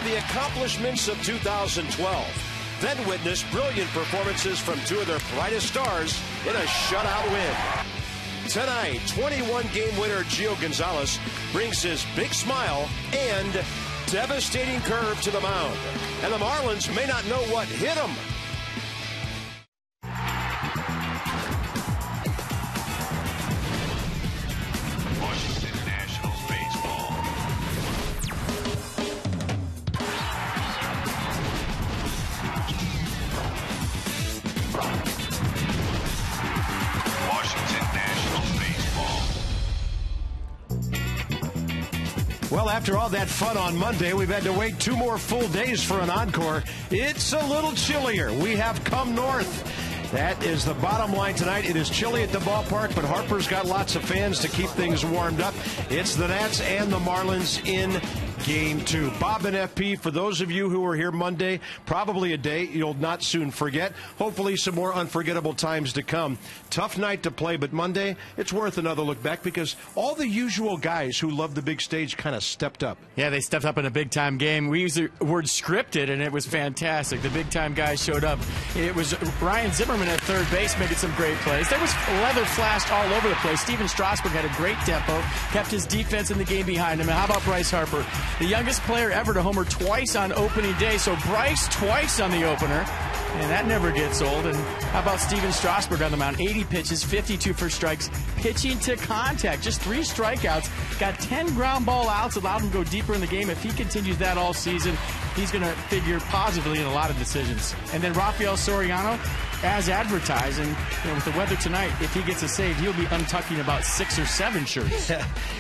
the accomplishments of 2012. Then witness brilliant performances from two of their brightest stars in a shutout win. Tonight, 21-game winner Gio Gonzalez brings his big smile and devastating curve to the mound. And the Marlins may not know what hit them. Washington Nationals baseball. Washington Nationals baseball. Well, after all that fun on Monday, we've had to wait 2 more full days for an encore. It's a little chillier. We have come north. That is the bottom line tonight. It is chilly at the ballpark, but Harper's got lots of fans to keep things warmed up. It's the Nats and the Marlins in Game 2. Bob and FP, for those of you who were here Monday, probably a day you'll not soon forget. Hopefully some more unforgettable times to come. Tough night to play, but Monday, it's worth another look back because all the usual guys who love the big stage kind of stepped up. Yeah, they stepped up in a big-time game. We used the word scripted, and it was fantastic. The big-time guys showed up. It was Ryan Zimmerman at third base making some great plays. There was leather flashed all over the place. Steven Strasburg had a great tempo, kept his defense in the game behind him. And how about Bryce Harper? The youngest player ever to homer twice on opening day. So Bryce twice on the opener, and that never gets old. And how about Steven Strasburg on the mound? 80 pitches, 52 for strikes, pitching to contact. Just 3 strikeouts, got 10 ground ball outs, allowed him to go deeper in the game. If he continues that all season, he's going to figure positively in a lot of decisions. And then Rafael Soriano, as advertised, and with the weather tonight, if he gets a save, he'll be untucking about 6 or 7 shirts.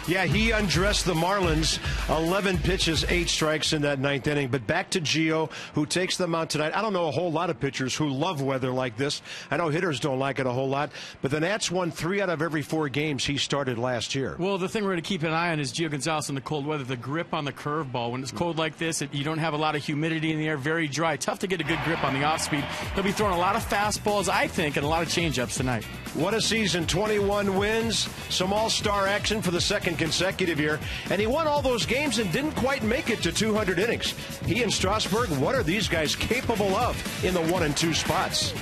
Yeah, he undressed the Marlins. 11 pitches, 8 strikes in that 9th inning. But back to Gio, who takes them out tonight. I don't know a whole lot of pitchers who love weather like this. I know hitters don't like it a whole lot. But the Nats won 3 out of every 4 games he started last year. Well, the thing we're going to keep an eye on is Gio Gonzalez in the cold weather. The grip on the curveball. When it's cold like this, you don't have a lot of humidity in the air, very dry. Tough to get a good grip on the off-speed. He'll be throwing a lot of fastballs, I think, and a lot of change-ups tonight. What a season. 21 wins, some all-star action for the 2nd consecutive year, and he won all those games and didn't quite make it to 200 innings. He and Strasburg, what are these guys capable of in the 1 and 2 spots?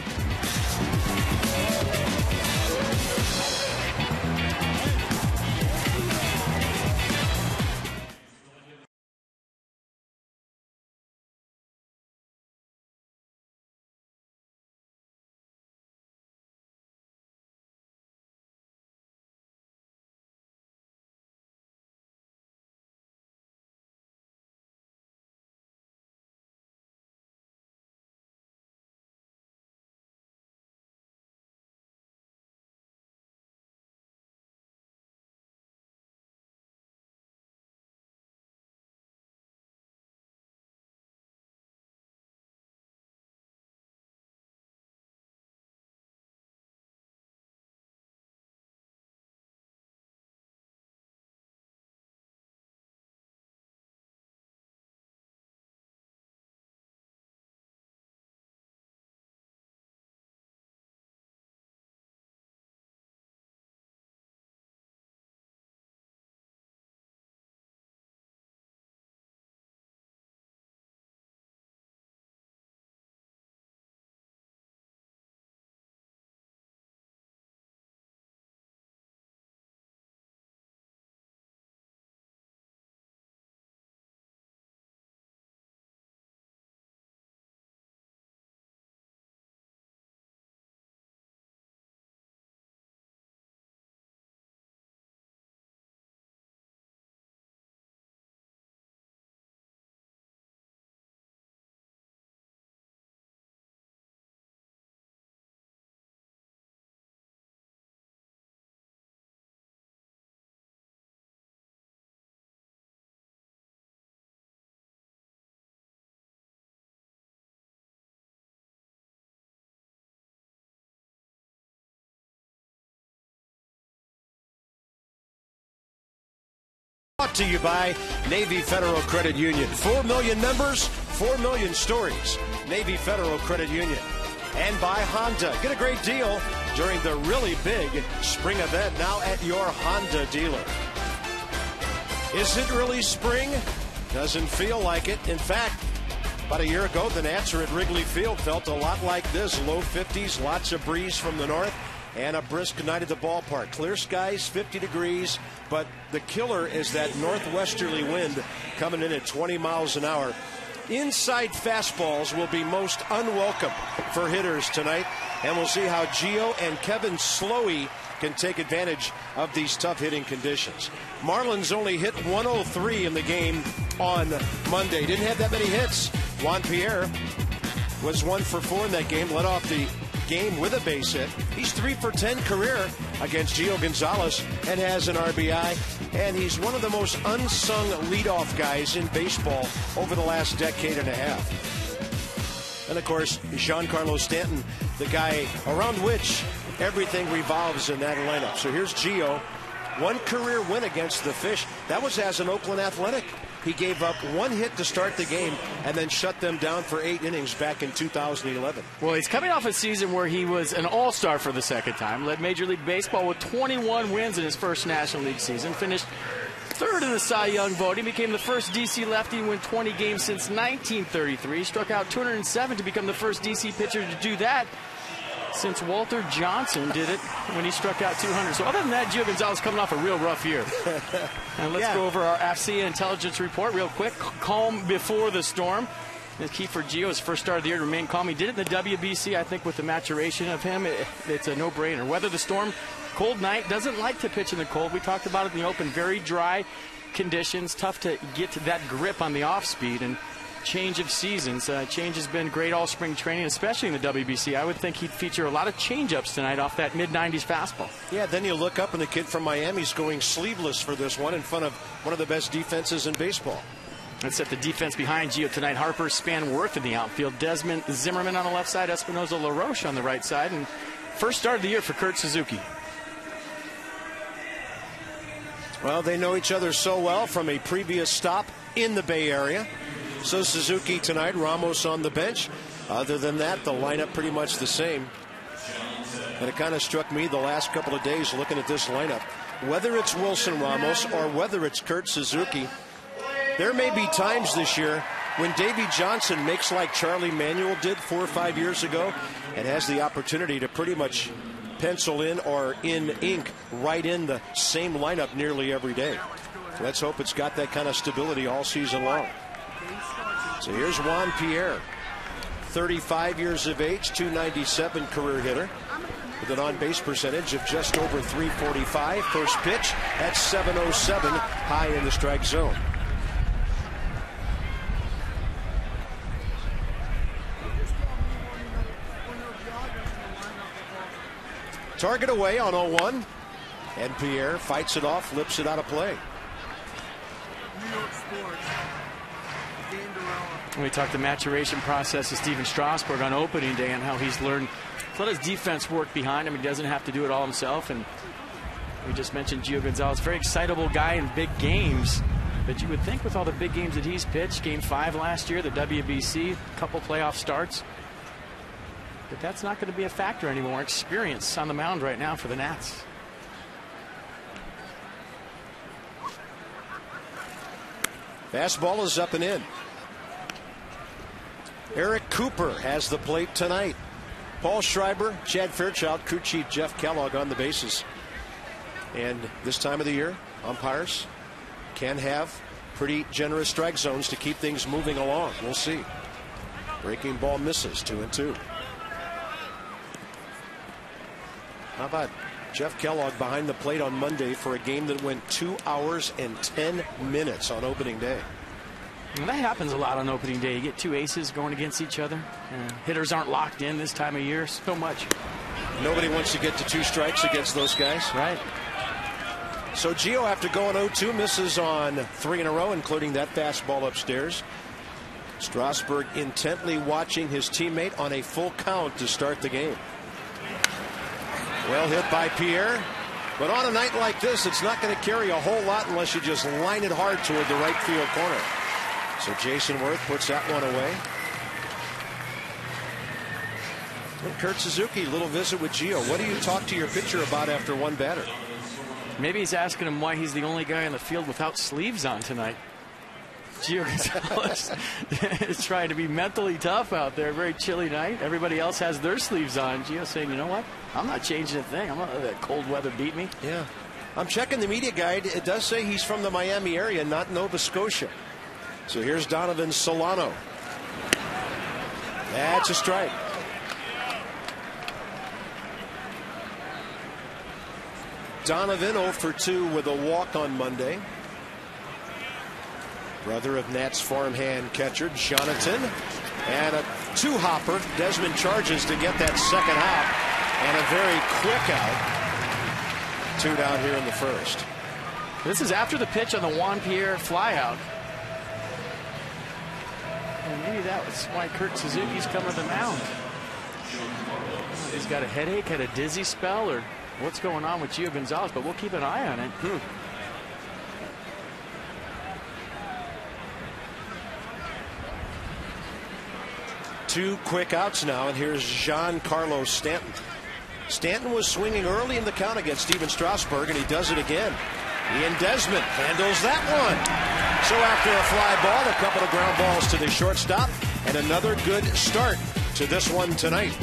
Brought to you by Navy Federal Credit Union. 4 million members, 4 million stories. Navy Federal Credit Union. And by Honda. Get a great deal during the really big spring event now at your Honda dealer. Is it really spring? Doesn't feel like it. In fact, about a year ago, the Nats are at Wrigley Field. Felt a lot like this. Low 50s, lots of breeze from the north, and a brisk night at the ballpark. Clear skies, 50 degrees, but the killer is that northwesterly wind coming in at 20 miles an hour. Inside fastballs will be most unwelcome for hitters tonight, and we'll see how Gio and Kevin Slowey can take advantage of these tough hitting conditions. Marlins only hit 103 in the game on Monday. Didn't have that many hits. Juan Pierre was 1 for 4 in that game, led off the game with a base hit. He's 3 for 10 career against Gio Gonzalez and has an RBI. And he's one of the most unsung leadoff guys in baseball over the last decade and a half. And of course, Giancarlo Stanton, the guy around which everything revolves in that lineup. So here's Gio. 1 career win against the Fish. That was as an Oakland Athletic. He gave up 1 hit to start the game and then shut them down for 8 innings back in 2011. Well, he's coming off a season where he was an all-star for the second time, led Major League Baseball with 21 wins in his first National League season, finished 3rd in the Cy Young voting, became the first D.C. lefty to win 20 games since 1933, struck out 207 to become the first D.C. pitcher to do that since Walter Johnson did it when he struck out 200. So other than that, Gio Gonzalez coming off a real rough year. And let's go over our AFC intelligence report real quick. Calm before the storm. The key for Gio, his first start of the year, to remain calm. He did it in the WBC. I think with the maturation of him, it's a no-brainer. Weather the storm, cold night, doesn't like to pitch in the cold. We talked about it in the open. Very dry conditions, tough to get to that grip on the off-speed. And change of seasons. Change has been great all spring training, especially in the WBC. I would think he'd feature a lot of change-ups tonight off that mid-90s fastball. Yeah, then you look up and the kid from Miami's going sleeveless for this one in front of one of the best defenses in baseball. Let's set the defense behind Gio tonight. Harper, Spanworth in the outfield. Desmond Zimmerman on the left side. Espinosa LaRoche on the right side. And first start of the year for Kurt Suzuki. Well, they know each other so well from a previous stop in the Bay Area. So Suzuki tonight, Ramos on the bench. Other than that, the lineup pretty much the same. And it kind of struck me the last couple of days looking at this lineup. Whether it's Wilson Ramos or whether it's Kurt Suzuki, there may be times this year when Davey Johnson makes like Charlie Manuel did 4 or 5 years ago and has the opportunity to pretty much pencil in or in ink right in the same lineup nearly every day. Let's hope it's got that kind of stability all season long. So here's Juan Pierre, 35 years of age, 297 career hitter with an on-base percentage of just over 345. First pitch at 707, high in the strike zone. Target away on 0-1, and Pierre fights it off, flips it out of play. We talked the maturation process of Steven Strasburg on opening day and how he's learned to let his defense work behind him. He doesn't have to do it all himself. And we just mentioned Gio Gonzalez, very excitable guy in big games. But you would think with all the big games that he's pitched, Game 5 last year, the WBC, a couple playoff starts, but that's not going to be a factor anymore. Experience on the mound right now for the Nats. Fastball is up and in. Eric Cooper has the plate tonight. Paul Schreiber, Chad Fairchild, crew chief Jeff Kellogg on the bases. And this time of the year, umpires can have pretty generous strike zones to keep things moving along. We'll see. Breaking ball misses, 2-2. How about Jeff Kellogg behind the plate on Monday for a game that went 2 hours and 10 minutes on opening day? And that happens a lot on opening day. You get two aces going against each other. Hitters aren't locked in this time of year so much. Nobody wants to get to 2 strikes against those guys. Right. So Gio, after going 0-2, misses on 3 in a row, including that fastball upstairs. Strasburg intently watching his teammate on a full count to start the game. Well hit by Pierre. But on a night like this, it's not going to carry a whole lot unless you just line it hard toward the right field corner. So Jason Worth puts that one away. And Kurt Suzuki, little visit with Gio. What do you talk to your pitcher about after one batter? Maybe he's asking him why he's the only guy on the field without sleeves on tonight. Gio Gonzalez is trying to be mentally tough out there. Very chilly night. Everybody else has their sleeves on. Gio saying, you know what? I'm not changing a thing. I'm not letting that cold weather beat me. Yeah. I'm checking the media guide. It does say he's from the Miami area, not Nova Scotia. So here's Donovan Solano. That's a strike. Donovan 0 for 2 with a walk on Monday. Brother of Nats farmhand catcher Jonathan. And a two-hopper. Desmond charges to get that second hop. And a very quick out. 2 down here in the first. This is after the pitch on the Juan Pierre flyout. And maybe that was why Kurt Suzuki's coming to the mound. He's got a headache, had a dizzy spell, or what's going on with Gio Gonzalez, but we'll keep an eye on it. 2 quick outs now, and here's Giancarlo Stanton. Stanton was swinging early in the count against Steven Strasburg, and he does it again. Ian Desmond handles that one. So after a fly ball, a couple of ground balls to the shortstop, and another good start to this one tonight.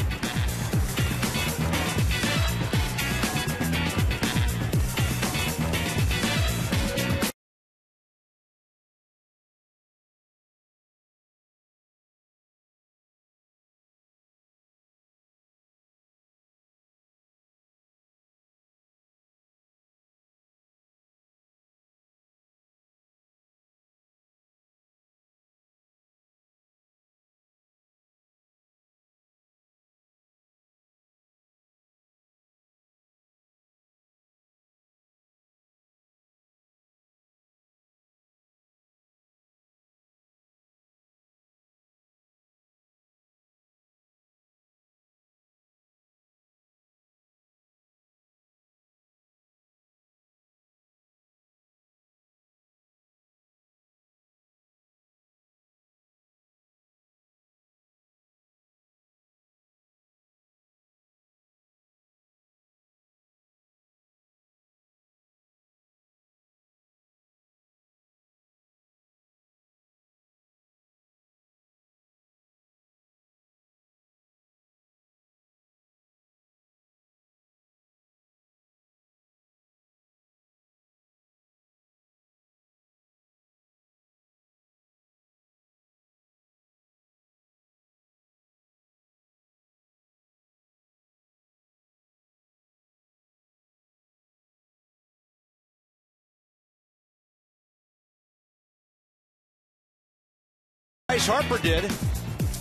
Bryce Harper did.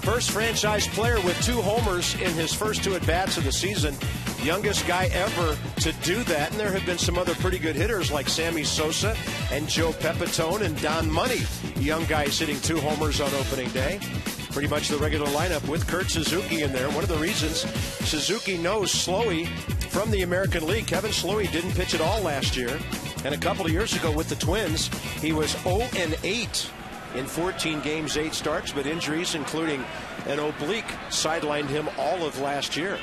First franchise player with 2 homers in his first 2 at-bats of the season. Youngest guy ever to do that. And there have been some other pretty good hitters like Sammy Sosa and Joe Pepitone and Don Money. Young guys hitting 2 homers on opening day. Pretty much the regular lineup with Kurt Suzuki in there. One of the reasons Suzuki knows Slowey from the American League. Kevin Slowey didn't pitch at all last year. And a couple of years ago with the Twins, he was 0-8. In 14 games, 8 starts, but injuries, including an oblique, sidelined him all of last year.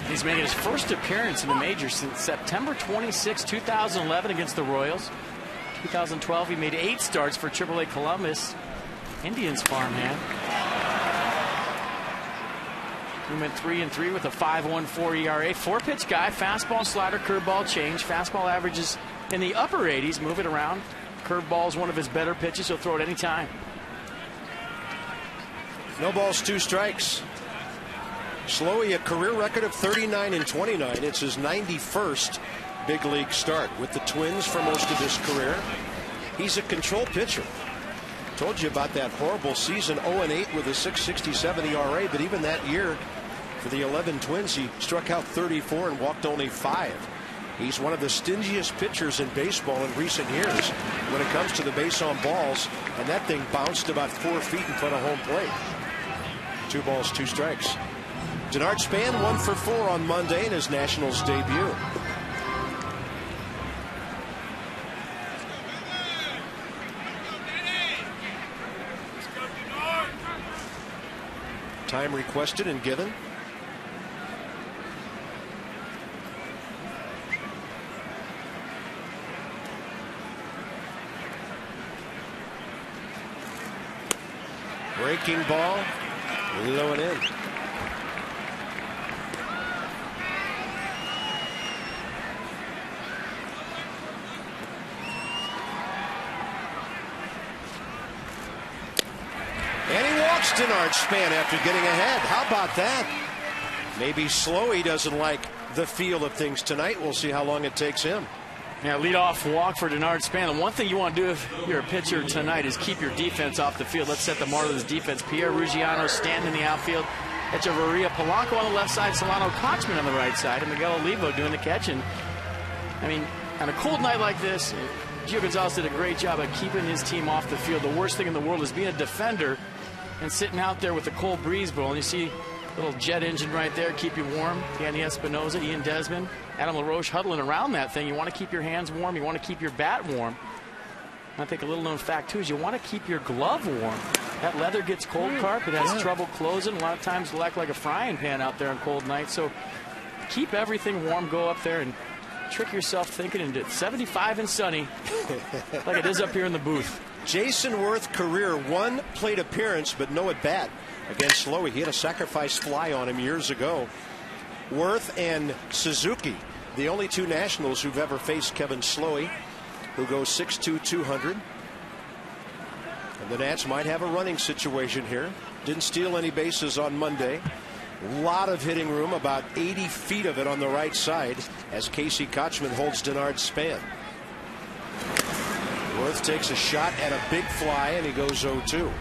He's making his first appearance in the majors since September 26, 2011 against the Royals. 2012, he made 8 starts for AAA Columbus Indians farmhand. He went 3-3 with a 5.14 ERA. 4-pitch guy, fastball, slider, curveball, change. Fastball averages in the upper 80s, move it around. Curveball is one of his better pitches. He'll throw it anytime. No balls, 2 strikes. Slowey, a career record of 39-29. It's his 91st big league start with the Twins for most of his career. He's a control pitcher. Told you about that horrible season, 0-8 with a 6.67 ERA, but even that year for the 11 Twins, he struck out 34 and walked only 5. He's one of the stingiest pitchers in baseball in recent years when it comes to the base on balls, and that thing bounced about 4 feet in front of home plate. 2 balls, 2 strikes. Denard Span 1 for 4 on Monday in his Nationals debut. Time requested and given. Breaking ball, low and in. And he walks Denard Span after getting ahead. How about that? Maybe Slowey doesn't like the feel of things tonight. We'll see how long it takes him. Yeah, lead-off walk for Denard Span. And one thing you want to do if you're a pitcher tonight is keep your defense off the field. Let's set the Marlins defense. Pierre Ruggiano standing in the outfield. Echeverria Polanco on the left side. Solano Kochman on the right side. And Miguel Olivo doing the catching. I mean, on a cold night like this, Gio Gonzalez did a great job of keeping his team off the field. The worst thing in the world is being a defender and sitting out there with the cold breeze blowing. You see a little jet engine right there, keep you warm. Danny Espinosa, Ian Desmond, Adam LaRoche huddling around that thing. You want to keep your hands warm. You want to keep your bat warm. I think a little known fact, too, is you want to keep your glove warm. That leather gets cold, Carp. It has trouble closing. A lot of times it'll act like a frying pan out there on cold nights. So keep everything warm. Go up there and trick yourself thinking into 75 and sunny like it is up here in the booth. Jason Worth, career 1 plate appearance, but no at bat against Slowey. He had a sacrifice fly on him years ago. Worth and Suzuki, the only 2 Nationals who've ever faced Kevin Slowey, who goes 6'2", 200. And the Nats might have a running situation here. Didn't steal any bases on Monday. A lot of hitting room, about 80 feet of it on the right side, as Casey Kochman holds Denard Span. Worth takes a shot at a big fly, and he goes 0-2.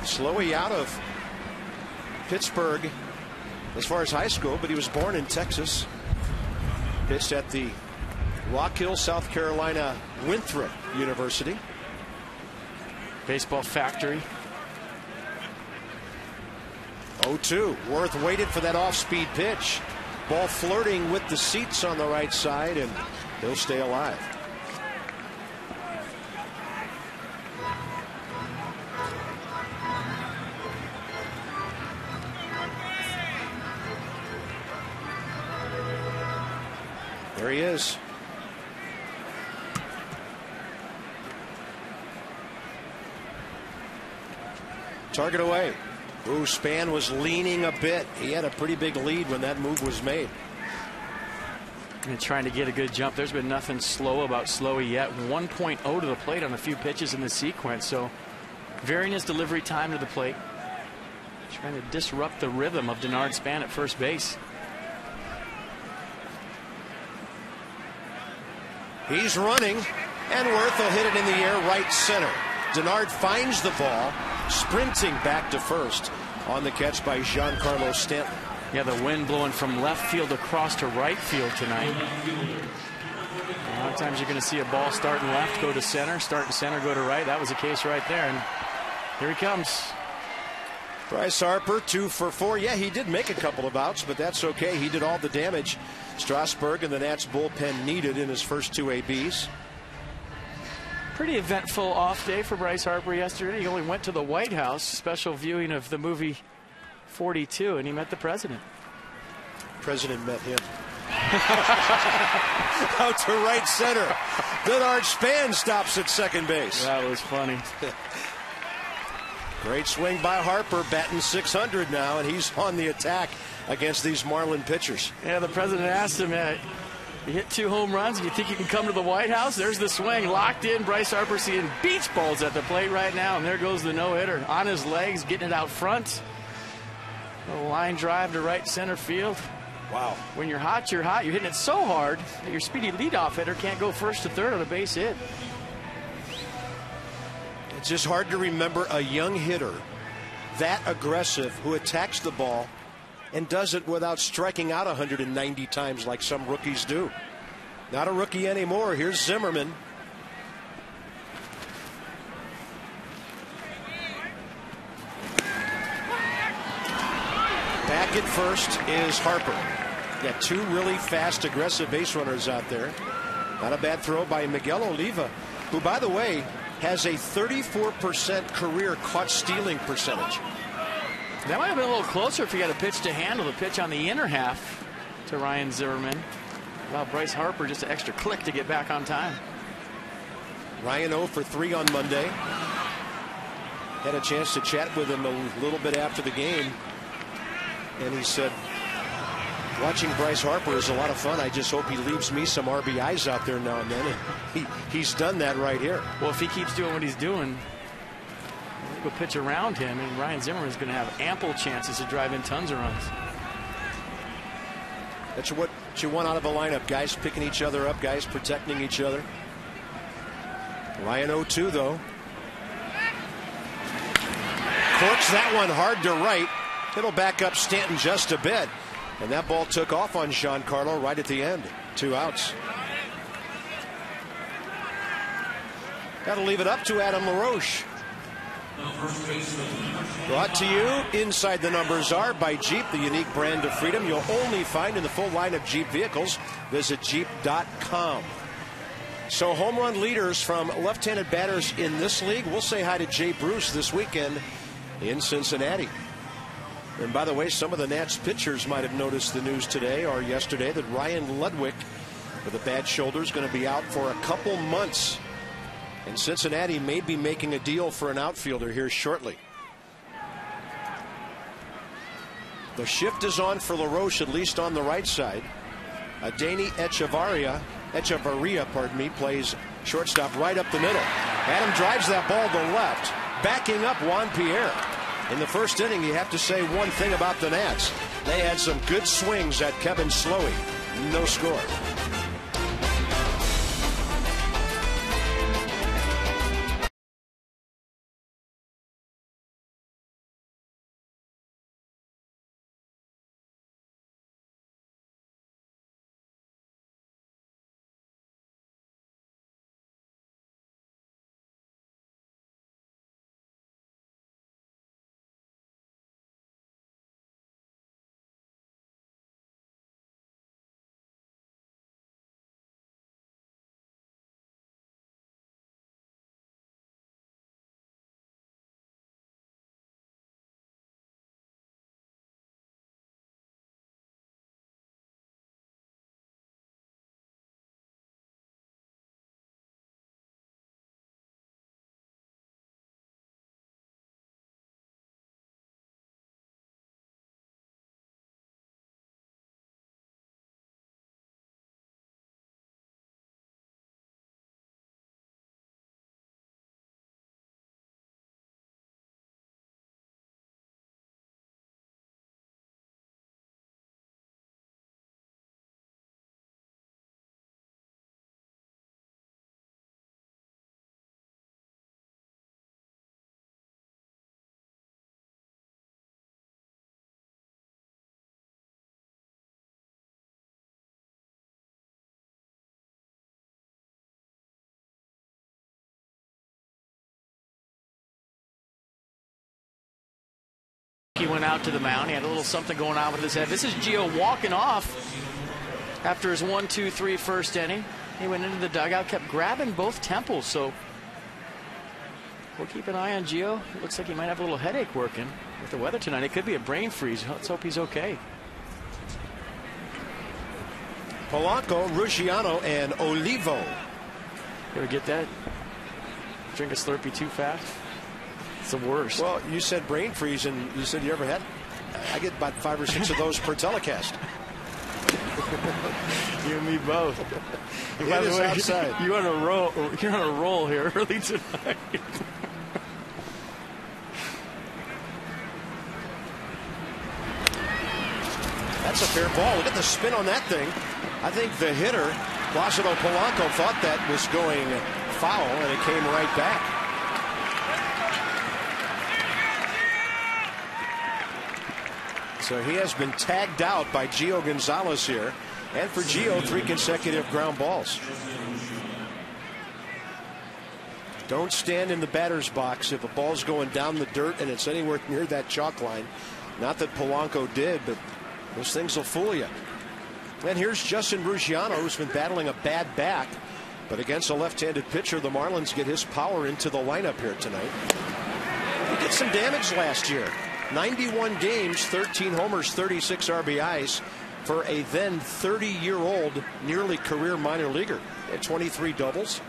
Slowey out of Pittsburgh as far as high school, but he was born in Texas. Pitched at the Rock Hill, South Carolina Winthrop University. Baseball factory. 0-2. Worth waited for that off-speed pitch. Ball flirting with the seats on the right side, and he'll stay alive. There he is. Target away. Ooh, Span was leaning a bit. He had a pretty big lead when that move was made. And trying to get a good jump. There's been nothing slow about Slowey yet. 1.0 to the plate on a few pitches in the sequence. So varying his delivery time to the plate. Trying to disrupt the rhythm of Denard Span at first base. He's running, and Worth will hit it in the air right center. Denard finds the ball, sprinting back to first on the catch by Giancarlo Stanton. Yeah, the wind blowing from left field across to right field tonight. A lot of times you're going to see a ball starting left, go to center, start to center, go to right. That was the case right there, and here he comes. Bryce Harper, 2 for 4. Yeah, he did make a couple of outs, but that's okay. He did all the damage Strasburg and the Nats bullpen needed in his first 2 ABs. Pretty eventful off day for Bryce Harper yesterday. He only went to the White House, special viewing of the movie 42, and he met the president. President met him. Out to right center. Denard Span stops at second base. That was funny. Great swing by Harper, batting .600 now, and he's on the attack against these Marlin pitchers. Yeah, the president asked him, you hit 2 home runs, and you think you can come to the White House? There's the swing, locked in. Bryce Harper seeing beach balls at the plate right now, and there goes the no-hitter. On his legs, getting it out front. A line drive to right center field. Wow. When you're hot, you're hot. You're hitting it so hard that your speedy leadoff hitter can't go first to third on a base hit. It's just hard to remember a young hitter that aggressive who attacks the ball and does it without striking out 190 times like some rookies do. Not a rookie anymore. Here's Zimmerman. Back at first is Harper. Got 2 really fast, aggressive base runners out there. Not a bad throw by Miguel Oliva, who, by the way, has a 34% career caught stealing percentage. That might have been a little closer if he had a pitch to handle. The pitch on the inner half to Ryan Zimmerman. Allowed Bryce Harper just an extra click to get back on time. Ryan 0 for 3 on Monday. Had a chance to chat with him a little bit after the game, and he said, watching Bryce Harper is a lot of fun. I just hope he leaves me some RBIs out there now and then. And he's done that right here. Well, if he keeps doing what he's doing, we'll pitch around him, and Ryan Zimmerman is going to have ample chances to drive in tons of runs. That's what you want out of a lineup. Guys picking each other up, guys protecting each other. Ryan 0-2 though. Corks that one hard to right. It'll back up Stanton just a bit. And that ball took off on Giancarlo right at the end. 2 outs. That'll leave it up to Adam LaRoche. Brought to you, Inside the Numbers Are, by Jeep, the unique brand of freedom you'll only find in the full line of Jeep vehicles. Visit Jeep.com. So home run leaders from left-handed batters in this league. We'll say hi to Jay Bruce this weekend in Cincinnati. And by the way, some of the Nats pitchers might have noticed the news today or yesterday that Ryan Ludwig, with a bad shoulder, is going to be out for a couple months. And Cincinnati may be making a deal for an outfielder here shortly. The shift is on for LaRoche, at least on the right side. Adeiny Echevarria, plays shortstop right up the middle. Adam drives that ball to left, backing up Juan Pierre. In the first inning, you have to say one thing about the Nats. They had some good swings at Kevin Slowey. No score. He went out to the mound. He had a little something going on with his head. This is Gio walking off after his 1-2-3 first inning. He went into the dugout, kept grabbing both temples. So we'll keep an eye on Gio. It looks like he might have a little headache working with the weather tonight. It could be a brain freeze. Let's hope he's okay. Polanco, Ruggiano, and Olivo. You ever get that? Drink a Slurpee too fast? It's the worst. Well, you said brain freeze, and you said you ever had. I get about 5 or 6 of those per telecast. You and me both. By the way, outside. You're on a roll. You're on a roll here early tonight. That's a fair ball. Look at the spin on that thing. I think the hitter, Placido Polanco, thought that was going foul, and it came right back. So he has been tagged out by Gio Gonzalez here. And for Gio, 3 consecutive ground balls. Don't stand in the batter's box if a ball's going down the dirt and it's anywhere near that chalk line. Not that Polanco did, but those things will fool you. And here's Justin Ruggiano, who's been battling a bad back. But against a left-handed pitcher, the Marlins get his power into the lineup here tonight. He did some damage last year. 91 games, 13 homers, 36 RBIs for a then 30-year-old nearly career minor leaguer. He had 23 doubles.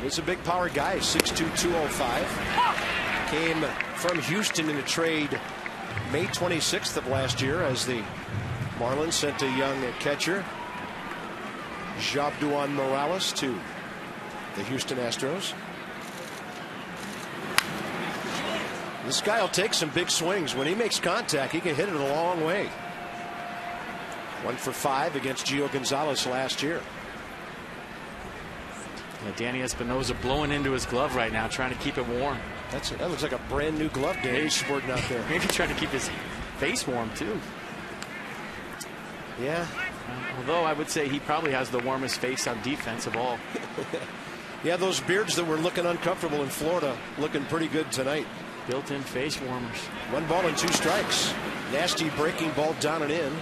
He's a big power guy, 6'2", 205. Came from Houston in a trade May 26th of last year as the Marlins sent a young catcher, Jabduan Morales, to the Houston Astros. This guy will take some big swings. When he makes contact, he can hit it a long way. 1 for 5 against Gio Gonzalez last year. Yeah, Danny Espinosa blowing into his glove right now, trying to keep it warm. That looks like a brand new glove Danny's sporting out there. Maybe trying to keep his face warm too. Yeah. Although I would say he probably has the warmest face on defense of all. Yeah, those beards that were looking uncomfortable in Florida looking pretty good tonight. Built-in face warmers. 1 ball and 2 strikes. Nasty breaking ball down and in.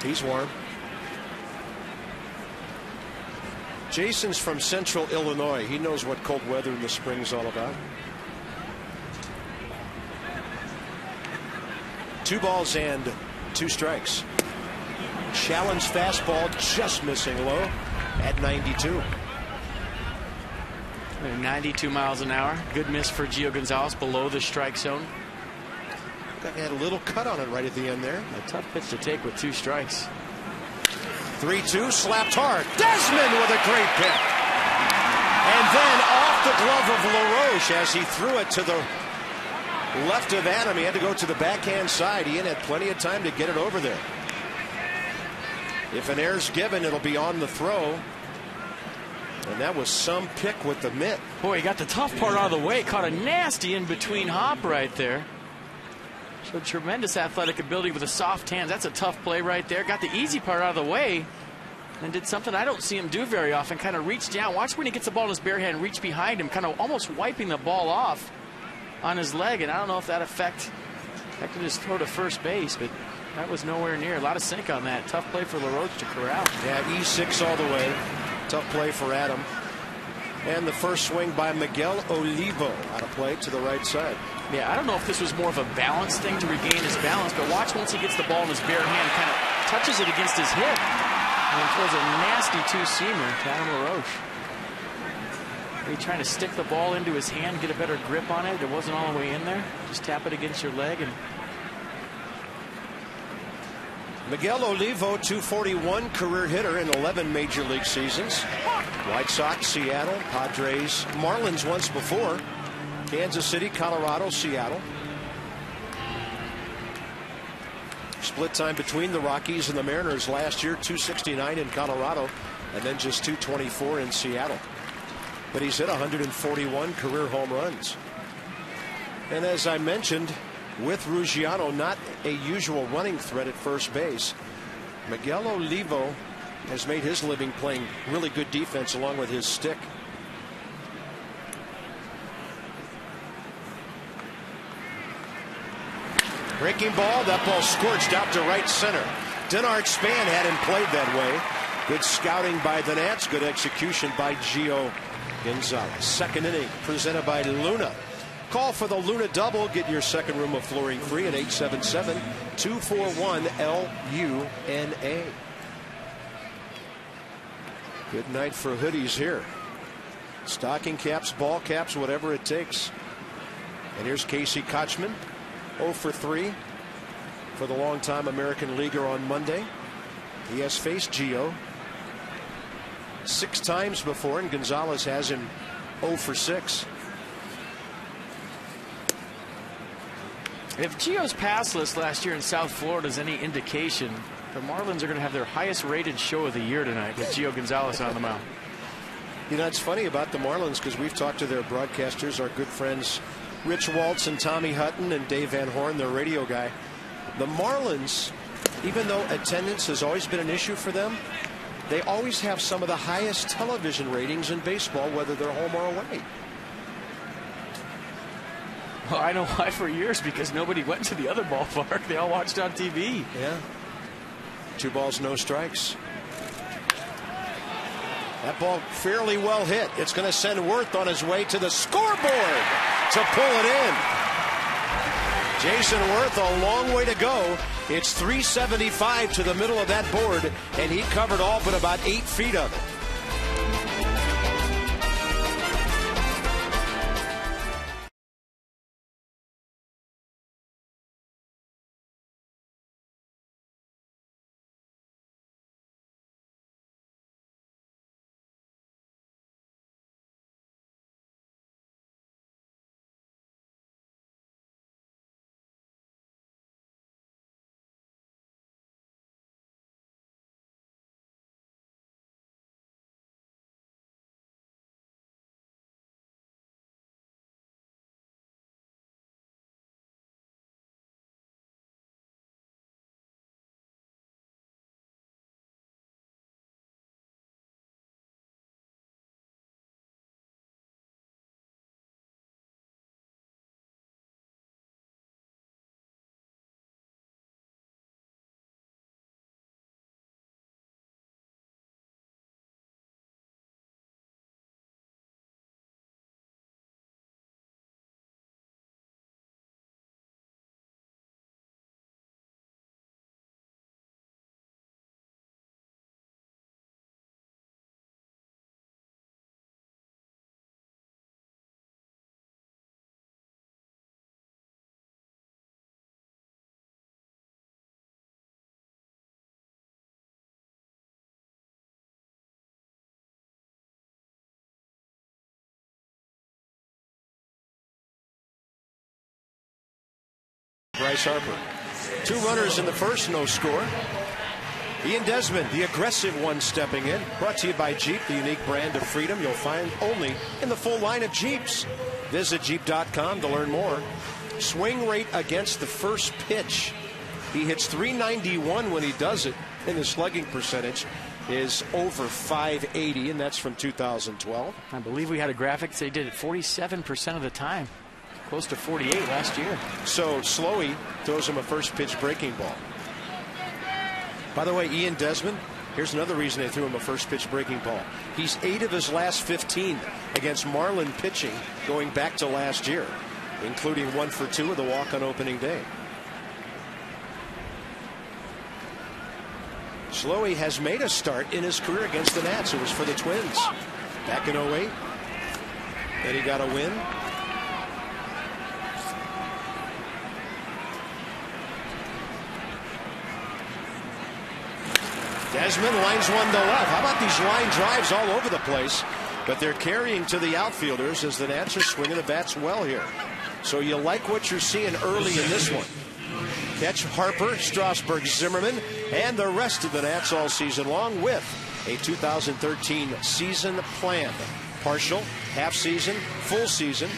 He's warm. Jason's from Central Illinois. He knows what cold weather in the spring's all about. 2 balls and 2 strikes. Challenge fastball just missing low at 92. 92 miles an hour. Good miss for Gio Gonzalez below the strike zone. He had a little cut on it right at the end there. A tough pitch to take with 2 strikes. 3-2, slapped hard. Desmond with a great pick. And then off the glove of LaRoche as he threw it to the left of Adam. He had to go to the backhand side. Ian had plenty of time to get it over there. If an air's given, it'll be on the throw. And that was some pick with the mitt. Boy, he got the tough part out of the way. Caught a nasty in-between hop right there. Showed tremendous athletic ability with the soft hands. That's a tough play right there. Got the easy part out of the way. And did something I don't see him do very often. Kind of reach down. Watch when he gets the ball in his bare hand. Reach behind him. Kind of almost wiping the ball off on his leg. And I don't know if that affected his throw to first base. But that was nowhere near. A lot of sink on that. Tough play for LaRoche to corral. Yeah, E6 all the way. Tough play for Adam. And the first swing by Miguel Olivo out of play to the right side. Yeah, I don't know if this was more of a balance thing to regain his balance, but watch once he gets the ball in his bare hand, kind of touches it against his hip, and throws a nasty 2-seamer to Adam LaRoche. Are you trying to stick the ball into his hand, get a better grip on it? It wasn't all the way in there. Just tap it against your leg. And Miguel Olivo, 241, career hitter in 11 major league seasons. White Sox, Seattle, Padres, Marlins once before. Kansas City, Colorado, Seattle. Split time between the Rockies and the Mariners last year, 269 in Colorado, and then just 224 in Seattle. But he's hit 141 career home runs. And as I mentioned, with Ruggiano not a usual running threat at first base, Miguel Olivo has made his living playing really good defense along with his stick. Breaking ball, that ball scorched out to right center. Denard Span had him played that way. Good scouting by the Nats, good execution by Gio Gonzalez. Second inning presented by Luna. Call for the Luna double. Get your second room of flooring free at 877-241-LUNA. Good night for hoodies here. Stocking caps, ball caps, whatever it takes. And here's Casey Kotchman. 0 for 3 for the longtime American leaguer on Monday. He has faced Gio 6 times before, and Gonzalez has him 0 for 6. If Gio's pass list last year in South Florida is any indication, the Marlins are going to have their highest rated show of the year tonight with Gio Gonzalez on the mound. You know, it's funny about the Marlins because we've talked to their broadcasters, our good friends Rich Waltz and Tommy Hutton and Dave Van Horn, their radio guy. The Marlins, even though attendance has always been an issue for them, they always have some of the highest television ratings in baseball, whether they're home or away. Well, I know why for years, because nobody went to the other ballpark. They all watched on TV. Yeah. 2 balls, no strikes. That ball fairly well hit. It's going to send Worth on his way to the scoreboard to pull it in. Jason Wirth, a long way to go. It's 375 to the middle of that board, and he covered all but about 8 feet of it. Bryce Harper. 2 runners in the first, no score. Ian Desmond, the aggressive one, stepping in. Brought to you by Jeep, the unique brand of freedom you'll find only in the full line of Jeeps. Visit Jeep.com to learn more. Swing rate against the first pitch. He hits 391 when he does it, and his slugging percentage is over 580, and that's from 2012. I believe we had a graphic that say he did it 47% of the time. Close to 48 last year. So Slowey throws him a first pitch breaking ball. By the way, Ian Desmond, here's another reason they threw him a first pitch breaking ball. He's 8 of his last 15 against Marlin pitching going back to last year, including 1 for 2 with a walk on opening day. Slowey has made a start in his career against the Nats. It was for the Twins back in 08. Then he got a win. Desmond lines one to left. How about these line drives all over the place? But they're carrying to the outfielders as the Nats are swinging the bats well here. So you like what you're seeing early in this one. Catch Harper, Strasburg, Zimmerman, and the rest of the Nats all season long with a 2013 season plan. Partial, half season, full season.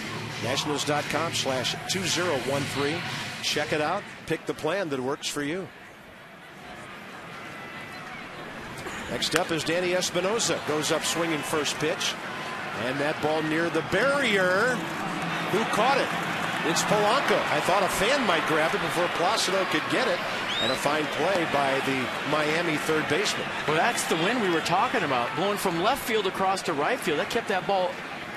Nationals.com/2013. Check it out. Pick the plan that works for you. Next up is Danny Espinosa. Goes up swinging first pitch. And that ball near the barrier. Who caught it? It's Polanco. I thought a fan might grab it before Placido could get it. And a fine play by the Miami third baseman. Well, that's the win we were talking about. Blowing from left field across to right field. That kept that ball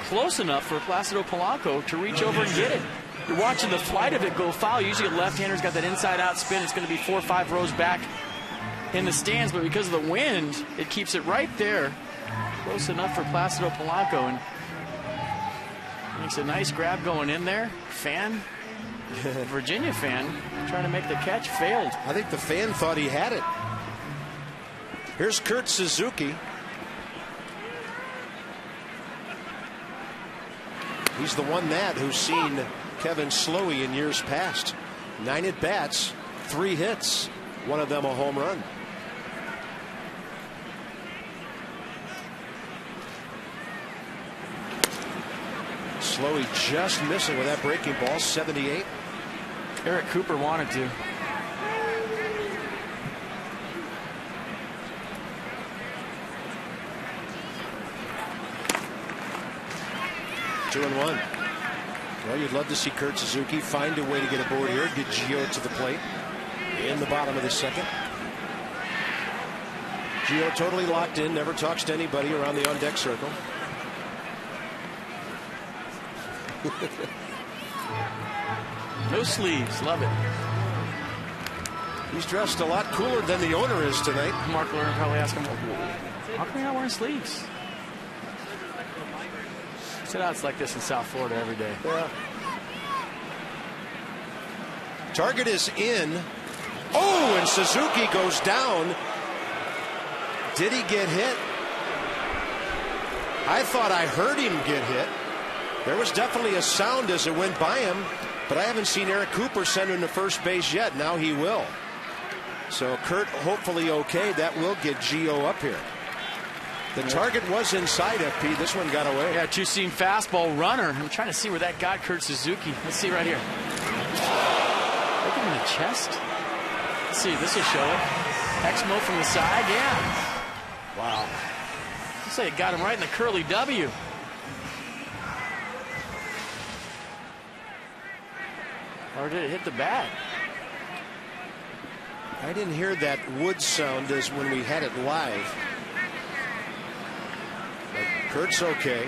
close enough for Placido Polanco to reach over and get it. You're watching the flight of it go foul. Usually a left-hander's got that inside-out spin. It's going to be 4 or 5 rows back in the stands, but because of the wind, it keeps it right there, close enough for Placido Polanco, and makes a nice grab going in there. Fan, Virginia fan, trying to make the catch, failed. I think the fan thought he had it. Here's Kurt Suzuki. He's the one Nat who's seen Kevin Slowey in years past. 9 at-bats, 3 hits, one of them a home run. Slowey just missing with that breaking ball, 78. Eric Cooper wanted to. Two and one. Well, you'd love to see Kurt Suzuki find a way to get aboard here, get Gio to the plate in the bottom of the second. Gio totally locked in, never talks to anybody around the on-deck circle. No sleeves. Love it. He's dressed a lot cooler than the owner is tonight. Mark Lerner probably asked him, how come you're not wearing sleeves? He said, it's like this in South Florida every day. Yeah. Target is in. Oh, and Suzuki goes down. Did he get hit? I thought I heard him get hit. There was definitely a sound as it went by him, but I haven't seen Eric Cooper send him to first base yet. Now he will. So Kurt hopefully okay. That will get Gio up here. The target was inside FP. This one got away. Yeah, two-seam fastball runner. I'm trying to see where that got Kurt Suzuki. Let's see right here. Look him in the chest. Let's see. This will show it. Exmo from the side. Yeah. Wow. Let's say it got him right in the curly W. Or did it hit the bat? I didn't hear that wood sound as when we had it live. But Kurt's okay.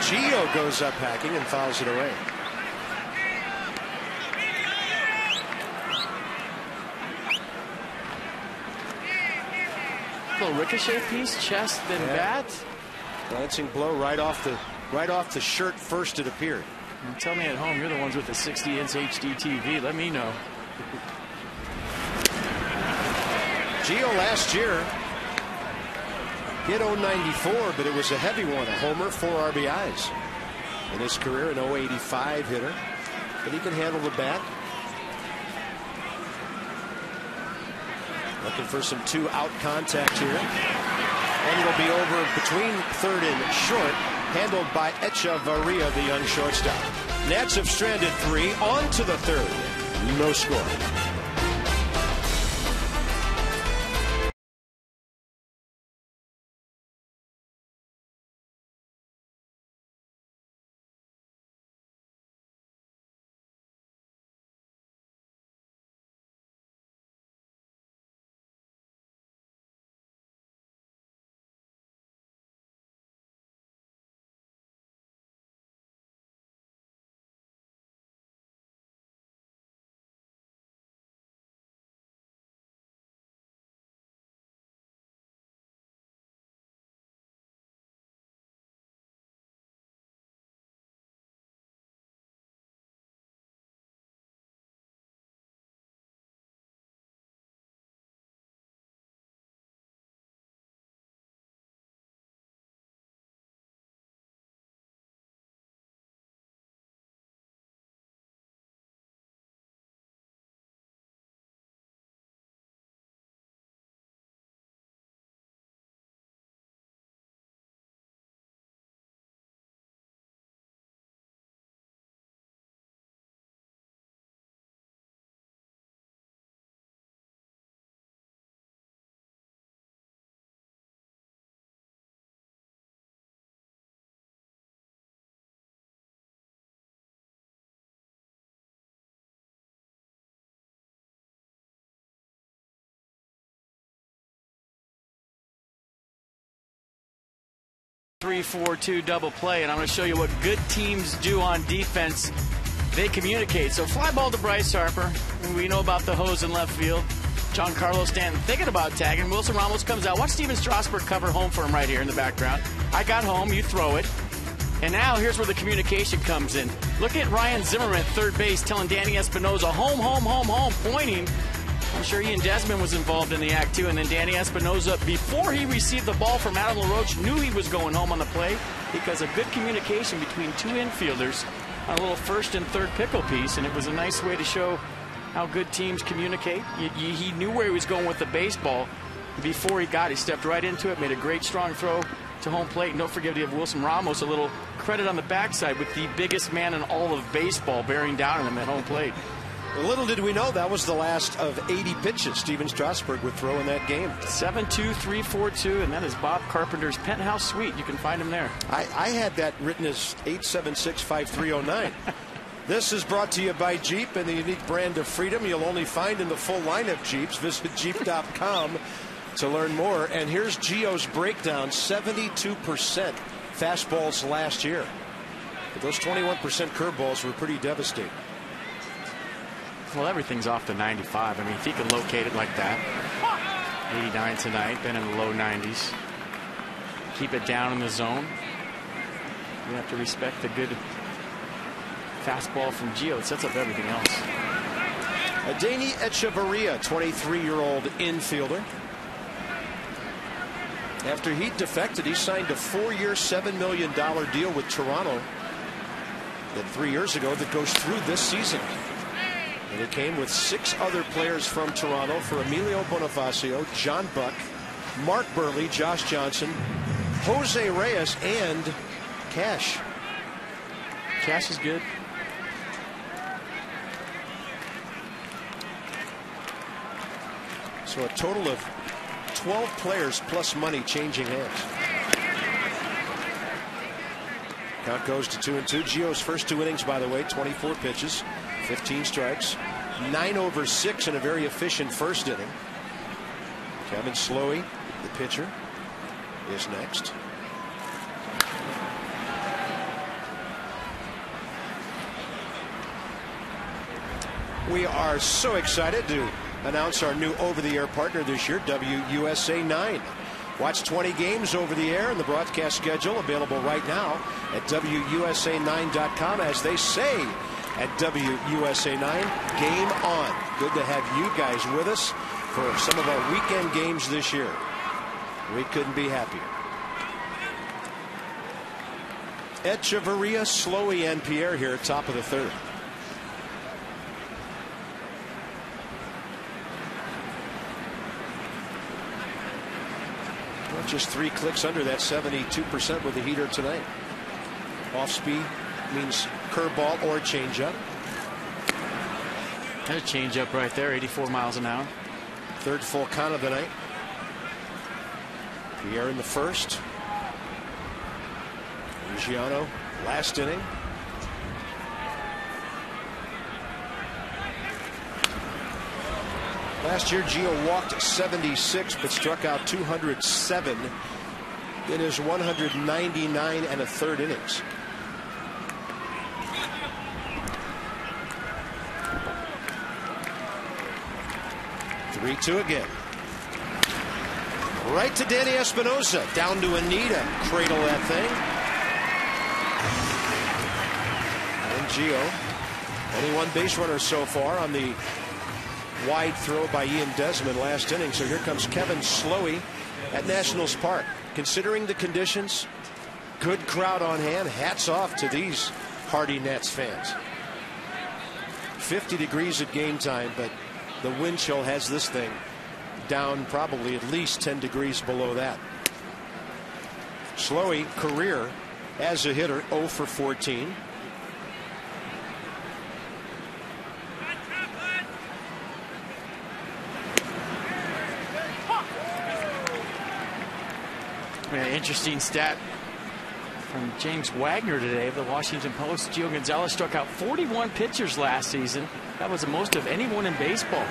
Gio goes up hacking and fouls it away. Little ricochet piece, chest, then bat. Glancing blow right off the shirt first it appeared. And tell me at home you're the ones with the 60-inch HD TV. Let me know. Gio last year hit 094, but it was a heavy one. A homer, 4 RBIs in his career, an 085 hitter. But he can handle the bat. Looking for some 2-out contact here. And it'll be over between third and short. Handled by Echevarria, the young shortstop. Nats have stranded 3. On to the third. No score. Three-4-2 double play, and I'm going to show you what good teams do on defense. They communicate. So fly ball to Bryce Harper. We know about the hose in left field. Giancarlo Stanton thinking about tagging. Wilson Ramos comes out. Watch Steven Strasburg cover home for him right here in the background. I got home. You throw it. And now here's where the communication comes in. Look at Ryan Zimmerman at third base telling Danny Espinosa, home, home, home, home, pointing. I'm sure Ian Desmond was involved in the act too, and then Danny Espinosa, before he received the ball from Adam LaRoche, knew he was going home on the play because of good communication between two infielders on a little first and third pickle piece, and it was a nice way to show how good teams communicate. He knew where he was going with the baseball before he got it. He stepped right into it, made a great strong throw to home plate. And don't forget to give Wilson Ramos a little credit on the backside with the biggest man in all of baseball bearing down on him at home plate. Little did we know that was the last of 80 pitches Steven Strasburg would throw in that game. 7-2-3-4-2, and that is Bob Carpenter's penthouse suite. You can find him there. I had that written as 876-5309. This is brought to you by Jeep and the unique brand of freedom you'll only find in the full line of Jeeps. Visit Jeep.com to learn more. And here's Gio's breakdown. 72% fastballs last year. Those 21% curveballs were pretty devastating. Well, everything's off the 95. I mean, if he can locate it like that. 89 tonight, been in the low 90s. Keep it down in the zone. You have to respect the good fastball from Gio. It sets up everything else. Adeiny Hechavarria, 23-year-old infielder. After he defected, he signed a 4-year, $7 million deal with Toronto that 3 years ago that goes through this season. And it came with 6 other players from Toronto for Emilio Bonifacio, John Buck, Mark Burley, Josh Johnson, Jose Reyes, and Cash. Cash is good. So a total of 12 players plus money changing hands. Count goes to 2-2. Gio's first 2 innings, by the way, 24 pitches, 15 strikes, 9 over 6 in a very efficient first inning. Kevin Slowey, the pitcher, is next. We are so excited to announce our new over-the-air partner this year, WUSA 9. Watch 20 games over the air and the broadcast schedule available right now at WUSA9.com. As they say at WUSA 9, game on. Good to have you guys with us for some of our weekend games this year. We couldn't be happier. Hechavarria, Slowey, and Pierre here, top of the 3rd. Just 3 clicks under that 72% with the heater tonight. Off speed means curveball or changeup. There's a changeup right there, 84 miles an hour. 3rd full count of the night. Pierre in the 1st. Luciano last inning. Last year, Gio walked 76 but struck out 207 in his 199 1/3 innings. Three-two again. Right to Danny Espinosa. Down to Anita. Cradle that thing. And Gio, only 1 base runner so far on the wide throw by Ian Desmond last inning. So here comes Kevin Slowey at Nationals Park. Considering the conditions, good crowd on hand. Hats off to these hardy Nats fans. 50 degrees at game time, but the wind chill has this thing down probably at least 10 degrees below that. Slowey, career as a hitter, 0 for 14. Interesting stat from James Wagner today of the Washington Post. Gio Gonzalez struck out 41 pitchers last season. That was the most of anyone in baseball.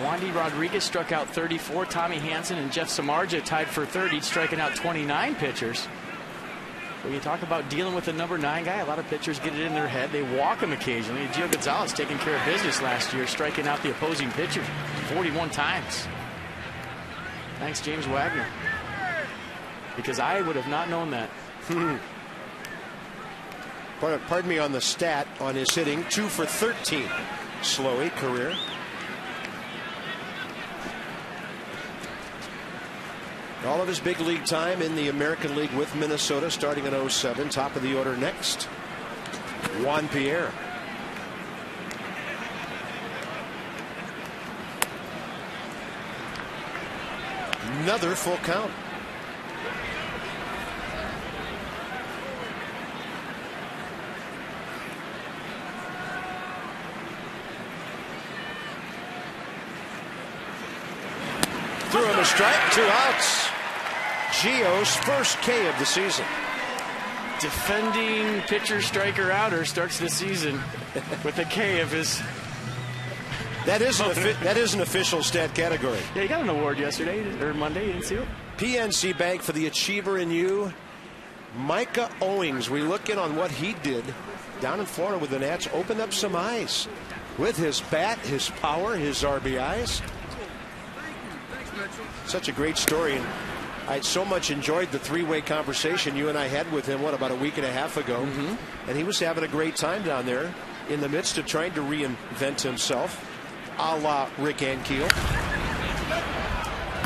Wandy Rodriguez struck out 34. Tommy Hansen and Jeff Samardzija tied for 3rd, each striking out 29 pitchers. When you talk about dealing with the number 9 guy, a lot of pitchers get it in their head. They walk him occasionally. Gio Gonzalez taking care of business last year, striking out the opposing pitcher 41 times. Thanks, James Wagner. Because I would have not known that. Pardon me on the stat on his hitting. 2 for 13. Slowey, career. All of his big league time in the American League with Minnesota, starting in 07. Top of the order next, Juan Pierre. Another full count. Threw him a strike, 2 outs. Gio's first K of the season. Defending pitcher, striker, outer starts the season with a K of his. That is an official stat category. Yeah, you got an award yesterday or Monday. You didn't see it? PNC Bank, for the achiever in you. Micah Owings, we look in on what he did down in Florida with the Nats, opened up some eyes with his bat, his power, his RBIs. Such a great story, and I so much enjoyed the three-way conversation you and I had with him, about a week and a half ago. And he was having a great time down there in the midst of trying to reinvent himself, a la Rick Ankiel.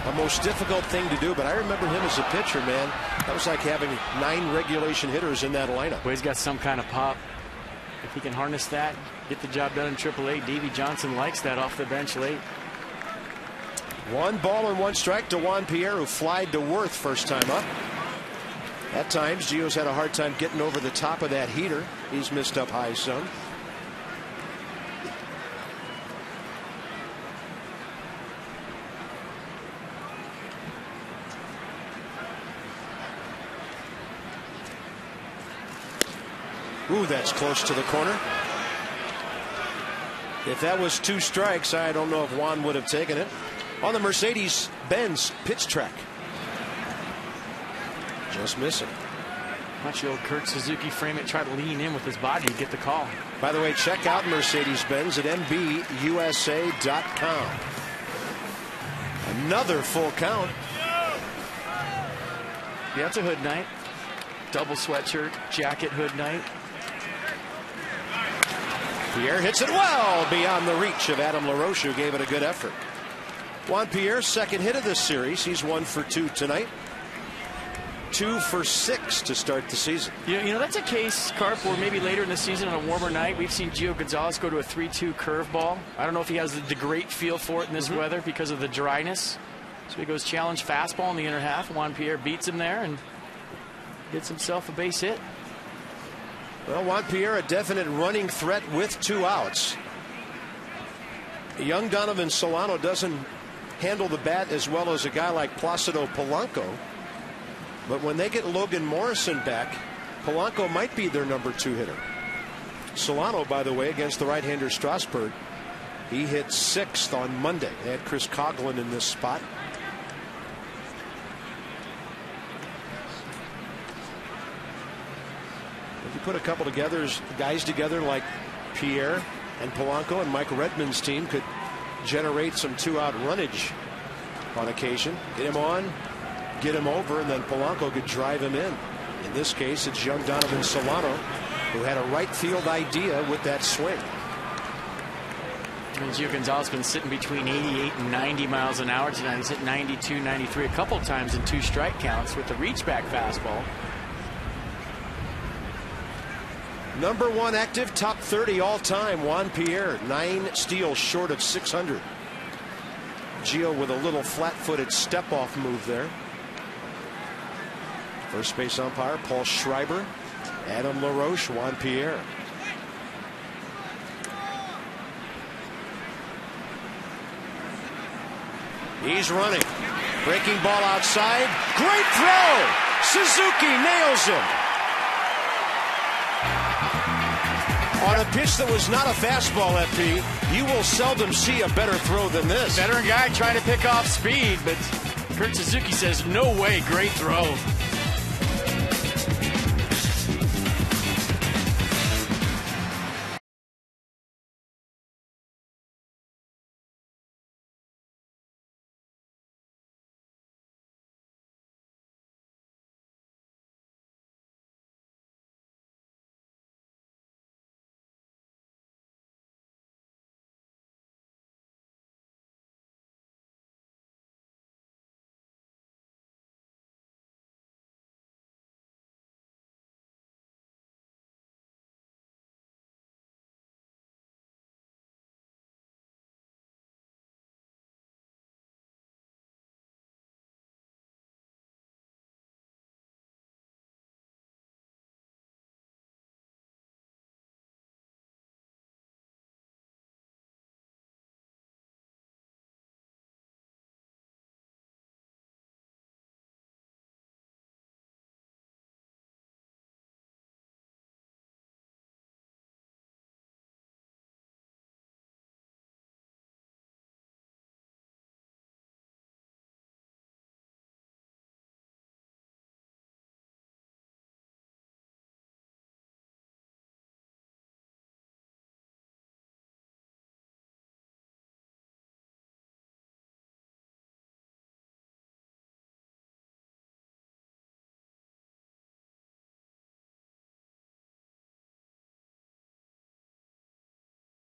A most difficult thing to do, but I remember him as a pitcher, man. That was like having 9 regulation hitters in that lineup. Well, he's got some kind of pop. If he can harness that, get the job done in AAA, Davey Johnson likes that off the bench late. 1 ball and 1 strike to Juan Pierre, who flied to Worth first time up. At times, Gio's had a hard time getting over the top of that heater. He's missed up high some. Ooh, that's close to the corner. If that was 2 strikes, I don't know if Juan would have taken it. On the Mercedes-Benz pitch track. Just missing. Watch the old Kurt Suzuki frame it, try to lean in with his body to get the call. By the way, check out Mercedes-Benz at MBUSA.com. Another full count. Yeah, it's a hood night. Double sweatshirt, jacket, hood night. Pierre hits it well beyond the reach of Adam LaRoche, who gave it a good effort. Juan Pierre's second hit of this series. He's 1 for 2 tonight. 2 for 6 to start the season. You know that's a case, Carp, where maybe later in the season on a warmer night, we've seen Gio Gonzalez go to a 3-2 curveball. I don't know if he has the great feel for it in this weather because of the dryness. So he goes challenge fastball in the inner half. Juan Pierre beats him there and gets himself a base hit. Well, Juan Pierre, a definite running threat with 2 outs. Young Donovan Solano doesn't handle the bat as well as a guy like Placido Polanco. But when they get Logan Morrison back, Polanco might be their number 2 hitter. Solano, by the way, against the right-hander Strasburg, he hit 6th on Monday. They had Chris Coughlin in this spot. If you put a couple guys together like Pierre and Polanco, and Mike Redmond's team could generate some 2-out runnage on occasion. Get him on, get him over, and then Polanco could drive him in. In this case, it's young Donovan Solano, who had a right field idea with that swing. Gio Gonzalez has been sitting between 88 and 90 miles an hour tonight. He's hit 92, 93 a couple times in 2 strike counts with the reach back fastball. Number 1 active, top 30 all time, Juan Pierre, 9 steals short of 600. Gio with a little flat-footed step-off move there. First base umpire Paul Schreiber, Adam LaRoche, Juan Pierre. He's running. Breaking ball outside. Great throw. Suzuki nails him. On a pitch that was not a fastball, FP, you will seldom see a better throw than this. Veteran guy trying to pick off speed, but Kurt Suzuki says, no way, great throw.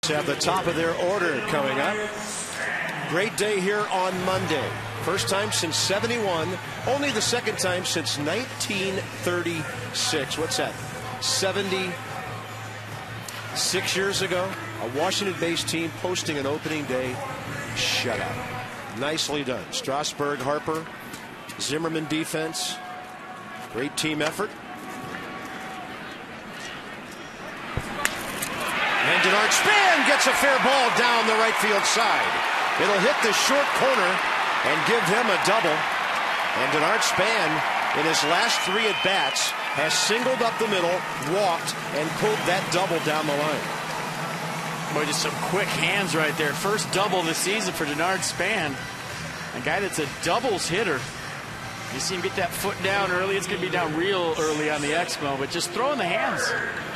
Mets have the top of their order coming up. Great day here on Monday. First time since '71. Only the second time since 1936. What's that? 76 years ago. A Washington-based team posting an opening day shutout. Nicely done. Strasburg, Harper, Zimmerman defense. Great team effort. And Denard Span gets a fair ball down the right field side. It'll hit the short corner and give him a double. And Denard Span, in his last 3 at-bats, has singled up the middle, walked, and pulled that double down the line. Boy, just some quick hands right there. First double this season for Denard Span. A guy that's a doubles hitter. You see him get that foot down early. It's going to be down real early on the Expo, but just throwing the hands,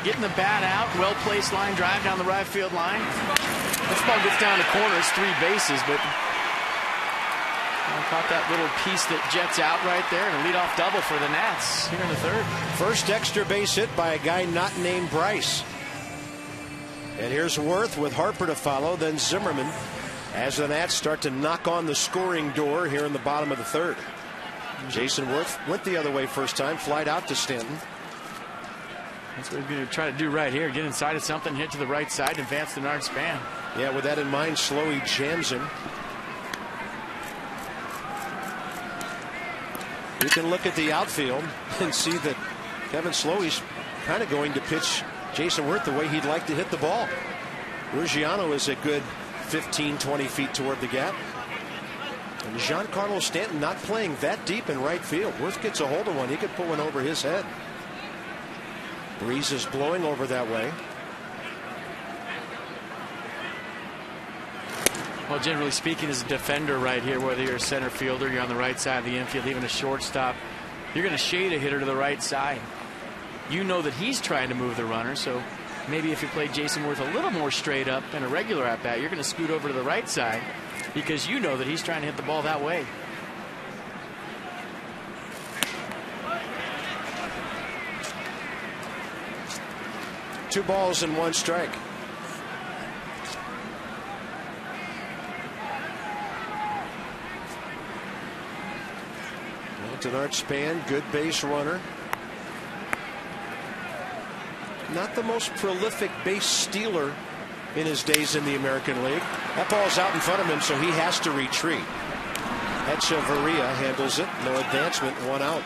getting the bat out, well-placed line drive down the right field line. This ball gets down the corner. It's 3 bases, but caught that little piece that jets out right there, and a leadoff double for the Nats here in the third. First extra base hit by a guy not named Bryce. And here's Worth with Harper to follow, then Zimmerman, as the Nats start to knock on the scoring door here in the bottom of the third. Jason Worth went the other way first time, flied out to Stanton. That's what we're going to try to do right here. Get inside of something, hit to the right side, advance Denard Span. Yeah, with that in mind, Slowey jams him. You can look at the outfield and see that Kevin Slowey's kind of going to pitch Jason Worth the way he'd like to hit the ball. Ruggiano is a good 15, 20 feet toward the gap. And Giancarlo Stanton not playing that deep in right field. Worth gets a hold of one. He could pull one over his head. Breeze is blowing over that way. Well, generally speaking, as a defender right here, whether you're a center fielder, you're on the right side of the infield, even a shortstop, you're going to shade a hitter to the right side. You know that he's trying to move the runner, so maybe if you play Jason Worth a little more straight up in a regular at-bat, you're going to scoot over to the right side because you know that he's trying to hit the ball that way. Two balls and 1 strike. Denard Span, good base runner. Not the most prolific base stealer in his days in the American League. That ball's out in front of him, so he has to retreat. Echeverria handles it. No advancement, 1 out.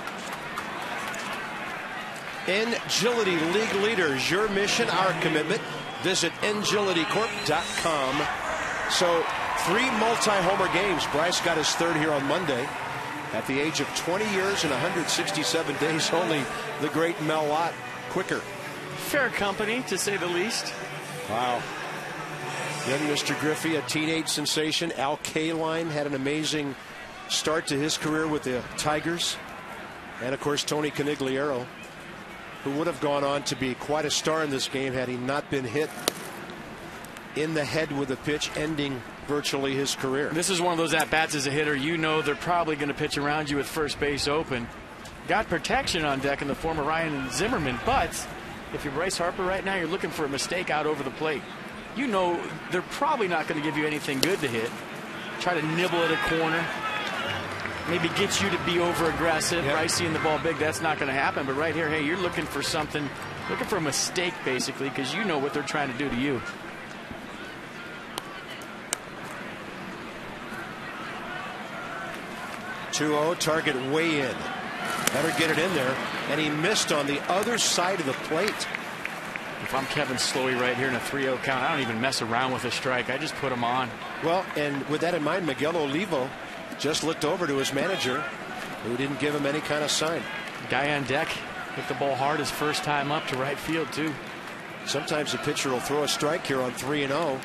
Ngility League leaders, your mission, our commitment. Visit ngilitycorp.com. So 3 multi-homer games. Bryce got his 3rd here on Monday. At the age of 20 years and 167 days, only the great Mel Lott quicker. Fair company, to say the least. Wow. Young Mr. Griffey, a teenage sensation. Al Kaline had an amazing start to his career with the Tigers. And, of course, Tony Conigliaro, who would have gone on to be quite a star in this game had he not been hit in the head with a pitch, ending virtually his career. This is one of those at-bats as a hitter. You know they're probably going to pitch around you with first base open. Got protection on deck in the form of Ryan Zimmerman, but if you're Bryce Harper right now, you're looking for a mistake out over the plate. You know they're probably not going to give you anything good to hit. Try to nibble at a corner. Maybe get you to be over-aggressive. Yep. Bryce seeing the ball big, that's not going to happen. But right here, hey, you're looking for something, looking for a mistake, basically, because you know what they're trying to do to you. .20, target way in. Better get it in there. And he missed on the other side of the plate. If I'm Kevin Slowey right here in a 3-0 count, I don't even mess around with a strike. I just put him on. Well, and with that in mind, Miguel Olivo just looked over to his manager, who didn't give him any kind of sign. Guy on deck hit the ball hard his first time up to right field, too. Sometimes the pitcher will throw a strike here on 3-0.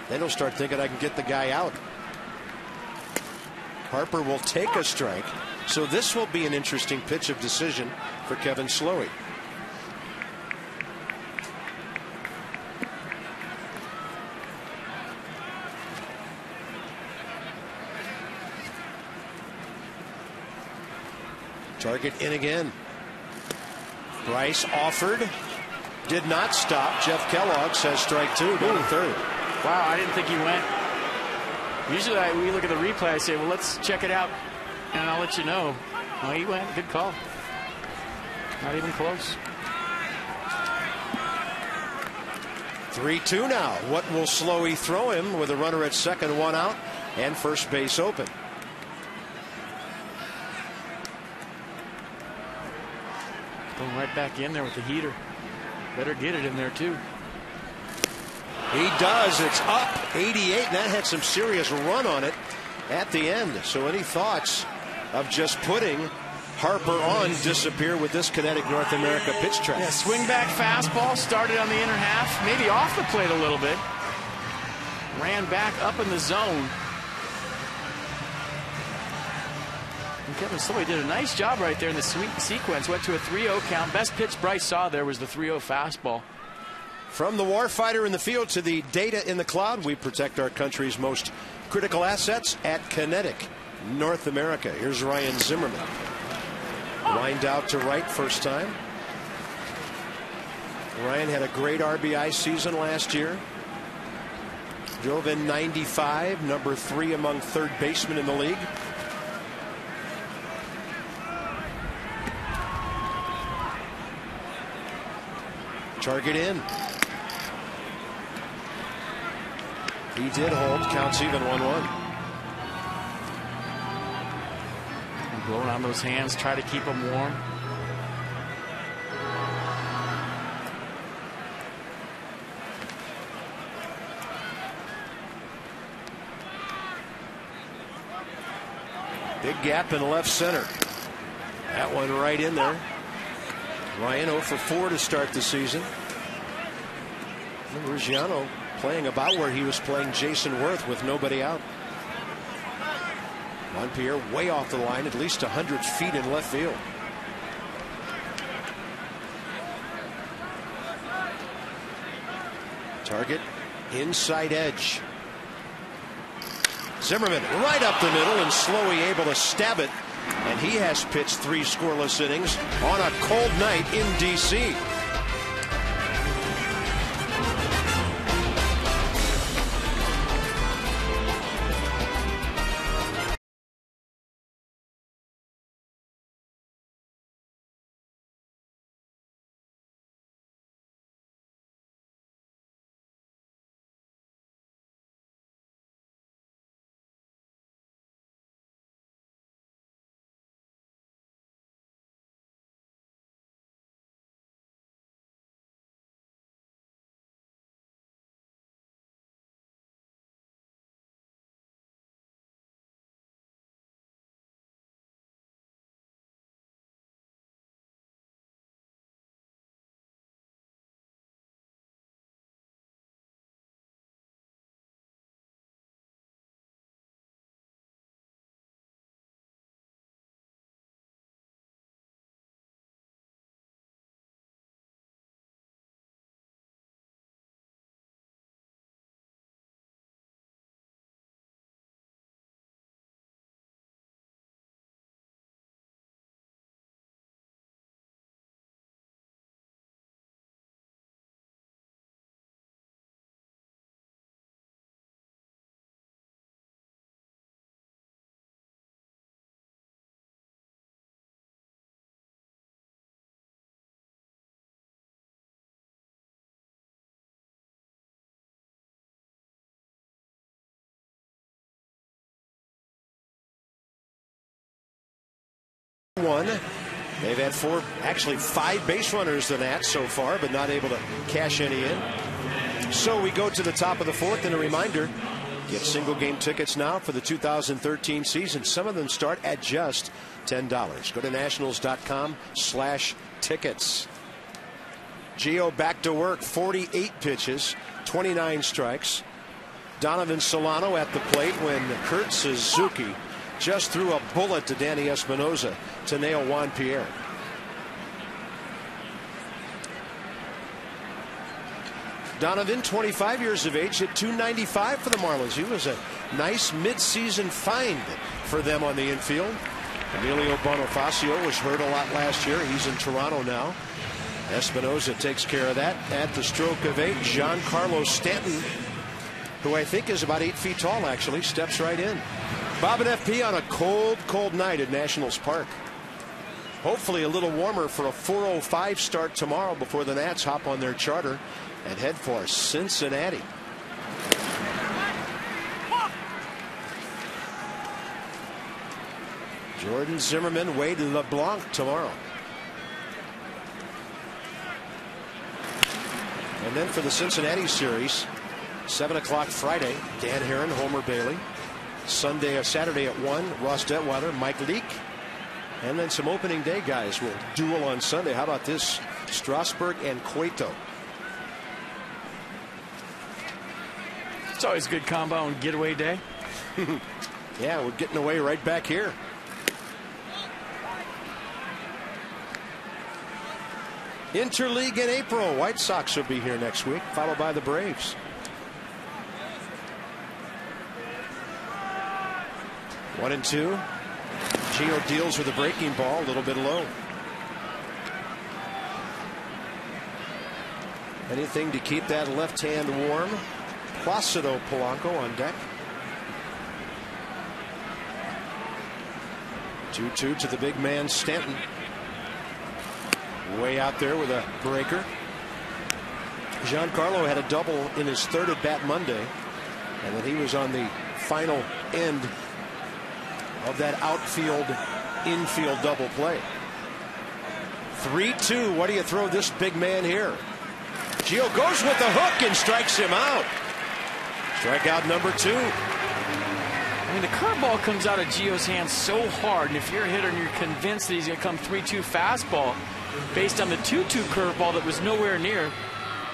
Then he'll start thinking, I can get the guy out. Harper will take a strike. So this will be an interesting pitch of decision for Kevin Slowey. Target in again. Bryce offered. Did not stop. Jeff Kellogg says strike 2. Going to third. Wow, I didn't think he went. Usually we look at the replay, I say, well, let's check it out, and I'll let you know. Well, he went. Good call. Not even close. 3-2 now. What will Slowey throw him with a runner at second, one out, and first base open? Going right back in there with the heater. Better get it in there, too. He does. It's up 88, and that had some serious run on it at the end. So any thoughts of just putting Harper on disappear with this Kinetic North America pitch track? Yeah, swing back fastball, started on the inner half, maybe off the plate a little bit. Ran back up in the zone. And Kevin Slowey did a nice job right there in the sweep sequence. Went to a 3-0 count. Best pitch Bryce saw there was the 3-0 fastball. From the warfighter in the field to the data in the cloud, we protect our country's most critical assets at Kinetic North America. Here's Ryan Zimmerman. Lined out to right first time. Ryan had a great RBI season last year. Drove in 95, number 3 among third basemen in the league. Target in. He did hold. Counts even 1-1. Blowing on those hands, try to keep them warm. Big gap in left center. That one right in there. Ryan 0 for 4 to start the season. Ruggiano playing about where he was playing Jason Worth with nobody out. Montpierre way off the line, at least 100 feet in left field. Target inside edge. Zimmerman right up the middle, and Slowey able to stab it. And he has pitched 3 scoreless innings on a cold night in D.C. One. They've had 4, actually 5 base runners than that so far, but not able to cash any in. So we go to the top of the 4th, and a reminder, get single game tickets now for the 2013 season. Some of them start at just $10. Go to nationals.com/tickets. Gio back to work, 48 pitches, 29 strikes. Donovan Solano at the plate when Kurt Suzuki just threw a bullet to Danny Espinosa to nail Juan Pierre. Donovan, 25 years of age, hit .295 for the Marlins. He was a nice midseason find for them on the infield. Emilio Bonifacio was hurt a lot last year. He's in Toronto now. Espinosa takes care of that at the stroke of 8. Giancarlo Stanton who I think is about 8 feet tall, actually, steps right in. Bob and FP on a cold, cold night at Nationals Park. Hopefully a little warmer for a 4:05 start tomorrow before the Nats hop on their charter and head for Cincinnati. Jordan Zimmermann, Wade LeBlanc tomorrow. And then for the Cincinnati series, 7 o'clock Friday, Dan Herron, Homer Bailey. Saturday at 1, Ross Detweiler, Mike Leake. And then some opening day guys will duel on Sunday. How about this? Strasburg and Cueto. It's always a good combo on getaway day. Yeah, we're getting away right back here. Interleague in April. White Sox will be here next week, followed by the Braves. 1-2. Gio deals with a breaking ball, a little bit low. Anything to keep that left hand warm. Placido Polanco on deck. 2-2 to the big man Stanton. Way out there with a breaker. Giancarlo had a double in his third at bat Monday, and then he was on the final end of that outfield infield double play. 3-2. What do you throw this big man here? Gio goes with the hook and strikes him out. Strikeout number 2. I mean, the curveball comes out of Gio's hands so hard, and if you're a hitter and you're convinced that he's going to come 3-2 fastball based on the 2-2 curveball that was nowhere near,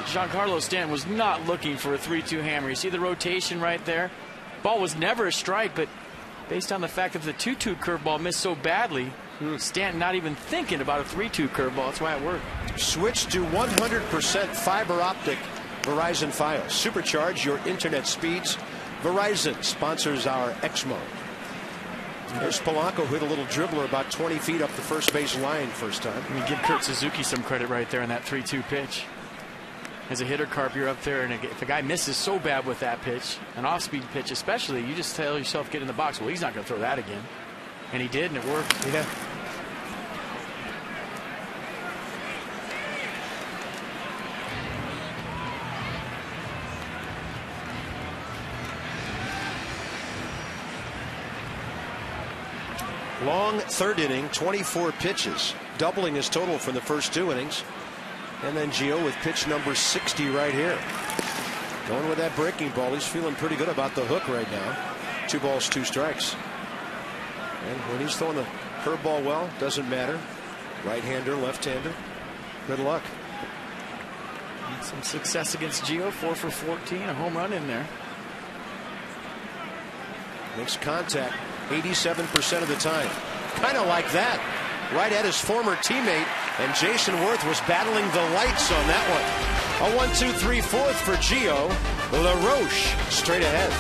Giancarlo Stanton was not looking for a 3-2 hammer. You see the rotation right there? Ball was never a strike, but based on the fact that the 2-2 curveball missed so badly, Stanton not even thinking about a 3-2 curveball. That's why it worked. Switch to 100% fiber optic Verizon Fios. Supercharge your internet speeds. Verizon sponsors our Exmo. There's Polanco, who hit a little dribbler about 20 feet up the first base line first time. I mean, give Kurt Suzuki some credit right there on that 3-2 pitch. As a hitter, Carp, you're up there, and if a guy misses so bad with that pitch, an off-speed pitch especially, you just tell yourself, get in the box. Well, he's not going to throw that again. And he did, and it worked. Yeah. Long third inning, 24 pitches, doubling his total from the first 2 innings. And then Gio with pitch number 60 right here. Going with that breaking ball. He's feeling pretty good about the hook right now. 2 balls, 2 strikes. And when he's throwing the curveball well, doesn't matter. Right-hander, left-hander. Good luck. Some success against Gio. 4 for 14, a home run in there. Makes contact 87% of the time. Kind of like that. Right at his former teammate, and Jason Worth was battling the lights on that one. A 1-2-3-4 for Gio. LaRoche straight ahead.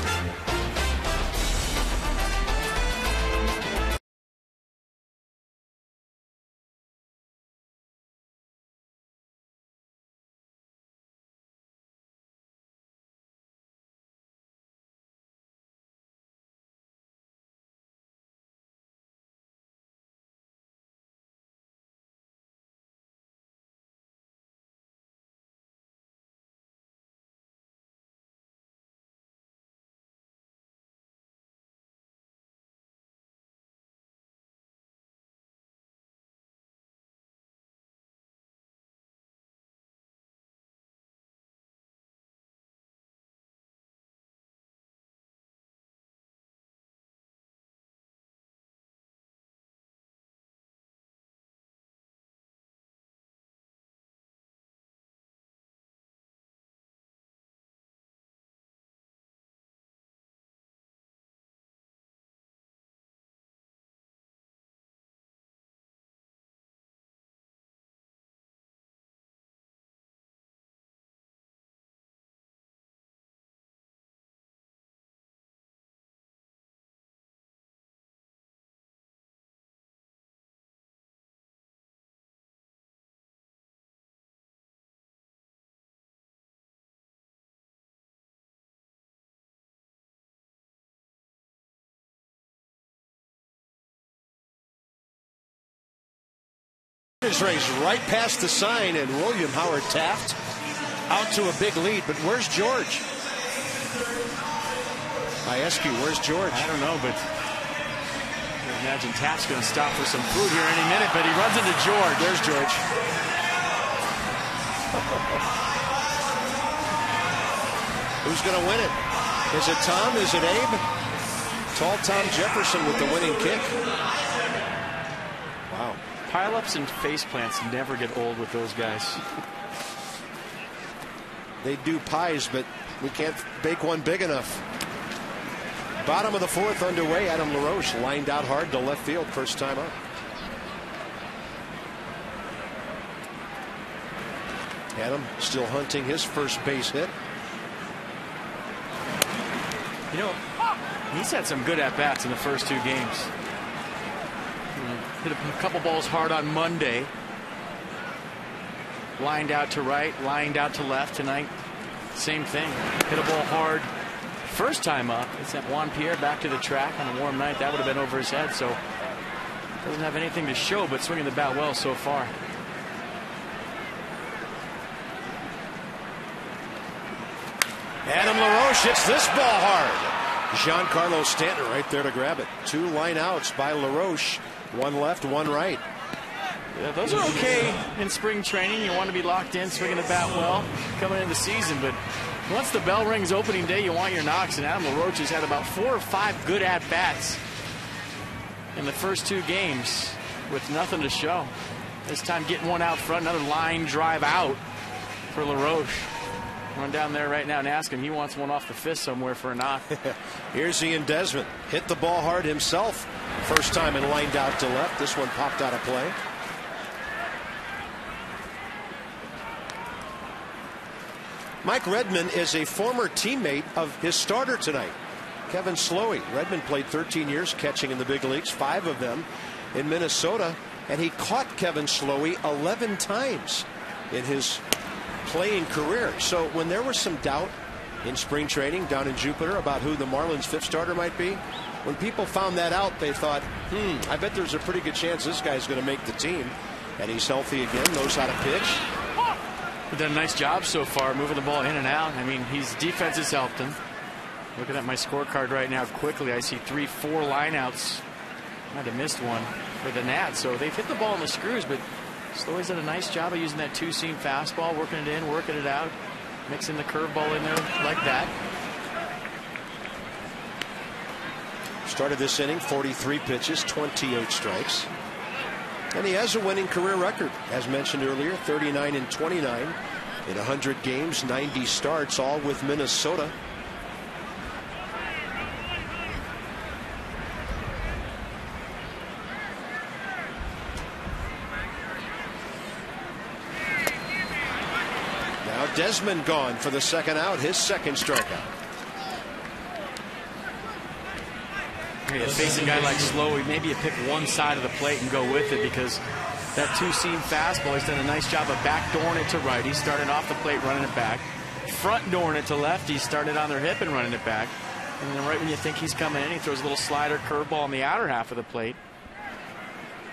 His race right past the sign, and William Howard Taft out to a big lead. But where's George? I ask you, where's George? I don't know, but I imagine Taft's going to stop for some food here any minute, but he runs into George. There's George. Who's going to win it? Is it Tom? Is it Abe? Tall Tom Jefferson with the winning kick. Wow. Pile-ups and face plants never get old with those guys. They do pies, but we can't bake one big enough. Bottom of the fourth underway. Adam LaRoche lined out hard to left field, first time up. Adam still hunting his first base hit. You know, he's had some good at-bats in the first two games. Hit a couple balls hard on Monday. Lined out to right, lined out to left. Tonight, same thing. Hit a ball hard first time up. It sent Juan Pierre back to the track on a warm night. That would have been over his head, so doesn't have anything to show but swinging the bat well so far. Adam LaRoche hits this ball hard. Giancarlo Stanton right there to grab it. Two line outs by LaRoche. One left, one right. Yeah, those are okay in spring training. You want to be locked in, swinging the bat well, coming into the season. But once the bell rings opening day, you want your knocks. And Adam LaRoche has had about 4 or 5 good at-bats in the first two games with nothing to show. This time getting one out front, another line drive out for LaRoche. Run down there right now and ask him. He wants one off the fist somewhere for a knock. Here's Ian Desmond. Hit the ball hard himself. First time and lined out to left. This one popped out of play. Mike Redmond is a former teammate of his starter tonight, Kevin Slowey. Redmond played 13 years catching in the big leagues, 5 of them in Minnesota, and he caught Kevin Slowey 11 times in his playing career. So when there was some doubt in spring training down in Jupiter about who the Marlins' 5th starter might be, when people found that out, they thought, I bet there's a pretty good chance this guy's going to make the team. And he's healthy again, knows how to pitch. He's done a nice job so far, moving the ball in and out. I mean, his defense has helped him. Looking at my scorecard right now quickly, I see 3, 4 lineouts. Might have missed one for the Nats. So they've hit the ball in the screws, but Slowey's done a nice job of using that two-seam fastball, working it in, working it out, mixing the curveball in there like that. Started this inning, 43 pitches, 28 strikes. And he has a winning career record, as mentioned earlier, 39 and 29 in 100 games, 90 starts, all with Minnesota. Now Desmond gone for the second out, his second strikeout. Facing a guy like Slowey, maybe you pick one side of the plate and go with it, because that two-seam fastball, he's done a nice job of backdooring it to right. He's started off the plate, running it back. Front-dooring it to left. He's started on their hip and running it back. And then right when you think he's coming in, he throws a little slider curveball on the outer half of the plate.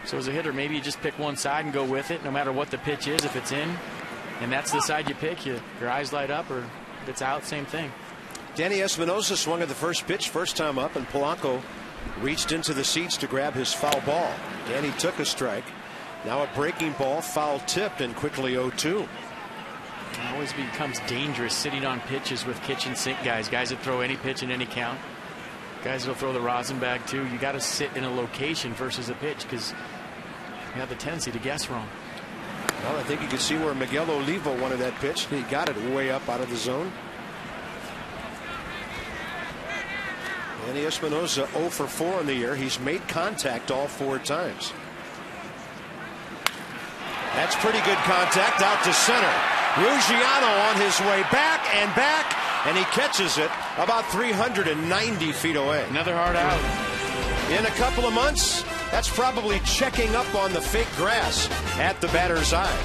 So as a hitter, maybe you just pick one side and go with it, no matter what the pitch is. If it's in, and that's the side you pick, your eyes light up, or if it's out, same thing. Danny Espinosa swung at the first pitch, first time up, and Polanco reached into the seats to grab his foul ball. Danny took a strike. Now a breaking ball, foul tipped, and quickly 0-2. It always becomes dangerous sitting on pitches with kitchen sink guys that throw any pitch in any count. Guys that'll throw the rosin bag too. You got to sit in a location versus a pitch, because you have the tendency to guess wrong. Well, I think you can see where Miguel Oliva wanted that pitch. He got it way up out of the zone. Danny Espinosa 0 for 4 in the year. He's made contact all 4 times. That's pretty good contact out to center. Ruggiano on his way back, and he catches it about 390 feet away. Another hard out. In a couple of months, that's probably checking up on the fake grass at the batter's eye.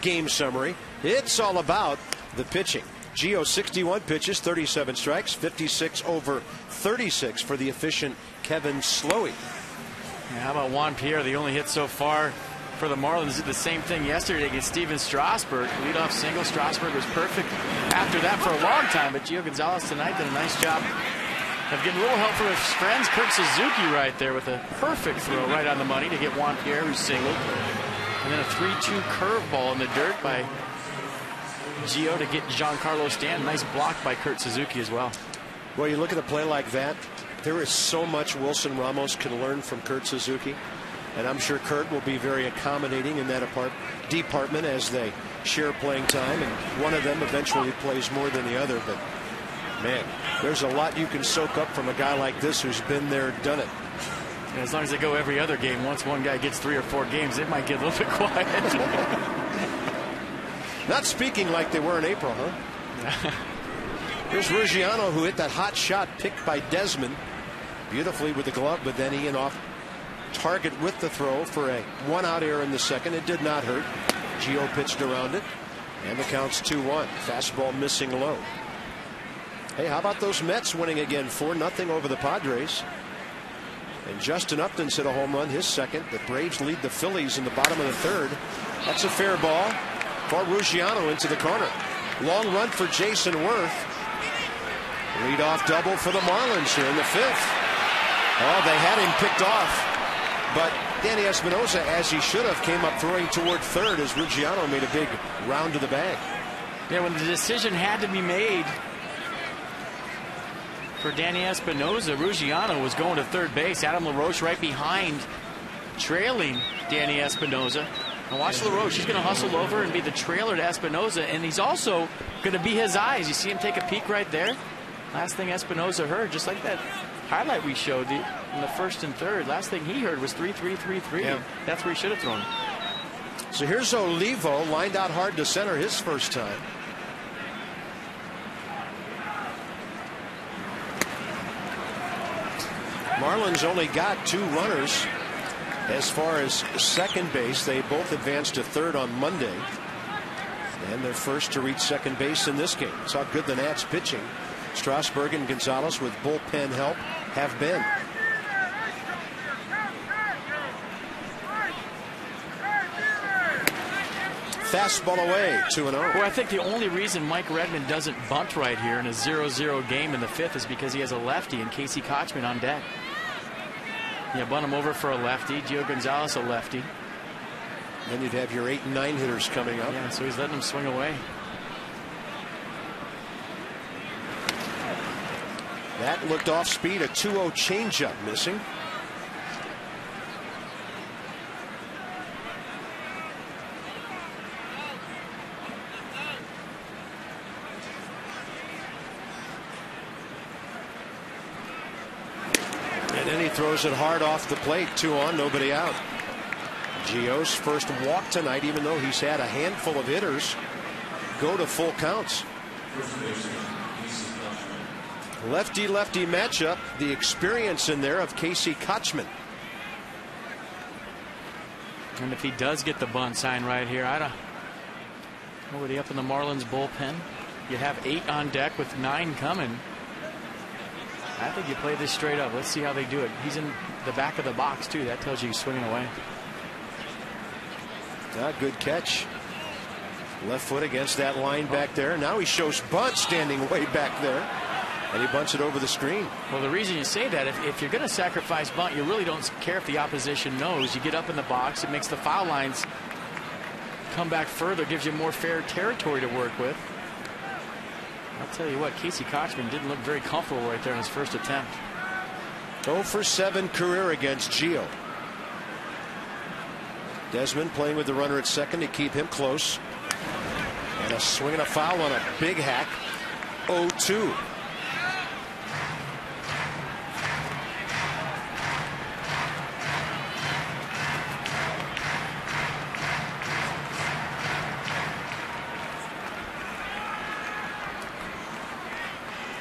Game summary. It's all about the pitching. Gio 61 pitches, 37 strikes, 56 over 36 for the efficient Kevin Slowey. Yeah, how about Juan Pierre? The only hit so far for the Marlins. Did the same thing yesterday against Steven Strasburg. Leadoff single. Strasburg was perfect after that for a long time, but Gio Gonzalez tonight did a nice job of getting a little help from his friends. Kurt Suzuki right there with a perfect throw right on the money to get Juan Pierre, who singled. And then a 3-2 curveball in the dirt by Gio to get Giancarlo Stanton. Nice block by Kurt Suzuki as well. Well, you look at a play like that, there is so much Wilson Ramos can learn from Kurt Suzuki. And I'm sure Kurt will be very accommodating in that department as they share playing time. And one of them eventually plays more than the other. But, man, there's a lot you can soak up from a guy like this who's been there, done it. And as long as they go every other game, once one guy gets 3 or 4 games, it might get a little bit quiet. Not speaking like they were in April, huh? Here's Ruggiano, who hit that hot shot picked by Desmond beautifully with the glove, but then Ian off target with the throw for a 1-out error in the second. It did not hurt. Gio pitched around it, and the count's 2-1. Fastball missing low. Hey, how about those Mets winning again 4-0 over the Padres? And Justin Upton's hit a home run, his second. The Braves lead the Phillies in the bottom of the third. That's a fair ball for Ruggiano into the corner. Long run for Jason Worth. Leadoff double for the Marlins here in the 5th. Oh, they had him picked off. But Danny Espinosa, as he should have, came up throwing toward third as Ruggiano made a big round to the bag. Yeah, when the decision had to be made for Danny Espinosa, Ruggiano was going to third base. Adam LaRoche right behind, trailing Danny Espinosa. And watch LaRoche. He's going to hustle over and be the trailer to Espinosa. And he's also going to be his eyes. You see him take a peek right there? Last thing Espinosa heard, just like that highlight we showed in the first and third, last thing he heard was 3-3-3-3. Yeah. That's where he should have thrown. So here's Olivo, lined out hard to center his first time. Marlins only got 2 runners as far as second base. They both advanced to third on Monday. And they're first to reach second base in this game. That's how good the Nats pitching, Strasburg and Gonzalez, with bullpen help, have been. Fastball away, 2-0. Well, I think the only reason Mike Redmond doesn't bunt right here in a 0-0 game in the 5th is because he has a lefty and Casey Kochman on deck. Yeah, bunt him over for a lefty. Gio Gonzalez a lefty. Then you'd have your 8 and 9 hitters coming up. Yeah, so he's letting them swing away. That looked off speed. A 2-0 changeup missing. And then he throws it hard off the plate. 2 on, nobody out. Gio's first walk tonight, even though he's had a handful of hitters go to full counts. Lefty-lefty matchup. The experience in there of Casey Kochman. And if he does get the bunt sign right here, I don't. Nobody up in the Marlins bullpen. You have 8 on deck with 9 coming. I think you play this straight up. Let's see how they do it. He's in the back of the box too. That tells you he's swinging away. Good catch. Left foot against that line back there. Now he shows bunt standing way back there. And he bunts it over the screen. Well, the reason you say that, if you're going to sacrifice bunt, you really don't care if the opposition knows. You get up in the box. It makes the foul lines come back further. Gives you more fair territory to work with. I'll tell you what, Casey Kochman didn't look very comfortable right there in his first attempt. 0 for 7 career against Gio. Desmond playing with the runner at second to keep him close. And a swing and a foul on a big hack. 0-2.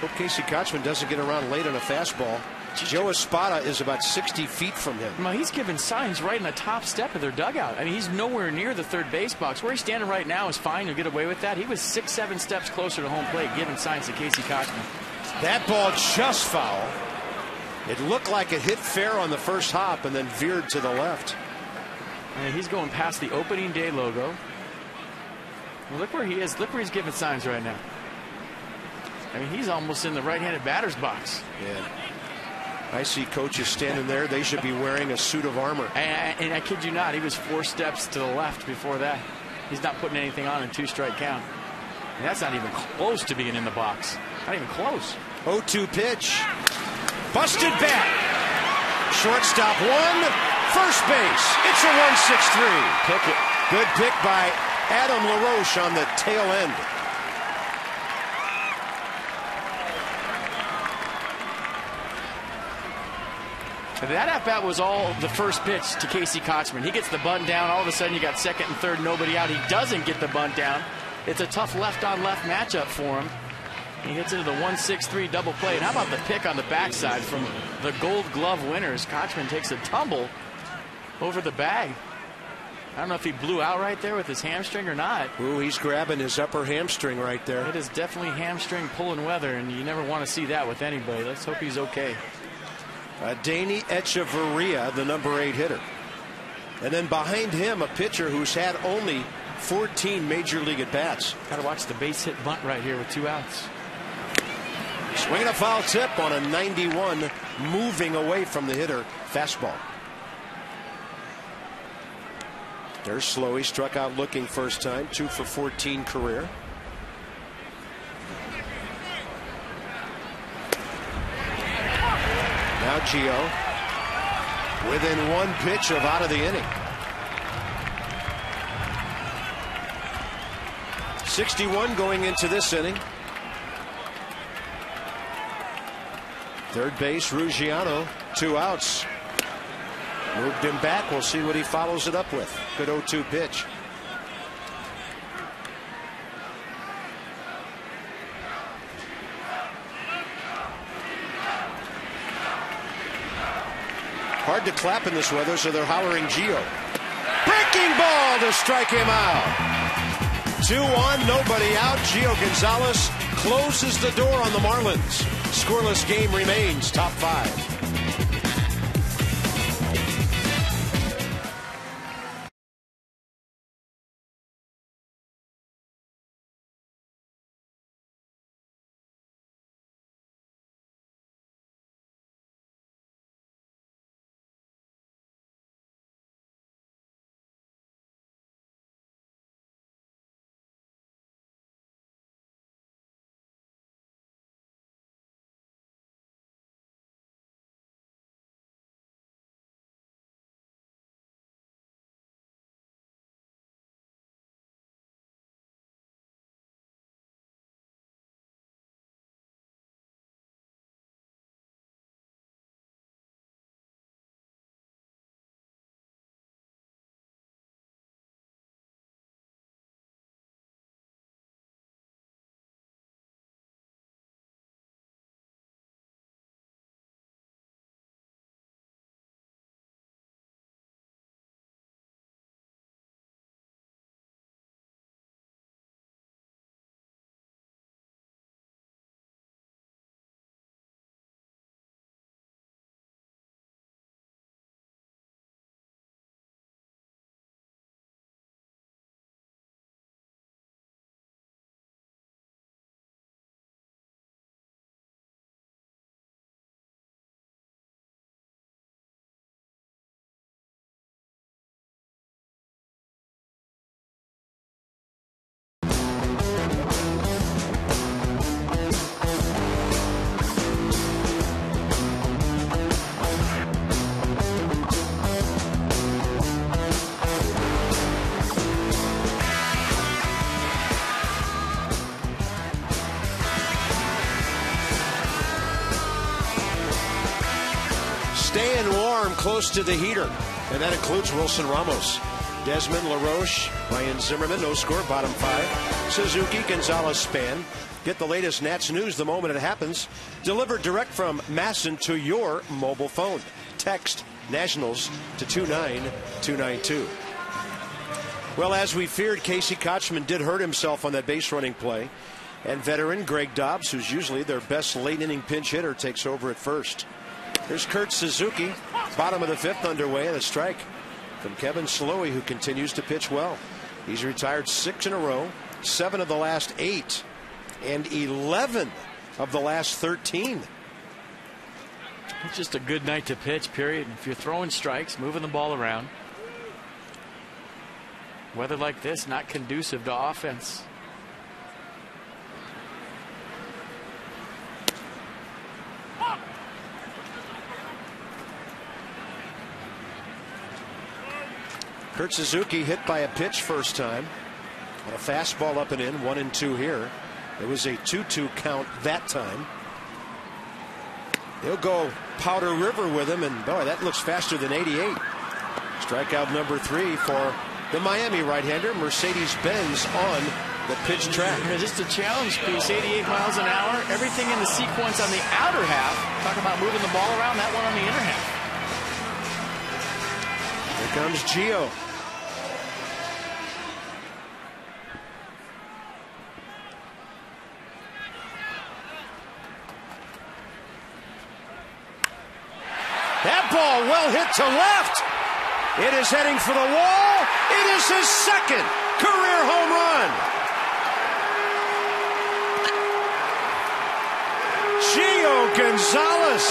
Hope Casey Kochman doesn't get around late on a fastball. Joe Espada is about 60 feet from him. Well, he's giving signs right in the top step of their dugout. I mean, he's nowhere near the third base box. Where he's standing right now is fine. He'll get away with that. He was 6-7 steps closer to home plate, giving signs to Casey Kotchman. That ball just foul. It looked like it hit fair on the first hop and then veered to the left. And he's going past the opening day logo. Well, look where he is. Look where he's giving signs right now. I mean, he's almost in the right-handed batter's box. Yeah. I see coaches standing there. They should be wearing a suit of armor. And I kid you not, he was 4 steps to the left before that. He's not putting anything on in 2-strike count. And that's not even close to being in the box. Not even close. 0-2 pitch. Busted bat. Shortstop 1. First base. It's a 1-6-3. Pick it. Good pick by Adam LaRoche on the tail end. That at-bat was all the first pitch to Casey Kotchman. He gets the bunt down. All of a sudden, you got second and third, nobody out. He doesn't get the bunt down. It's a tough left-on-left matchup for him. He hits into the 1-6-3 double play. And how about the pick on the backside from the Gold Glove winners? Kotchman takes a tumble over the bag. I don't know if he blew out right there with his hamstring or not. Ooh, he's grabbing his upper hamstring right there. It is definitely hamstring pulling weather, and you never want to see that with anybody. Let's hope he's okay. Danny Echeverria, the number 8 hitter. And then behind him, a pitcher who's had only 14 major league at-bats. Got to watch the base hit bunt right here with 2 outs. Swinging a foul tip on a 91, moving away from the hitter. Fastball. There's Slowy, struck out looking first time, 2 for 14 career. Now Gio within 1 pitch of out of the inning. 61 going into this inning. Third base, Ruggiano, 2 outs. Moved him back. We'll see what he follows it up with. Good 0-2 pitch. Hard to clap in this weather, so they're hollering Gio. Breaking ball to strike him out. 2 on, nobody out. Gio Gonzalez closes the door on the Marlins. Scoreless game remains. Top 5. Staying warm close to the heater, and that includes Wilson Ramos. Desmond, LaRoche, Ryan Zimmerman, no score, bottom 5. Suzuki, Gonzalez, Span. Get the latest Nats news the moment it happens. Delivered direct from Masson to your mobile phone. Text Nationals to 29292. Well, as we feared, Casey Kotchman did hurt himself on that base running play. And veteran Greg Dobbs, who's usually their best late inning pinch hitter, takes over at first. Here's Kurt Suzuki, bottom of the 5th underway, and a strike from Kevin Slowey, who continues to pitch well. He's retired 6 in a row, 7 of the last 8, and 11 of the last 13. It's just a good night to pitch, period. If you're throwing strikes, moving the ball around. Weather like this, not conducive to offense. Kurt Suzuki hit by a pitch first time. On a fastball up and in, 1-2 here. It was a 2-2 count that time. They'll go Powder River with him, and boy, that looks faster than 88. Strikeout number 3 for the Miami right-hander, Mercedes-Benz on the pitch track. Just a challenge piece, 88 miles an hour. Everything in the sequence on the outer half. Talk about moving the ball around, that one on the inner half. Here comes Gio. That ball well hit to left. It is heading for the wall. It is his 2nd career home run. Gio Gonzalez.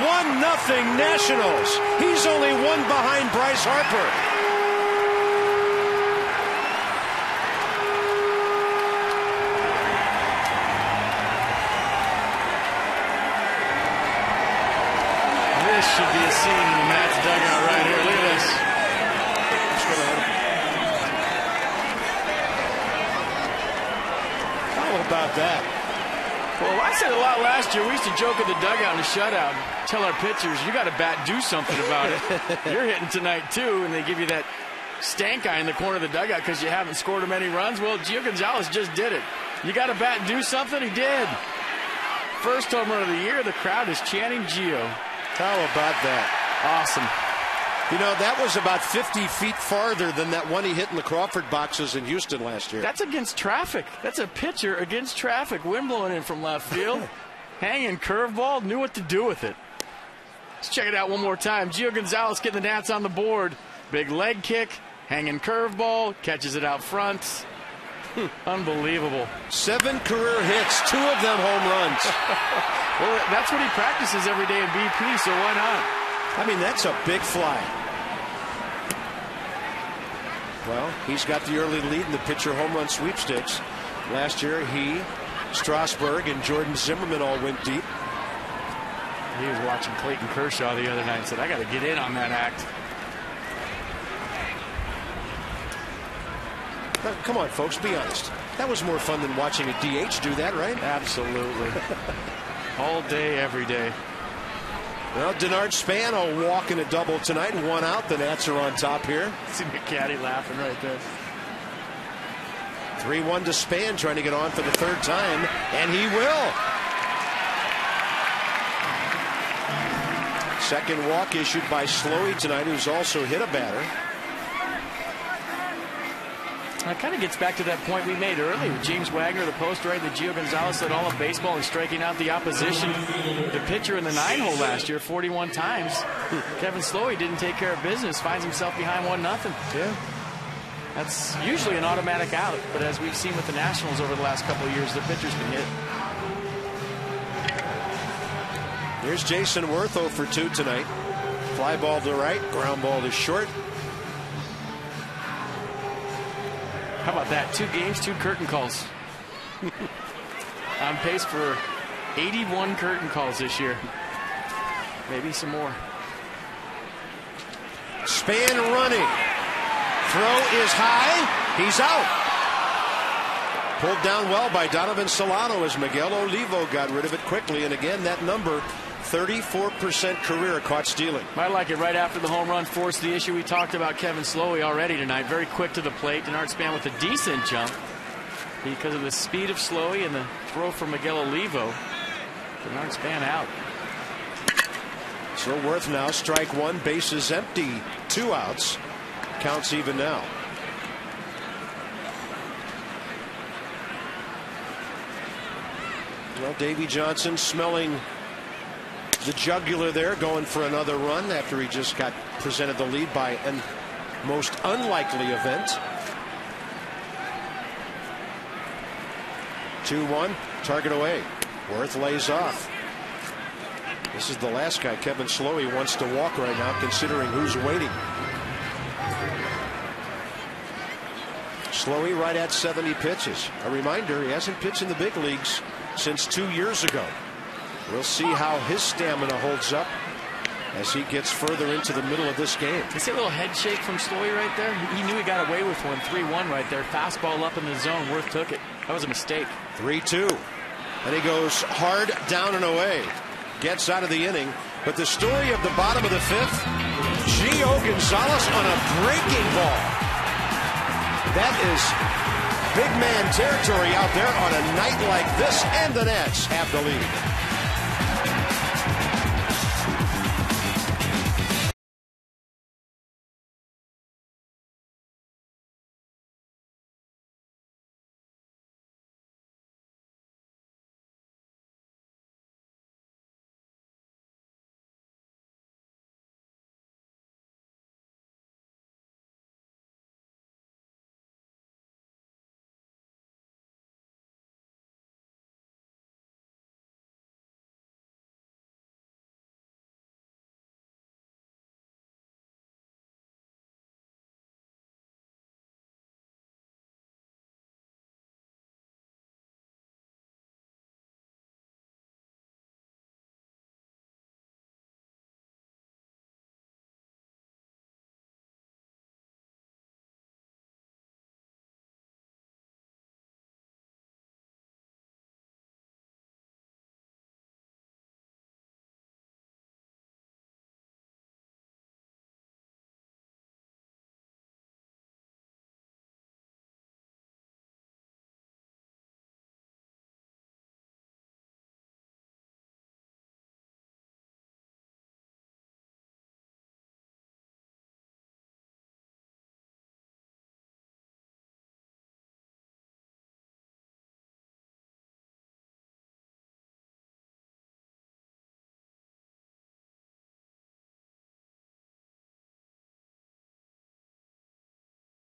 1-0 Nationals. He's only 1 behind Bryce Harper. This should be a scene in the Mets dugout right here. Look at this. How about that? Well, I said a lot last year. We used to joke at the dugout in the shutout, tell our pitchers, you got to bat, do something about it. You're hitting tonight, too, and they give you that stank eye in the corner of the dugout because you haven't scored him any runs. Well, Gio Gonzalez just did it. You got to bat, do something. He did. First home run of the year. The crowd is chanting Gio. How about that? Awesome. You know, that was about 50 feet farther than that one he hit in the Crawford boxes in Houston last year. That's against traffic. That's a pitcher against traffic. Wind blowing in from left field. Hanging curveball. Knew what to do with it. Let's check it out one more time. Gio Gonzalez getting the Nats on the board. Big leg kick. Hanging curveball. Catches it out front. Unbelievable. 7 career hits. 2 of them home runs. Well, that's what he practices every day in BP, so why not? I mean, that's a big fly. Well, he's got the early lead in the pitcher home run sweepstakes. Last year, he, Strasburg, and Jordan Zimmerman all went deep. He was watching Clayton Kershaw the other night and said, I got to get in on that act. Now, come on, folks, be honest. That was more fun than watching a DH do that, right? Absolutely. All day, every day. Well, Denard Span will walk in a double tonight. 1 out. The Nats are on top here. See McCaddy laughing right there. 3-1 to Span, trying to get on for the 3rd time, and he will. Second walk issued by Slowey tonight, who's also hit a batter. That kind of gets back to that point we made earlier. James Wagner, the poster, right? That Gio Gonzalez led all of baseball in striking out the opposition. The pitcher in the 9-hole last year, 41 times. Kevin Slowey didn't take care of business, finds himself behind 1-0. Yeah. That's usually an automatic out, but as we've seen with the Nationals over the last couple of years, their pitchers can hit. Here's Jason Worth 0 for 2 tonight. Fly ball to right, ground ball to short. How about that? 2 games, 2 curtain calls. On pace for 81 curtain calls this year. Maybe some more. Span running. Throw is high. He's out. Pulled down well by Donovan Solano as Miguel Olivo got rid of it quickly. And again, that number 34% career caught stealing. I like it right after the home run forced the issue. We talked about Kevin Slowey already tonight. Very quick to the plate. Denard Span with a decent jump because of the speed of Slowey and the throw from Miguel Olivo. Denard Span out. So Worth now strike one, bases empty, 2 outs. Counts even now. Well, Davey Johnson smelling the jugular there, going for another run after he just got presented the lead by a most unlikely event. 2-1, target away. Worth lays off. This is the last guy Kevin Slowey wants to walk right now, considering who's waiting. Slowey right at 70 pitches. A reminder, he hasn't pitched in the big leagues since 2 years ago. We'll see how his stamina holds up as he gets further into the middle of this game. You see a little head shake from Slowey right there? He knew he got away with one. 3-1 right there. Fastball up in the zone. Worth took it. That was a mistake. 3-2. And he goes hard down and away. Gets out of the inning. But the story of the bottom of the 5th, Gio Gonzalez on a breaking ball. That is big man territory out there on a night like this, and the Nats have the lead.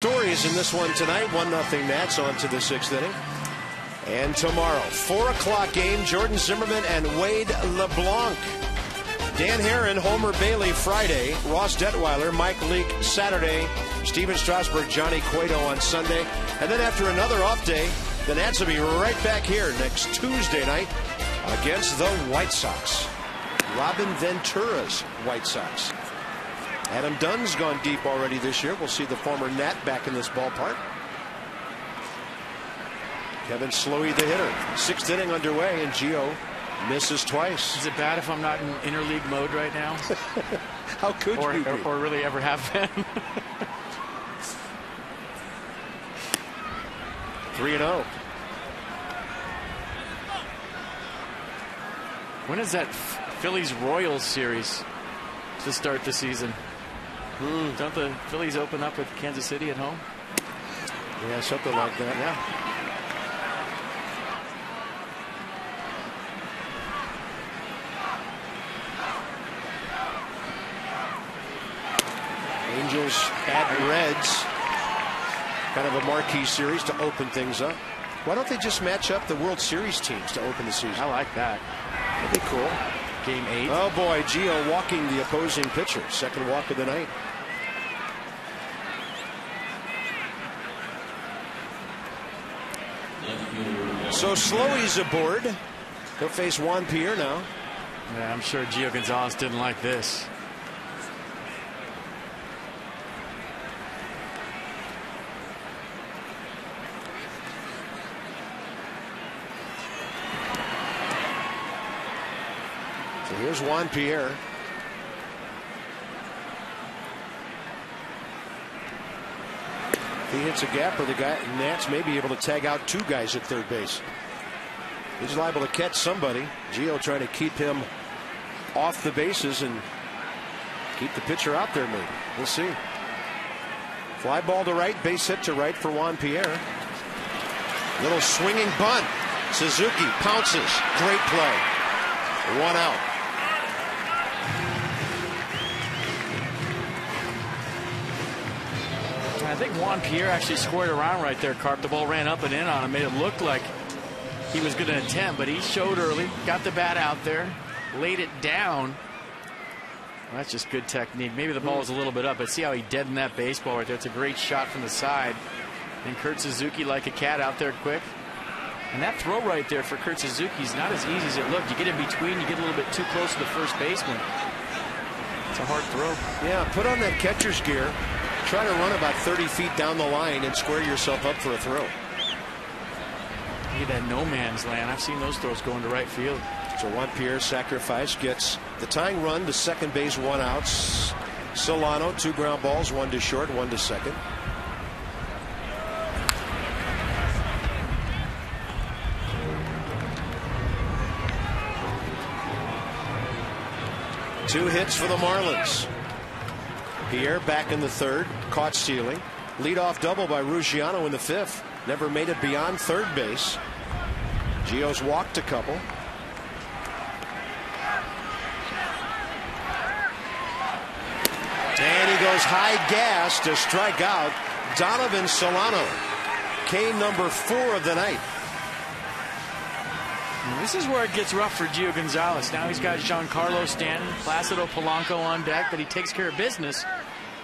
Stories in this one tonight. 1-0 Nats on to the 6th inning. And tomorrow, 4 o'clock game, Jordan Zimmermann and Wade LeBlanc. Dan Herron, Homer Bailey Friday, Ross Detweiler, Mike Leake Saturday, Steven Strasburg, Johnny Cueto on Sunday. And then after another off day, the Nats will be right back here next Tuesday night against the White Sox. Robin Ventura's White Sox. Adam Dunn's gone deep already this year. We'll see the former Nat back in this ballpark. Kevin Slowey, the hitter. 6th inning underway, and Gio misses twice. Is it bad if I'm not in interleague mode right now? How could you be? Or really ever have been? 3-0. When is that Phillies Royals series to start the season? Don't the Phillies open up with Kansas City at home? Yeah, something like that. Yeah. Angels at Reds. Kind of a marquee series to open things up. Why don't they just match up the World Series teams to open the season? I like that. That'd be cool. Game 8. Oh boy, Gio walking the opposing pitcher. Second walk of the night. So Slowey's aboard. He'll face Juan Pierre now. Yeah, I'm sure Gio Gonzalez didn't like this. So Here's Juan Pierre. If he hits a gapper, the Nats may be able to tag out 2 guys at third base. He's liable to catch somebody. Gio trying to keep him off the bases and keep the pitcher out there maybe. We'll see. Fly ball to right, base hit to right for Juan Pierre. Little swinging bunt. Suzuki pounces. Great play. 1 out. I think Juan Pierre actually squared around right there, Carp. The ball ran up and in on him. Made it look like he was going to attempt, but he showed early. Got the bat out there. Laid it down. Well, that's just good technique. Maybe the ball was a little bit up, but see how he deadened that baseball right there. It's a great shot from the side. And Kurt Suzuki like a cat out there quick. And that throw right there for Kurt Suzuki is not as easy as it looked. You get in between, you get a little bit too close to the first baseman. It's a hard throw. Yeah, put on that catcher's gear. Try to run about 30 feet down the line and square yourself up for a throw. Look at that no man's land. I've seen those throws go into right field. So Juan Pierre's sacrifice gets the tying run to second base, 1 out. Solano, 2 ground balls, 1 to short, 1 to second. Two hits for the Marlins. Pierre back in the third, caught stealing. Leadoff double by Ruggiano in the 5th. Never made it beyond third base. Gio's walked a couple. And he goes high gas to strike out Donovan Solano. K number 4 of the night. This is where it gets rough for Gio Gonzalez. Now he's got Giancarlo Stanton, Placido Polanco on deck, but he takes care of business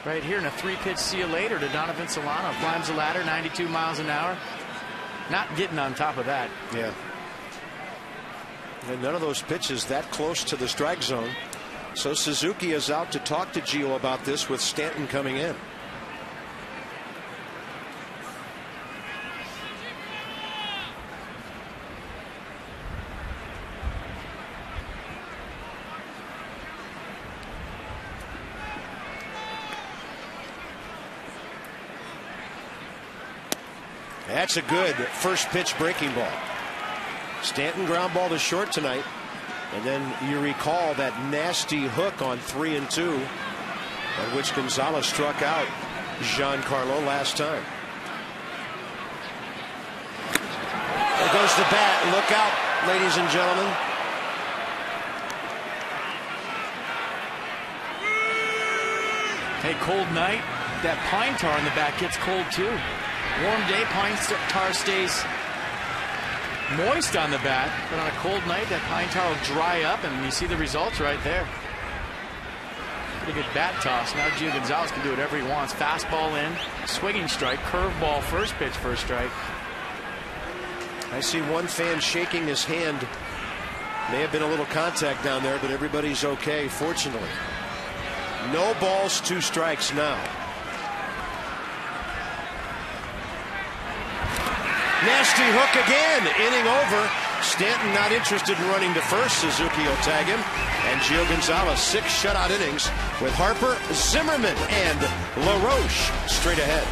right here in a 3-pitch see you later to Donovan Solano. Climbs the ladder, 92 miles an hour. Not getting on top of that. Yeah. And none of those pitches that close to the strike zone. So Suzuki is out to talk to Gio about this with Stanton coming in. That's a good first pitch breaking ball. Stanton ground ball to short tonight. And then you recall that nasty hook on 3 and 2, on which Gonzalez struck out Giancarlo last time. There goes the bat. Look out, ladies and gentlemen. Hey, cold night. That pine tar in the back gets cold too. Warm day, pine tar stays moist on the bat, but on a cold night, that pine tar will dry up, and you see the results right there. Pretty good bat toss. Now Gio Gonzalez can do whatever he wants. Fastball in, swinging strike, curveball, first pitch, first strike. I see one fan shaking his hand. May have been a little contact down there, but everybody's okay, fortunately. No balls, 2 strikes now. Nasty hook again. Inning over. Stanton not interested in running to first. Suzuki will tag him. And Gio Gonzalez, 6 shutout innings with Harper, Zimmerman, and LaRoche straight ahead.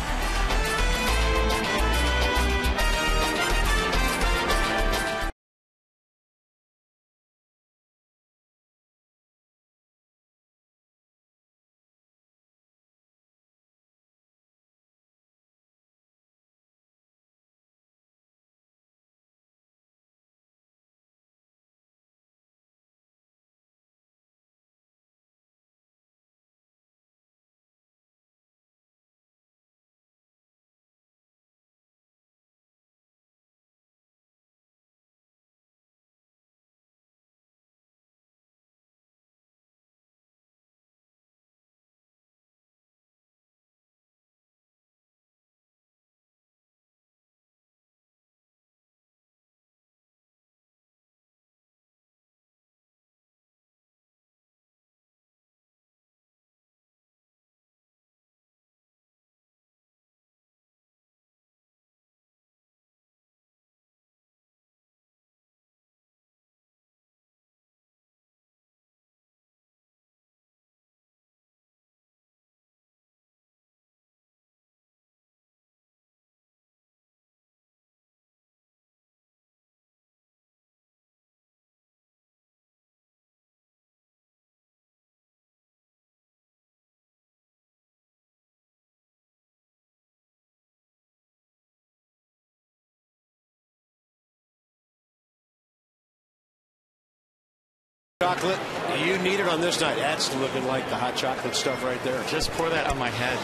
chocolate you need it on this night. That's looking like the hot chocolate stuff right there. Just pour that on my head.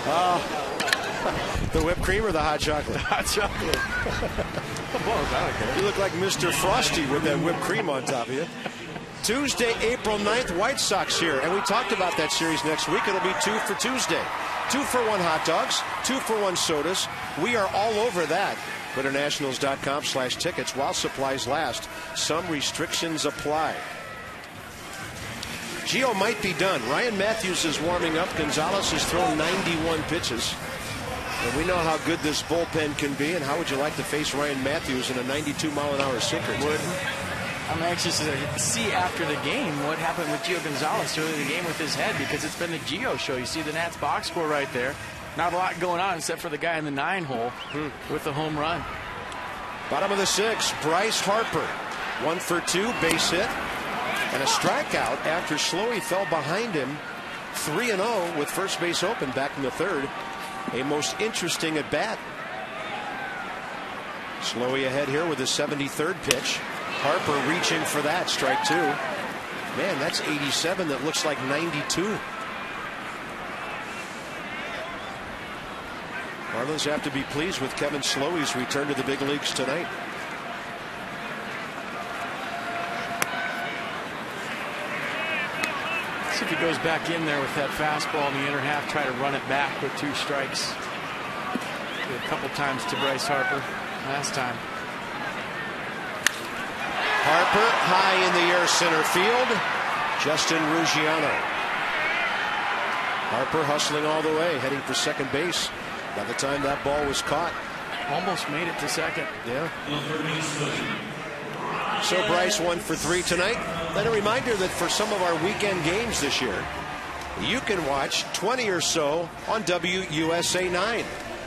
The whipped cream or the hot chocolate? Hot chocolate. You look like Mr. Frosty with that whipped cream on top of you. Tuesday, April 9th, White Sox here. And we talked about that series next week. It'll be 2 for Tuesday. 2 for 1 hot dogs, 2 for 1 sodas. We are all over that. Internationals.com/tickets while supplies last. Some restrictions apply. Gio might be done. Ryan Matthews is warming up. Gonzalez has thrown 91 pitches. And we know how good this bullpen can be. And how would you like to face Ryan Matthews in a 92-mile-an-hour sinker? I'm anxious to see after the game what happened with Gio Gonzalez during the game with his head, because it's been the Gio show. You see the Nats box score right there. Not a lot going on except for the guy in the 9-hole with the home run. Bottom of the 6th, Bryce Harper. 1 for 2, base hit. And a strikeout after Slowey fell behind him. 3-0 with first base open back in the 3rd. A most interesting at bat. Slowey ahead here with his 73rd pitch. Harper reaching for that, strike 2. Man, that's 87. That looks like 92. Marlins have to be pleased with Kevin Slowey's return to the big leagues tonight. See if he goes back in there with that fastball in the inner half, try to run it back with 2 strikes. Did a couple times to Bryce Harper last time. Harper high in the air center field. Justin Ruggiano. Harper hustling all the way, heading for second base. By the time that ball was caught, almost made it to second. Yeah. So Bryce 1 for 3 tonight. Then a reminder that for some of our weekend games this year, you can watch 20 or so on WUSA 9.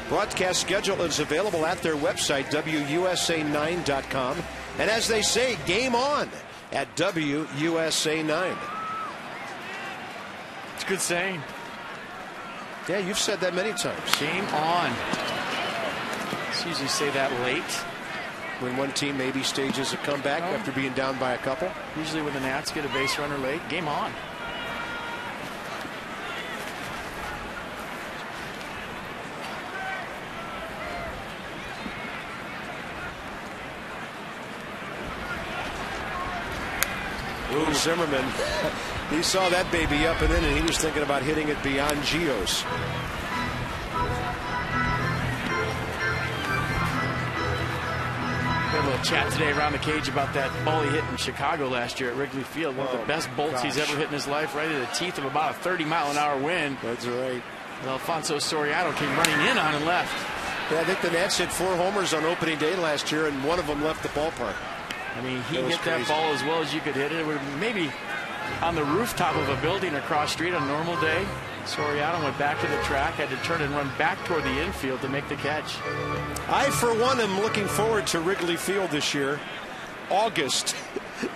Broadcast schedule is available at their website, WUSA9.com. And as they say, game on at WUSA 9. It's a good saying. Yeah, you've said that many times. Game on. It's usually say that late. When one team maybe stages a comeback after being down by a couple. Usually when the Nats get a base runner late, game on. Ooh, Zimmerman, he saw that baby up and in, and he was thinking about hitting it beyond Gio's. We had a little chat today around the cage about that ball he hit in Chicago last year at Wrigley Field. One of the best bolts he's ever hit in his life, right at the teeth of about a 30-mile-an-hour wind. That's right. And Alfonso Soriano came running in on and left. Yeah, I think the Nats hit 4 homers on opening day last year, and one of them left the ballpark. I mean, he hit that ball as well as you could hit it. It would maybe on the rooftop of a building across street on a normal day. Soriano went back to the track, had to turn and run back toward the infield to make the catch. I, for one, am looking forward to Wrigley Field this year, August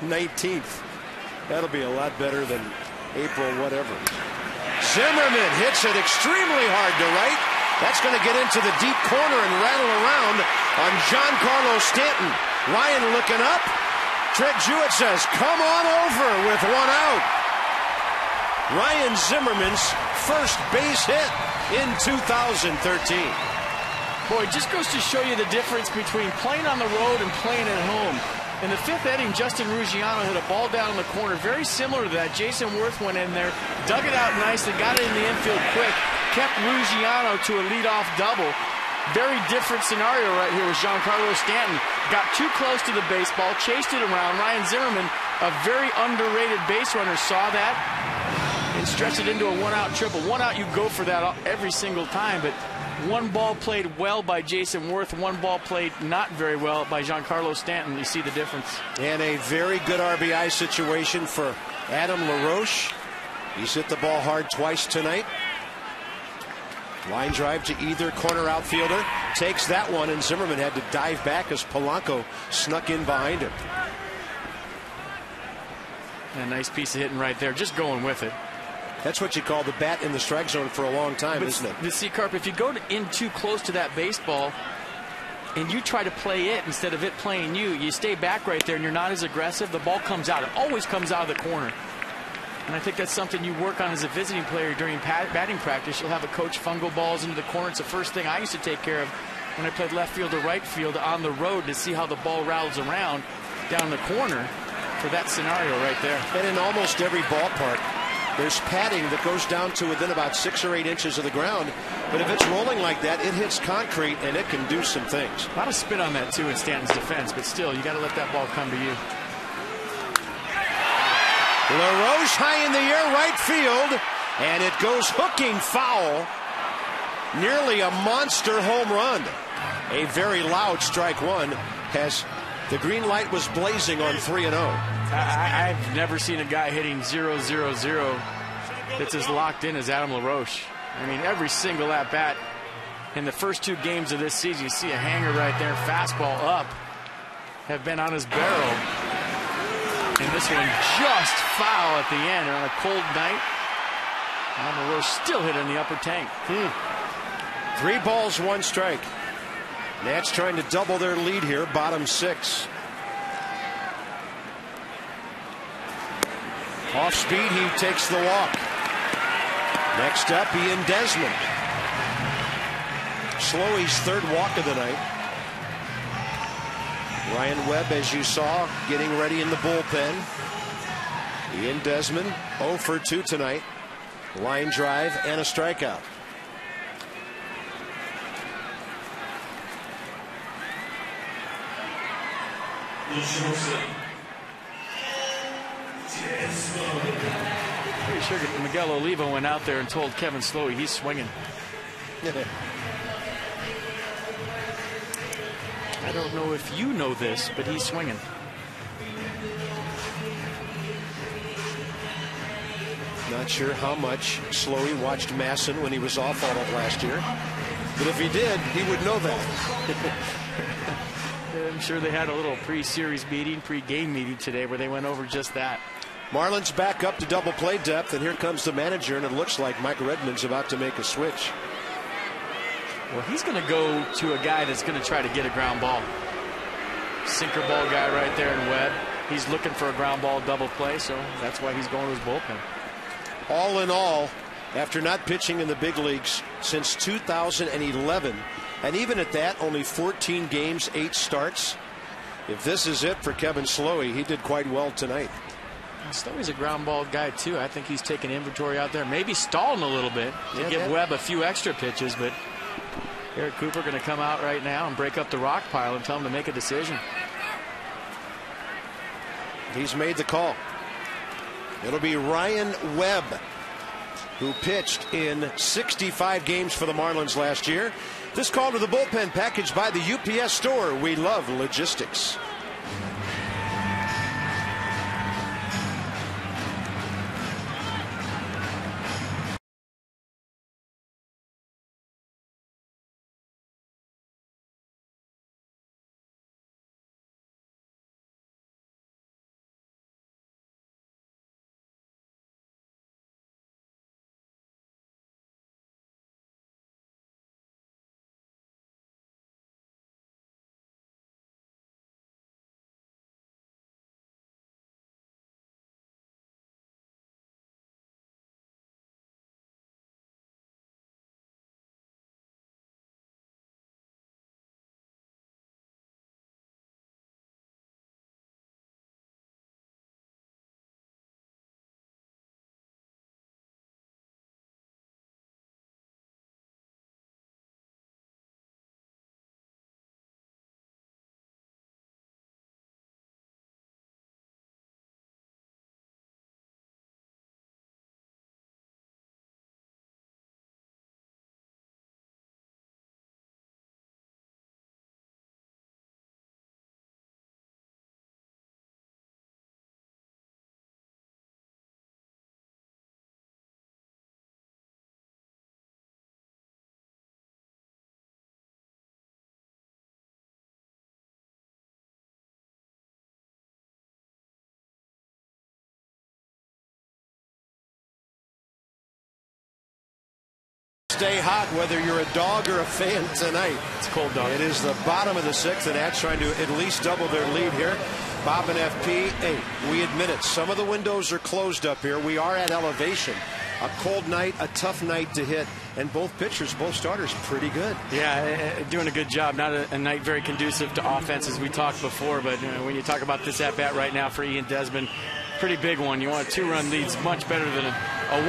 19th. That'll be a lot better than April whatever. Zimmerman hits it extremely hard to right. That's going to get into the deep corner and rattle around on Giancarlo Stanton. Ryan looking up. Trent Jewett says, come on over with 1 out. Ryan Zimmerman's first base hit in 2013. Boy, it just goes to show you the difference between playing on the road and playing at home. In the 5th inning, Justin Ruggiano hit a ball down in the corner, very similar to that. Jason Worth went in there, dug it out nicely, got it in the infield quick, kept Ruggiano to a leadoff double. Very different scenario right here with Giancarlo Stanton. Got too close to the baseball, chased it around. Ryan Zimmerman, a very underrated base runner, saw that and stretched it into a 1-out triple. 1 out, you go for that every single time, but 1 ball played well by Jason Worth, 1 ball played not very well by Giancarlo Stanton. You see the difference. And a very good RBI situation for Adam LaRoche. He's hit the ball hard twice tonight. Line drive to either corner outfielder. Takes that one, and Zimmerman had to dive back as Polanco snuck in behind him. And a nice piece of hitting right there, just going with it. That's what you call the bat in the strike zone for a long time, isn't it? The C-Carp, if you go in too close to that baseball and you try to play it instead of it playing you, you stay back right there and you're not as aggressive, the ball comes out. It always comes out of the corner. And I think that's something you work on as a visiting player during batting practice. You'll have a coach fungo balls into the corner. It's the first thing I used to take care of when I played left field or right field on the road, to see how the ball rattles around down the corner for that scenario right there. And in almost every ballpark, there's padding that goes down to within about 6 or 8 inches of the ground. But if it's rolling like that, it hits concrete and it can do some things. A lot of spin on that, too, in Stanton's defense. But still, you got to let that ball come to you. LaRoche high in the air, right field. And it goes hooking foul. Nearly a monster home run. A very loud strike one, as the green light was blazing on 3-0. I've never seen a guy hitting 0-0-0 that's as locked in as Adam LaRoche. I mean, every single at-bat in the first 2 games of this season, you see a hanger right there, fastball up, have been on his barrel. And this one just foul at the end. And on a cold night, Adam LaRoche still hit in the upper tank. 3 balls, 1 strike. Nats trying to double their lead here, bottom 6. Off speed, he takes the walk. Next up, Ian Desmond. Slowey's 3rd walk of the night. Ryan Webb, as you saw, getting ready in the bullpen. Ian Desmond, 0 for 2 tonight. Line drive and a strikeout. Pretty sure Miguel Oliva went out there and told Kevin Slowey he's swinging. I don't know if you know this, but he's swinging. Not sure how much Slowey watched Masson when he was off all of last year. But if he did, he would know that. I'm sure they had a little pre-series meeting, pre-game meeting today where they went over just that. Marlins back up to double play depth, and here comes the manager, and it looks like Mike Redmond's about to make a switch. Well, he's going to go to a guy that's going to try to get a ground ball. Sinker ball guy right there in Webb. He's looking for a ground ball double play, so that's why he's going to his bullpen. All in all, after not pitching in the big leagues since 2011, and even at that, only 14 games, 8 starts. If this is it for Kevin Slowey, he did quite well tonight. Slowey's a ground ball guy, too. I think he's taking inventory out there, maybe stalling a little bit to give Webb a few extra pitches, but Garrett Cooper going to come out right now and break up the rock pile and tell him to make a decision. He's made the call. It'll be Ryan Webb, who pitched in 65 games for the Marlins last year. This call to the bullpen packaged by the UPS Store. We love logistics. stay hot whether you're a dog or a fan tonight. It's cold, dog. It is the bottom of the 6th, and Nats trying to at least double their lead here. Bob and FP, hey, we admit it. Some of the windows are closed up here. We are at elevation. A cold night, a tough night to hit, and both pitchers, both starters, pretty good. Yeah, doing a good job. Not a night very conducive to offense, as we talked before, but when you talk about this at-bat right now for Ian Desmond, pretty big one. You want a 2-run lead. It's much better than a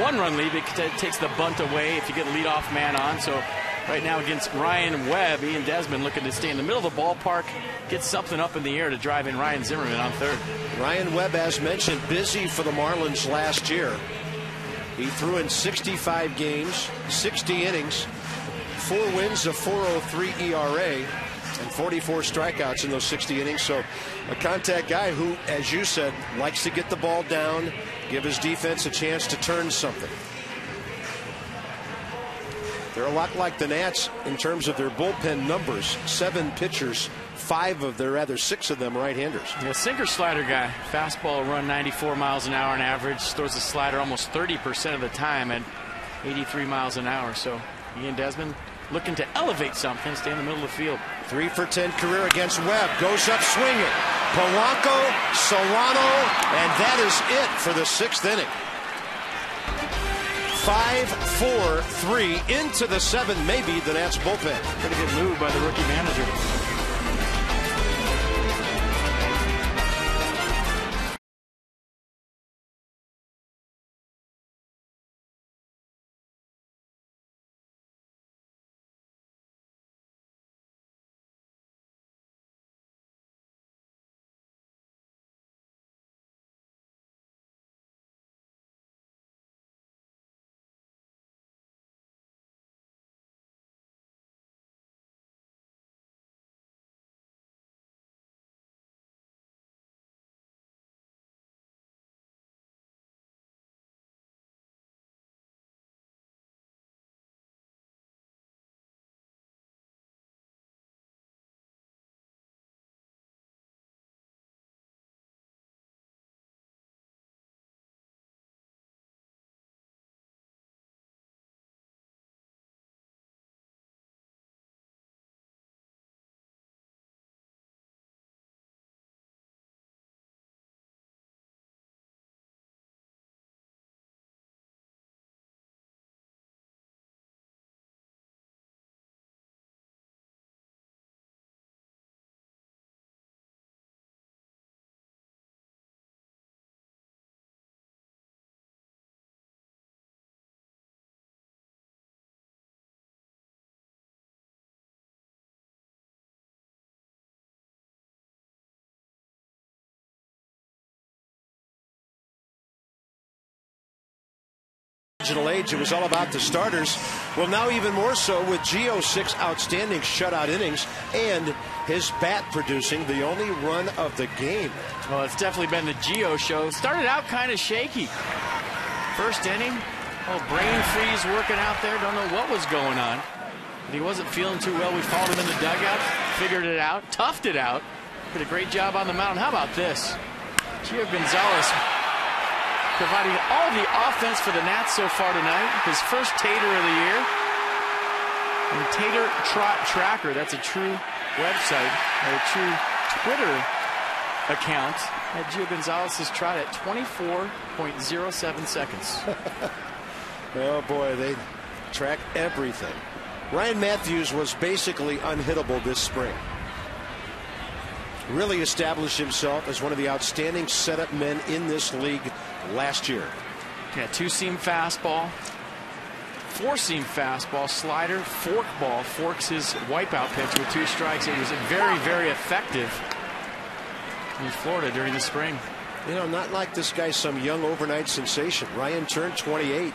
1-run lead because it takes the bunt away if you get a leadoff man on. So right now against Ryan Webb, Ian Desmond looking to stay in the middle of the ballpark, get something up in the air to drive in Ryan Zimmerman on third. Ryan Webb, as mentioned, busy for the Marlins last year. He threw in 65 games, 60 innings, 4 wins, a 4.03 ERA, and 44 strikeouts in those 60 innings. So a contact guy who, as you said, likes to get the ball down, give his defense a chance to turn something. They're a lot like the Nats in terms of their bullpen numbers. 7 pitchers, 6 of them right-handers. Yeah, sinker slider guy. Fastball run 94 miles an hour on average. Throws the slider almost 30% of the time at 83 miles an hour. So Ian Desmond looking to elevate something, stay in the middle of the field. 3 for 10 career against Webb. Goes up swinging. Polanco, Solano, and that is it for the 6th inning. 5-4-3 into the 7th, maybe the Nats bullpen. Pretty good move by the rookie manager. Age, it was all about the starters. Well, now even more so with Gio's 6 outstanding shutout innings and his bat producing the only run of the game. Well, it's definitely been the Gio show. Started out kind of shaky. First inning, brain freeze working out there. Don't know what was going on. But he wasn't feeling too well. We followed him in the dugout, figured it out, toughed it out. Did a great job on the mound. How about this? Gio Gonzalez providing all the offense for the Nats so far tonight. His first Tater of the year. And Tater Trot Tracker, that's a true website, or a true Twitter account. Had Gio Gonzalez's trot at 24.07 seconds. Oh boy, they track everything. Ryan Matthews was basically unhittable this spring. Really established himself as one of the outstanding setup men in this league last year. Yeah, 2-seam fastball, 4-seam fastball, slider, forkball. Forks his wipeout pitch with 2 strikes. It was very, very effective in Florida during the spring. You know, not like this guy's some young overnight sensation. Ryan turned 28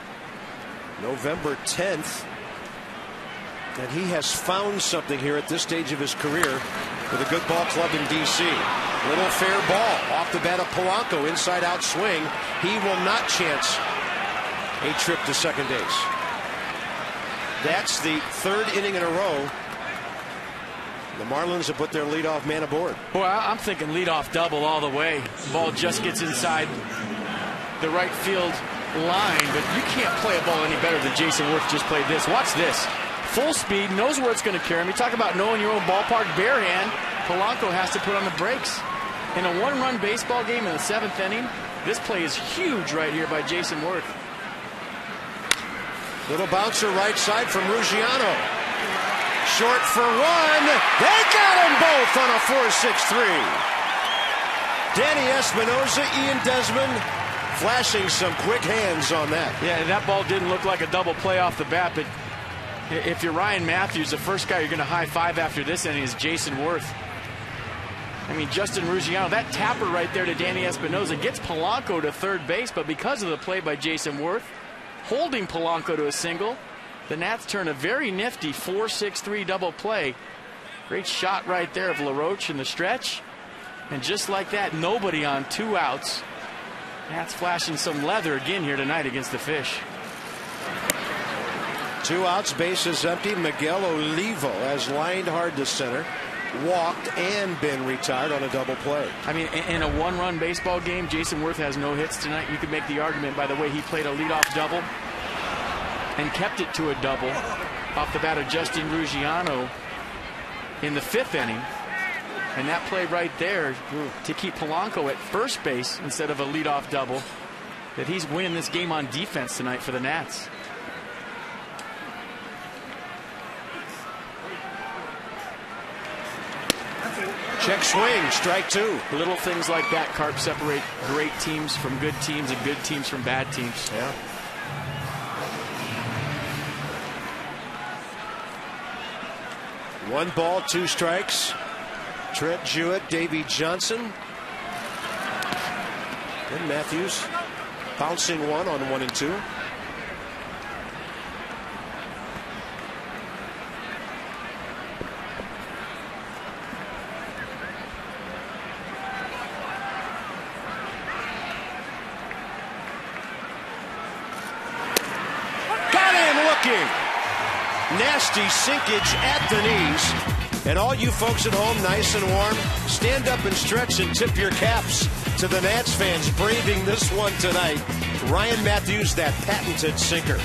November 10th. And he has found something here at this stage of his career with a good ball club in D.C. Little fair ball off the bat of Polanco, inside out swing. He will not chance a trip to second base. That's the 3rd inning in a row. The Marlins have put their leadoff man aboard. Boy, I'm thinking leadoff double all the way. Ball just gets inside the right field line, but you can't play a ball any better than Jason Worth just played this. Watch this. Full speed, knows where it's going to carry him. You talk about knowing your own ballpark. Bare hand, Polanco has to put on the brakes. In a one-run baseball game in the 7th inning, this play is huge right here by Jason Worth. Little bouncer right side from Ruggiano. Short for one. They got them both on a 4-6-3. Danny Espinosa, Ian Desmond flashing some quick hands on that. Yeah, that ball didn't look like a double play off the bat, but if you're Ryan Matthews, the first guy you're going to high-five after this inning is Jason Worth. I mean, Justin Ruggiano, that tapper right there to Danny Espinosa gets Polanco to third base, but because of the play by Jason Worth, holding Polanco to a single, the Nats turn a very nifty 4-6-3 double play. Great shot right there of LaRoche in the stretch. And just like that, nobody on 2 outs. Nats flashing some leather again here tonight against the Fish. 2 outs, bases empty. Miguel Olivo has lined hard to center, walked and been retired on a double play. I mean, in a one-run baseball game, Jason Worth has no hits tonight. You could make the argument by the way he played a leadoff double and kept it to a double off the bat of Justin Ruggiano in the 5th inning. And that play right there to keep Polanco at first base instead of a leadoff double, that he's winning this game on defense tonight for the Nats. Check swing, strike 2. Little things like that, Carp, separate great teams from good teams and good teams from bad teams. Yeah. One ball, 2 strikes. Trent Jewett, Davey Johnson. And Matthews bouncing one on 1 and 2. Nasty sinkage at the knees. And all you folks at home, nice and warm, stand up and stretch and tip your caps to the Nats fans braving this one tonight. Ryan Matthews, that patented sinker.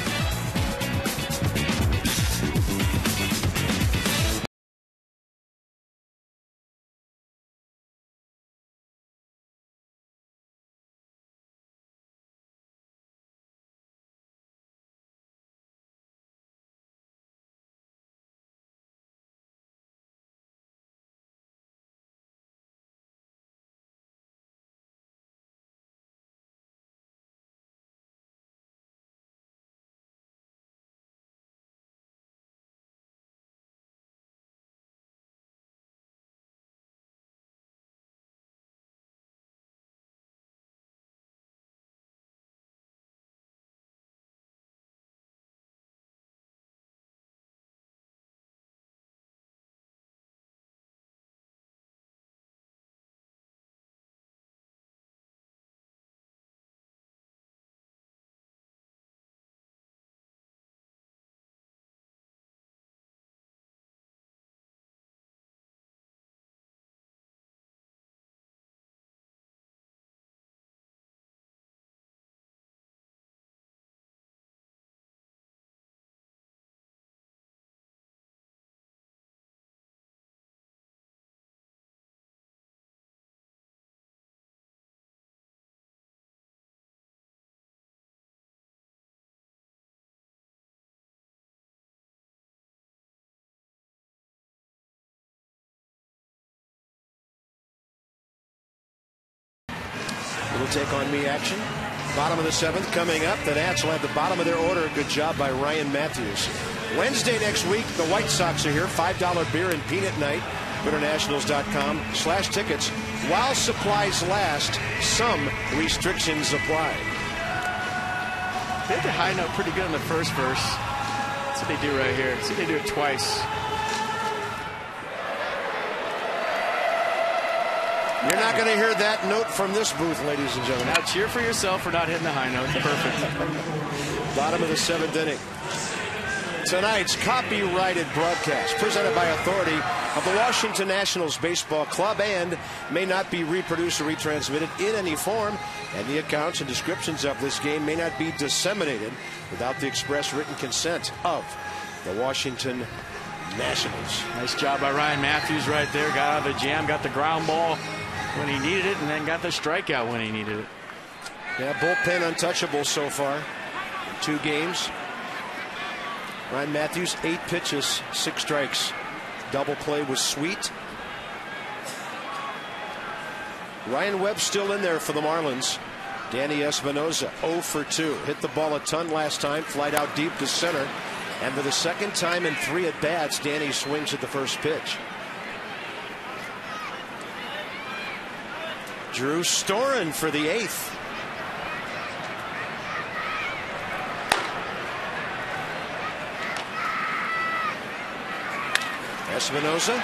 Little take on me action. Bottom of the 7th coming up. The Nats will have the bottom of their order. Good job by Ryan Matthews. Wednesday next week, the White Sox are here. $5 beer and peanut night. Nationals.com/tickets. While supplies last, some restrictions apply. They hit the high note pretty good in the first verse. That's what they do right here. See, they do it twice. You're not going to hear that note from this booth, ladies and gentlemen. Now cheer for yourself for not hitting the high note. Perfect. Bottom of the 7th inning. Tonight's copyrighted broadcast, presented by authority of the Washington Nationals Baseball Club, and may not be reproduced or retransmitted in any form, and the accounts and descriptions of this game may not be disseminated without the express written consent of the Washington Nationals. Nice job by Ryan Matthews right there. Got out of the jam, got the ground ball when he needed it, and then got the strikeout when he needed it. Yeah, bullpen untouchable so far in 2 games. Ryan Matthews, 8 pitches, 6 strikes. Double play was Sweet. Ryan Webb still in there for the Marlins. Danny Espinosa, 0 for 2. Hit the ball a ton last time, flied out deep to center. And for the second time in 3 at-bats, Danny swings at the first pitch. Drew Storen for the 8th. Espinosa,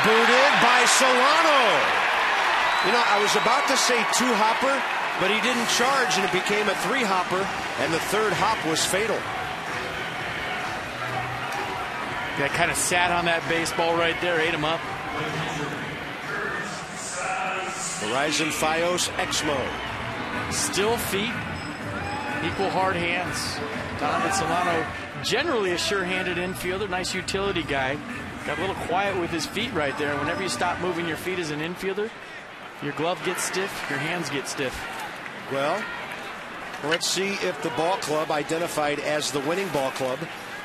booted by Solano. You know, I was about to say 2-hopper, but he didn't charge, and it became a 3-hopper, and the 3rd hop was fatal. That kind of sat on that baseball right there, ate him up. Horizon Fios Exmo. Still feet, equal hard hands. Donovan Solano, generally a sure-handed infielder, nice utility guy. Got a little quiet with his feet right there. Whenever you stop moving your feet as an infielder, your glove gets stiff, your hands get stiff. Well, let's see if the ball club, identified as the winning ball club,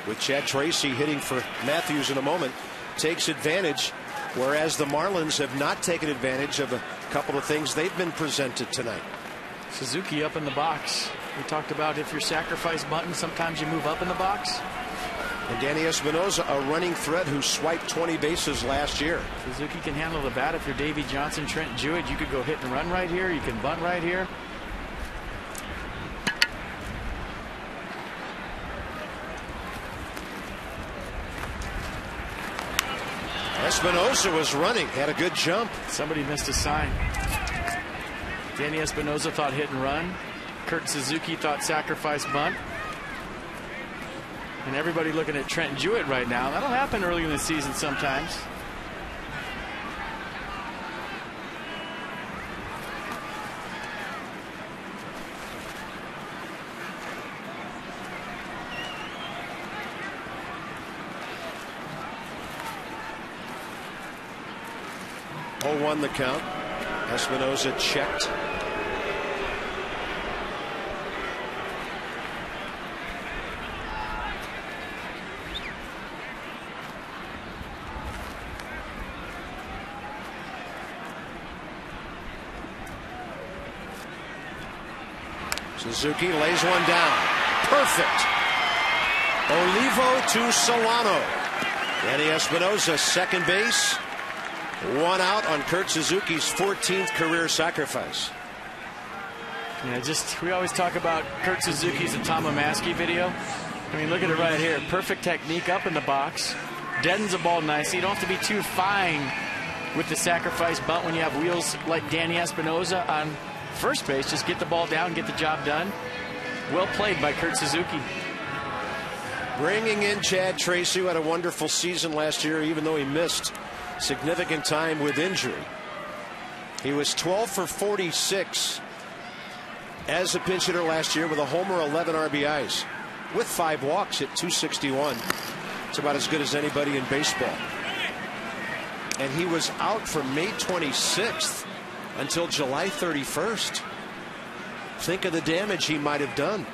with Chad Tracy hitting for Matthews in a moment, takes advantage, whereas the Marlins have not taken advantage of a couple of things they've been presented tonight. Suzuki up in the box. We talked about if you're sacrifice button, sometimes you move up in the box. And Danny Espinosa, a running threat who swiped 20 bases last year. Suzuki can handle the bat. If you're Davey Johnson, Trent Jewett, you could go hit and run right here. You can bunt right here. Espinosa was running, had a good jump. Somebody missed a sign. Danny Espinosa thought hit and run. Kurt Suzuki thought sacrifice bunt. And everybody looking at Trent Jewett right now. That'll happen early in the season sometimes. Won the count. Espinosa checked. Suzuki lays one down. Perfect. Olivo to Solano. Danny Espinosa, second base. 1 out on Kurt Suzuki's 14th career sacrifice. Yeah, we always talk about Kurt Suzuki's and Tom Omaski video. I mean, look at it right here. Perfect technique up in the box. Deadens the ball nicely. You don't have to be too fine with the sacrifice bunt when you have wheels like Danny Espinosa on first base. Just get the ball down, get the job done. Well played by Kurt Suzuki. Bringing in Chad Tracy, who had a wonderful season last year, even though he missed significant time with injury. He was 12 for 46 as a pinch hitter last year with a homer, 11 RBIs, with 5 walks at 261. It's about as good as anybody in baseball. And he was out from May 26th until July 31st. Think of the damage he might have done.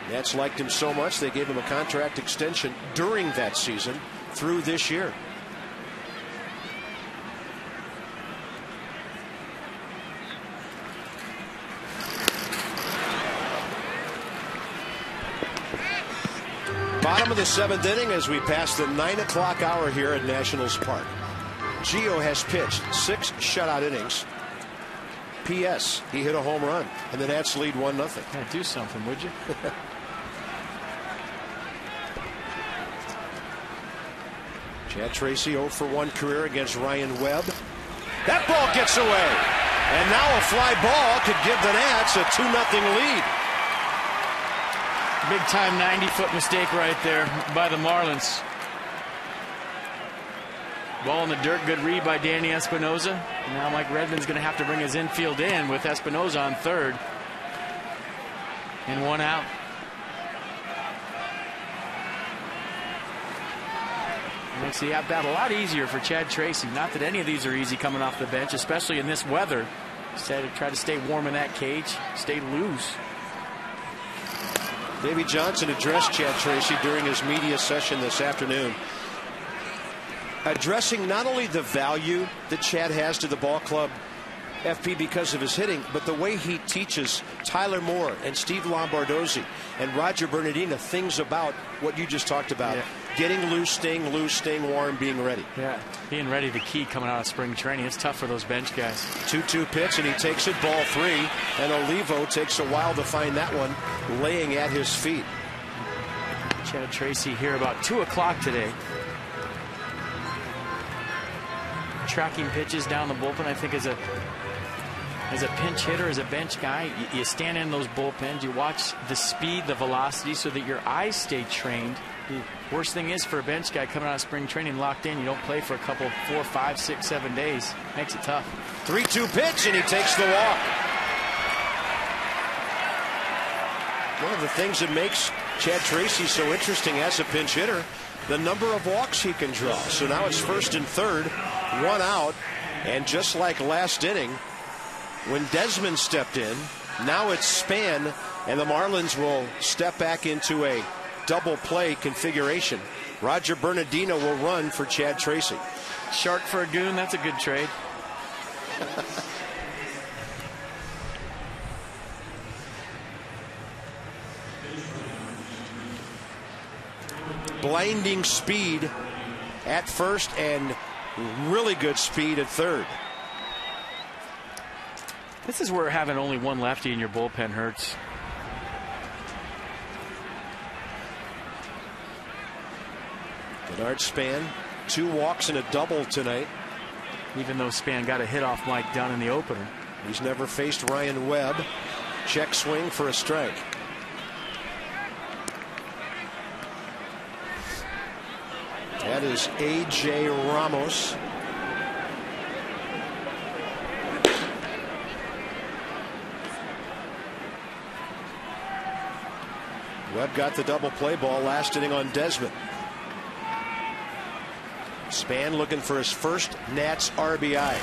Nats liked him so much they gave him a contract extension during that season through this year. Bottom of the 7th inning as we pass the 9 o'clock hour here at Nationals Park. Gio has pitched 6 shutout innings. P.S. He hit a home run, and the Nats lead 1-0. Yeah, do something, would you? Chad Tracy 0 for 1 career against Ryan Webb. That ball gets away. And now a fly ball could give the Nats a 2-0 lead. Big-time 90-foot mistake right there by the Marlins. Ball in the dirt, good read by Danny Espinoza. Now Mike Redmond's going to have to bring his infield in with Espinoza on third. And 1 out. Makes the at-bat a lot easier for Chad Tracy. Not that any of these are easy coming off the bench, especially in this weather. Instead of try to stay warm in that cage, stay loose. Davey Johnson addressed Chad Tracy during his media session this afternoon, addressing not only the value that Chad has to the ball club, FP, because of his hitting, but the way he teaches Tyler Moore and Steve Lombardozzi and Roger Bernardina things about what you just talked about. Yeah. Getting loose, staying warm, being ready. Yeah, being ready, the key coming out of spring training. It's tough for those bench guys. 2-2 pitch, and he takes it, ball 3. And Olivo takes a while to find that one, laying at his feet. Chad Tracy here about 2 o'clock today. Tracking pitches down the bullpen, I think, as a pinch hitter, as a bench guy, you stand in those bullpens, you watch the speed, the velocity, so that your eyes stay trained. The worst thing is for a bench guy coming out of spring training locked in, you don't play for a couple, 4, 5, 6, 7 days. Makes it tough. 3-2 pitch, and he takes the walk. One of the things that makes Chad Tracy so interesting as a pinch hitter, the number of walks he can draw. So now it's first and third, 1 out, and just like last inning, when Desmond stepped in, now it's Span, and the Marlins will step back into a double play configuration. Roger Bernardino will run for Chad Tracy. Shark for a goon, that's a good trade. Blinding speed at first and really good speed at third. This is where having only one lefty in your bullpen hurts. Bernard Span, 2 walks and a double tonight. Even though Span got a hit off Mike Dunn in the opener. He's never faced Ryan Webb. Check swing for a strike. That is A.J. Ramos. Webb got the double play ball last inning on Desmond. Span looking for his first Nats RBI.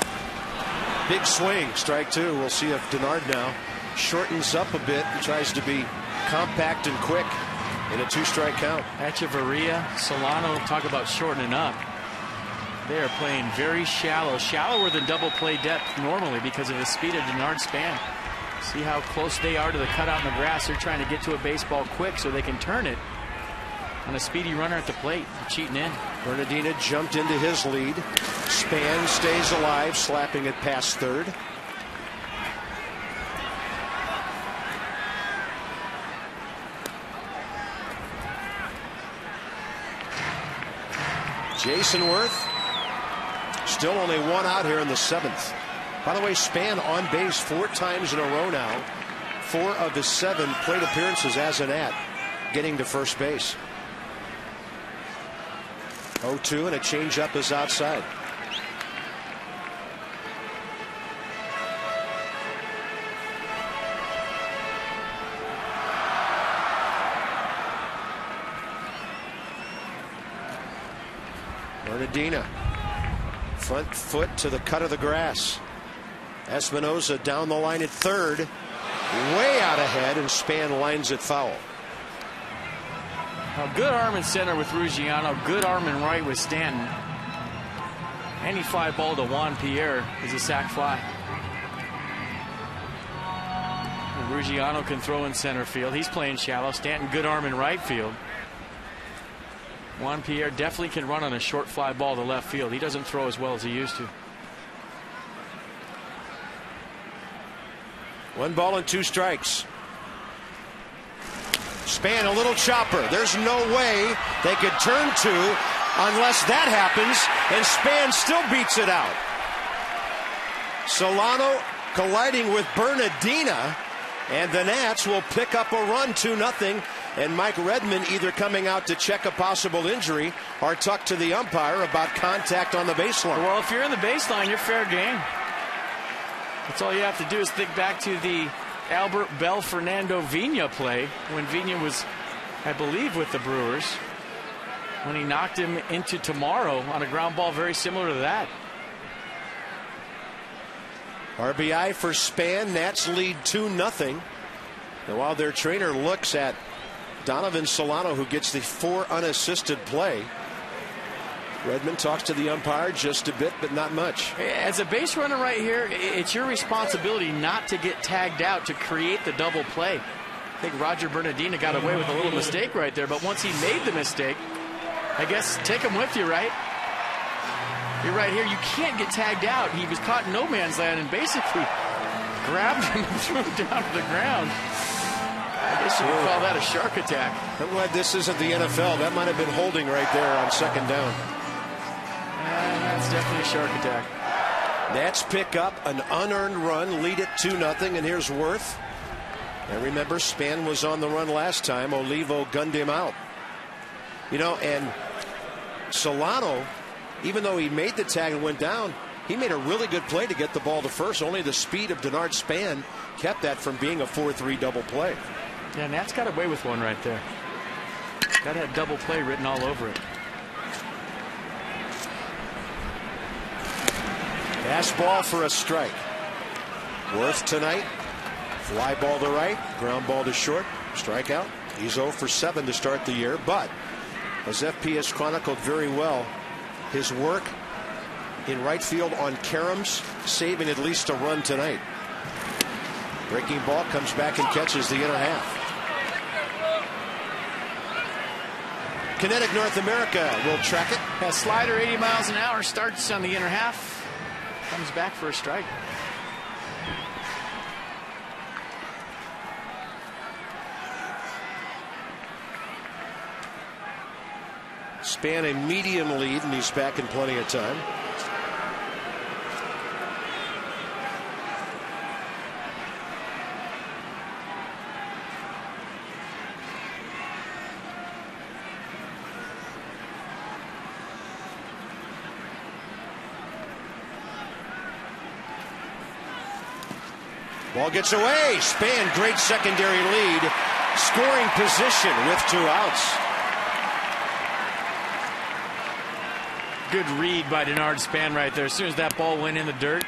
Big swing, strike 2. We'll see if Denard now shortens up a bit and tries to be compact and quick in a 2-strike count. Echeverria, Solano, talk about shortening up. They are playing very shallow, shallower than double play depth normally because of the speed of Denard Span. See how close they are to the cutout in the grass. They're trying to get to a baseball quick so they can turn it on a speedy runner at the plate. They're cheating in. Bernardina jumped into his lead. Span stays alive, slapping it past third. Jason Worth, still only 1 out here in the 7th. By the way, Span on base 4 times in a row now. 4 of his 7 plate appearances as an at, getting to first base. 0-2, and a changeup is outside. Bernardina, front foot to the cut of the grass. Espinoza down the line at third, way out ahead, and Span lines it foul. A good arm in center with Ruggiano, good arm in right with Stanton. Any fly ball to Juan Pierre is a sac fly. And Ruggiano can throw in center field. He's playing shallow. Stanton, good arm in right field. Juan Pierre definitely can run on a short fly ball to left field. He doesn't throw as well as he used to. 1 ball and 2 strikes. Span, a little chopper. There's no way they could turn 2 unless that happens, and Span still beats it out. Solano colliding with Bernardina, and the Nats will pick up a run, 2-0, and Mike Redmond either coming out to check a possible injury or talk to the umpire about contact on the baseline. Well, if you're in the baseline, you're fair game. That's all you have to do is think back to the Albert Bell Fernando Vina play when Vina was, I believe, with the Brewers, when he knocked him into Tomorrow on a ground ball very similar to that. RBI for Span. Nats lead 2-0. And while their trainer looks at Donovan Solano, who gets the 4 unassisted play, Redmond talks to the umpire just a bit, but not much. As a base runner right here, it's your responsibility not to get tagged out to create the double play. I think Roger Bernardina got away with a little mistake right there, but once he made the mistake, I guess take him with you, right? You're right here. You can't get tagged out. He was caught in no man's land and basically grabbed him and threw him down to the ground. I guess you could call that a shark attack. I'm glad this isn't the NFL. That might have been holding right there on second down. That's definitely a shark attack. Nats pick up an unearned run, lead it 2-0, and here's Worth. And remember, Span was on the run last time. Olivo gunned him out. You know, and Solano, even though he made the tag and went down, he made a really good play to get the ball to first. Only the speed of Denard Span kept that from being a 4-3 double play. Yeah, Nats got away with one right there. Got that double play written all over it. Fastball for a strike. Worth tonight. Fly ball to right, ground ball to short, strikeout. He's 0 for 7 to start the year, but as FP has chronicled very well, his work in right field on Karams, saving at least a run tonight. Breaking ball comes back and catches the inner half. Kinetic North America will track it. That slider 80 miles an hour starts on the inner half. Comes back for a strike. Span a medium lead, and he's back in plenty of time. Ball gets away. Span, great secondary lead. Scoring position with 2 outs. Good read by Denard Span right there. As soon as that ball went in the dirt,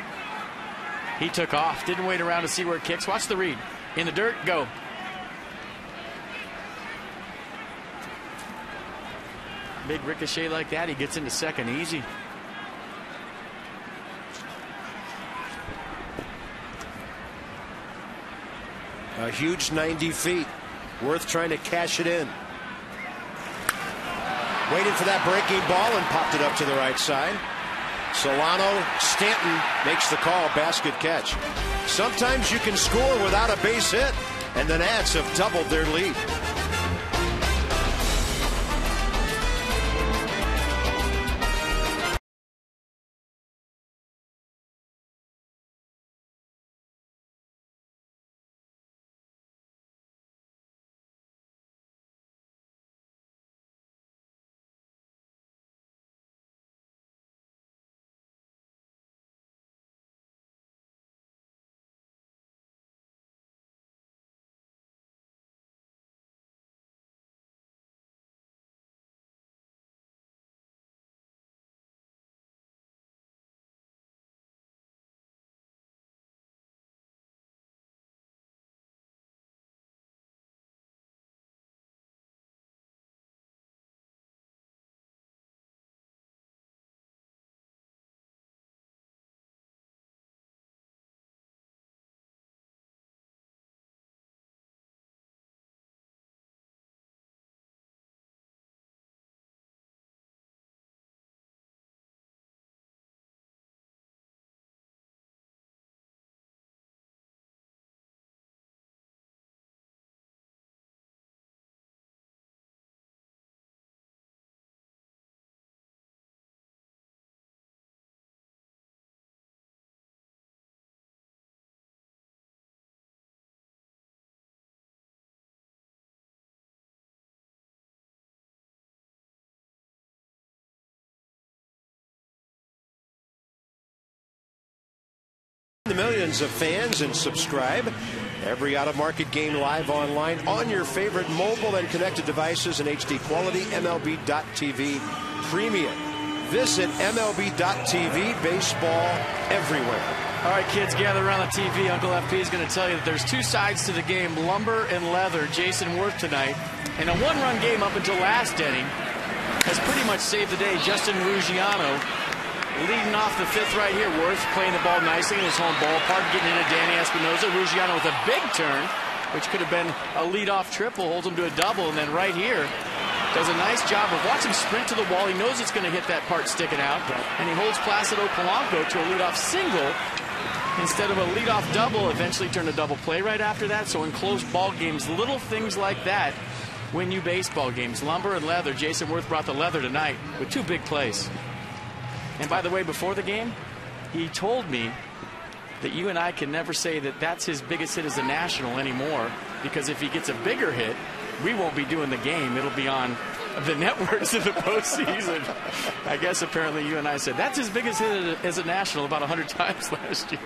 he took off. Didn't wait around to see where it kicks. Watch the read. In the dirt, go. Big ricochet like that, he gets into second easy. A huge 90 feet. Worth trying to cash it in. Waited for that breaking ball and popped it up to the right side. Solano, Stanton makes the call, basket catch. Sometimes you can score without a base hit, and the Nats have doubled their lead. the millions of fans and subscribe. Every out-of-market game live online on your favorite mobile and connected devices in HD quality. MLB.TV Premium. Visit MLB.TV. Baseball everywhere. All right, kids, gather around the TV. Uncle FP is going to tell you that there's two sides to the game, lumber and leather. Jason Worth tonight. In a one-run game up until last inning, has pretty much saved the day. Justin Ruggiano leading off the fifth right here. Worth playing the ball nicely in his home ballpark, getting into Danny Espinosa. Ruggiano with a big turn, which could have been a leadoff triple, holds him to a double. And then right here, does a nice job of watch him sprint to the wall. He knows it's going to hit that part sticking out. And he holds Placido Polanco to a leadoff single instead of a leadoff double. Eventually turned a double play right after that. So in close ball games, little things like that win you baseball games. Lumber and leather. Jason Worth brought the leather tonight with two big plays. And by the way, before the game, he told me that you and I can never say that that's his biggest hit as a national anymore, because if he gets a bigger hit, we won't be doing the game. It'll be on the networks in the postseason. I guess apparently you and I said that's his biggest hit as a national about 100 times last year.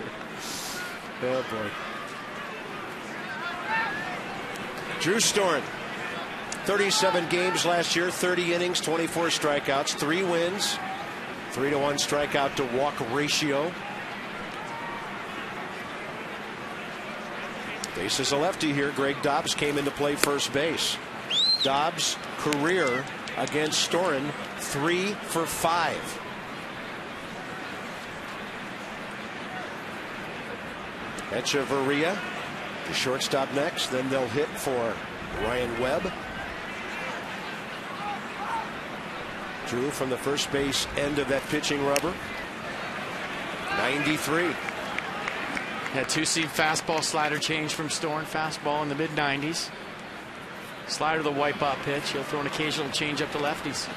Oh, boy. Drew Storen. 37 games last year, 30 innings, 24 strikeouts, 3 wins, 3-to-1 strikeout to walk ratio. Faces a lefty here. Greg Dobbs came in to play first base. Dobbs' career against Storen, 3 for 5. Echeverria, the shortstop next. Then they'll hit for Ryan Webb. Drew from the first base end of that pitching rubber. 93. Had two-seam fastball slider change from Storen. Fastball in the mid-90s. Slider the wipe-up pitch. He'll throw an occasional change up to lefties.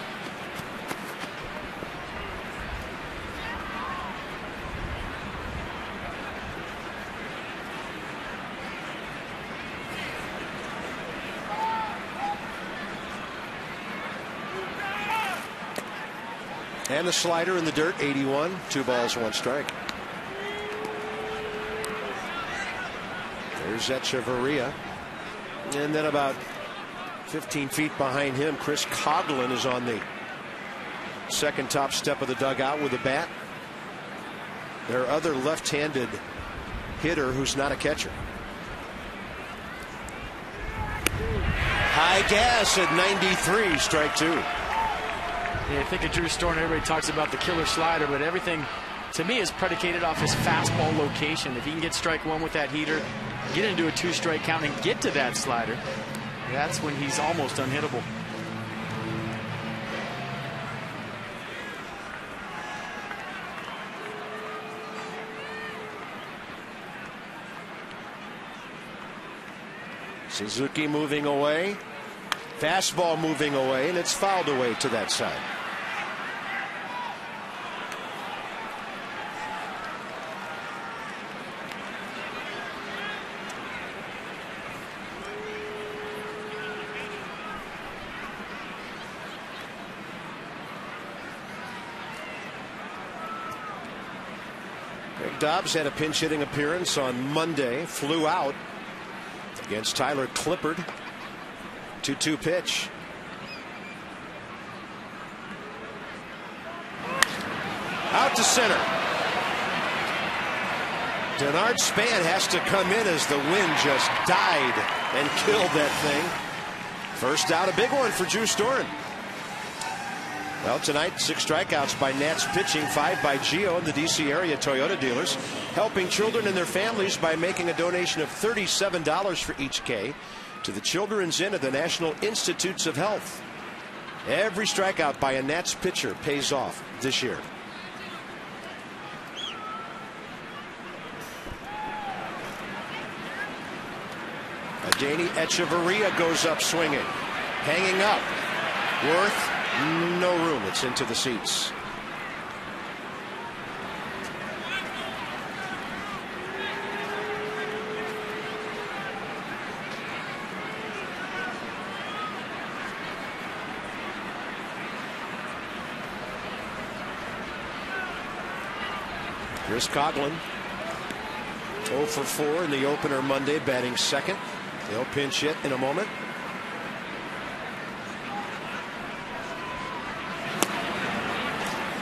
And the slider in the dirt, 81. 2 balls, 1 strike. There's Echeverria. And then about 15 feet behind him, Chris Coghlan is on the second top step of the dugout with a bat. Their other left-handed hitter who's not a catcher. High gas at 93, strike 2. Yeah, I think of Drew Storen, everybody talks about the killer slider, but everything to me is predicated off his fastball location. If he can get strike 1 with that heater, get into a 2-strike count and get to that slider, that's when he's almost unhittable. Suzuki moving away. Fastball moving away, and it's fouled away to that side. Greg Dobbs had a pinch hitting appearance on Monday, flew out against Tyler Clippard. 2-2 pitch. Out to center. Denard Span has to come in as the wind just died and killed that thing. First out, a big one for Drew Storen. Well, tonight, 6 strikeouts by Nats pitching, 5 by Gio and the D.C. area Toyota dealers, helping children and their families by making a donation of $37 for each K to the Children's Inn of the National Institutes of Health. Every strikeout by a Nats pitcher pays off this year. Adeiny Echeverria goes up swinging. Hanging up. Worth, no room. It's into the seats. Chris Coghlan 0 for 4 in the opener Monday, batting second. They'll pinch hit in a moment.